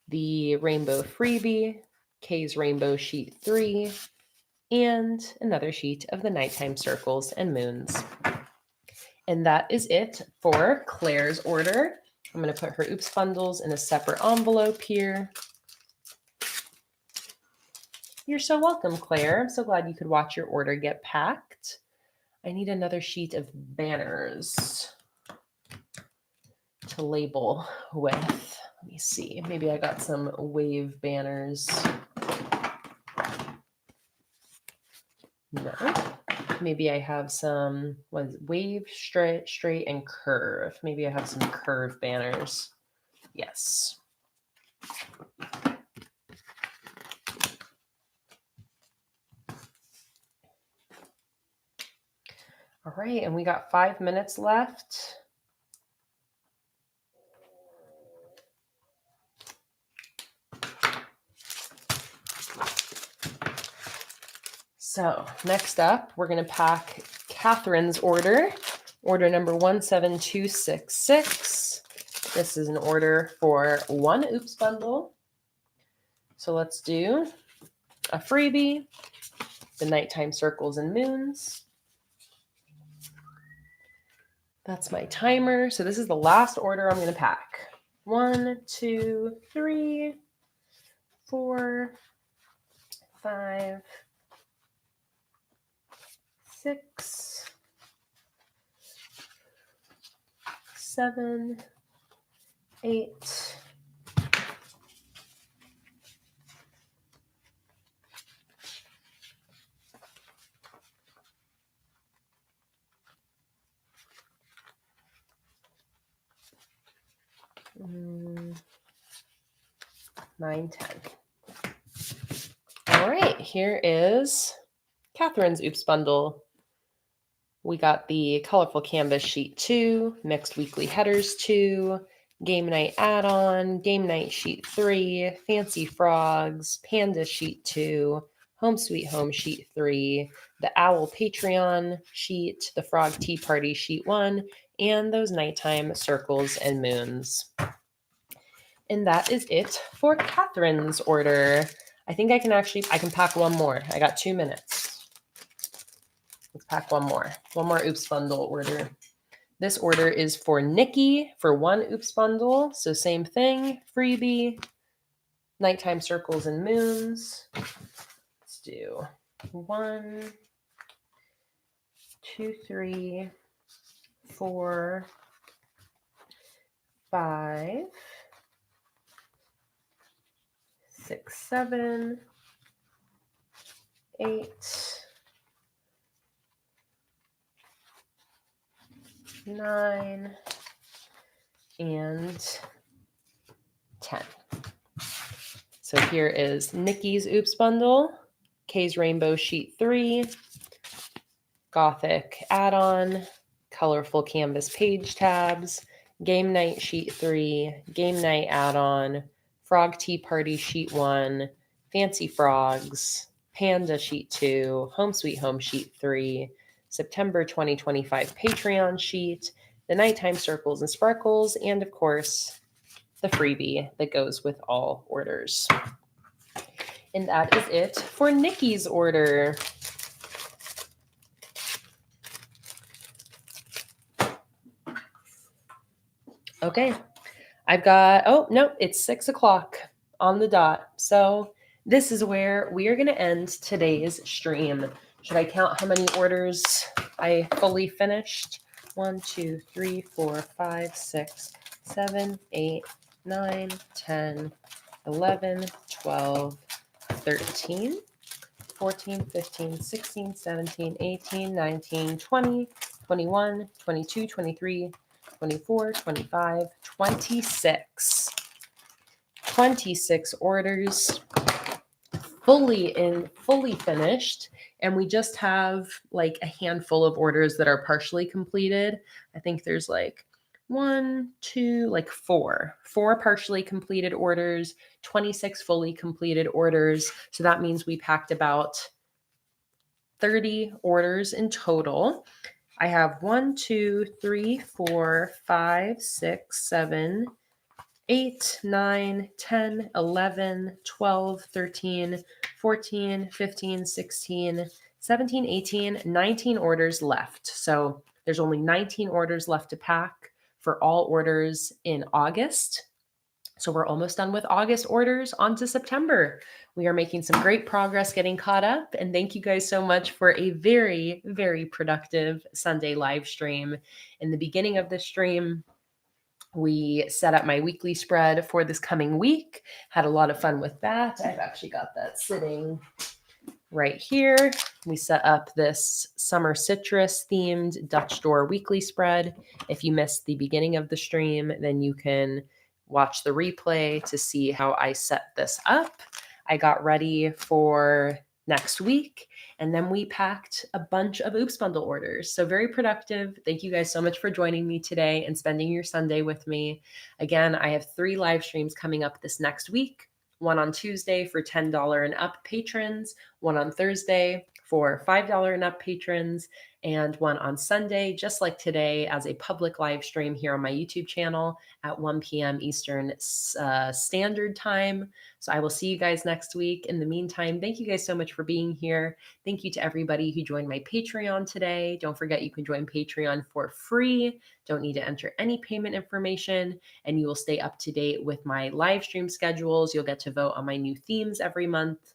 the Rainbow Freebie, Kay's Rainbow Sheet 3, and another sheet of the Nighttime Circles and Moons. And that is it for Claire's order. I'm going to put her Oops bundles in a separate envelope here. You're so welcome, Claire. I'm so glad you could watch your order get packed. I need another sheet of banners to label with. Let me see. Maybe I got some wave banners. No. Maybe I have some wave, straight, and curve. Maybe I have some curve banners. Yes. All right, and we got 5 minutes left. So next up, we're going to pack Catherine's order number 17266. This is an order for 1 Oops bundle. So let's do a freebie, the nighttime circles and moons. That's my timer. So this is the last order I'm going to pack. 1, 2, 3, 4, 5, 6, 7, 8, 9, 10. All right, here is Catherine's Oops bundle. We got the Colorful Canvas Sheet 2, Mixed Weekly Headers 2, Game Night Add-on, Game Night Sheet 3, Fancy Frogs, Panda Sheet 2, Home Sweet Home Sheet 3, the Owl Patreon Sheet, the Frog Tea Party Sheet 1, and those nighttime circles and moons. And that is it for Catherine's order. I think I can pack one more. I got 2 minutes. Let's pack one more Oops bundle order. This order is for Nikki for 1 Oops bundle. So same thing, freebie, nighttime circles and moons. Let's do 1, 2, 3, 4, 5, 6, 7, 8, 9, and 10. So here is Nikki's Oops bundle, Kay's Rainbow Sheet 3, Gothic add-on, Colorful Canvas page tabs, Game Night Sheet 3, Game Night add-on, Frog Tea Party Sheet 1, Fancy Frogs, Panda Sheet 2, Home Sweet Home Sheet 3, September 2025 Patreon sheet, the Nighttime Circles and Sparkles, and of course, the freebie that goes with all orders. And that is it for Nikki's order. Okay, I've got, oh, no, it's 6 o'clock on the dot. So this is where we are going to end today's stream. Should I count how many orders I fully finished? 1, 2, 3, 4, 5, 6, 7, 8, 9, 10, 11, 12, 13, 14, 15, 16, 17, 18, 19, 20, 21, 22, 23, 24, 25, 26. 26 orders fully finished, and we just have like a handful of orders that are partially completed. I think there's like 4 partially completed orders, 26 fully completed orders. So that means we packed about 30 orders in total. I have 1, 2, 3, 4, 5, 6, 7, 8, 9, 10, 11, 12, 13, 14, 15, 16, 17, 18, 19 orders left. So there's only 19 orders left to pack for all orders in August. So we're almost done with August orders. On to September. We are making some great progress getting caught up. And thank you guys so much for a very, very productive Sunday live stream. In the beginning of the stream, we set up my weekly spread for this coming week. Had a lot of fun with that. I've actually got that sitting right here. We set up this summer citrus themed Dutch Door weekly spread. If you missed the beginning of the stream, then you can watch the replay to see how I set this up. I got ready for next week, and then we packed a bunch of Oops bundle orders. So very productive. Thank you guys so much for joining me today and spending your Sunday with me. Again, I have 3 live streams coming up this next week. One on Tuesday for $10 and up patrons, one on Thursday for $5 and up patrons, and one on Sunday, just like today, as a public live stream here on my YouTube channel at 1 p.m. Eastern Standard Time. So I will see you guys next week. In the meantime, thank you guys so much for being here. Thank you to everybody who joined my Patreon today. Don't forget you can join Patreon for free. Don't need to enter any payment information, and you will stay up to date with my live stream schedules. You'll get to vote on my new themes every month.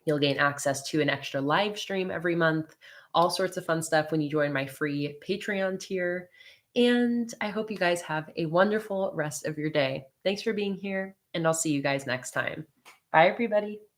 You'll gain access to an extra live stream every month, all sorts of fun stuff when you join my free Patreon tier. And I hope you guys have a wonderful rest of your day. Thanks for being here, and I'll see you guys next time. Bye, everybody.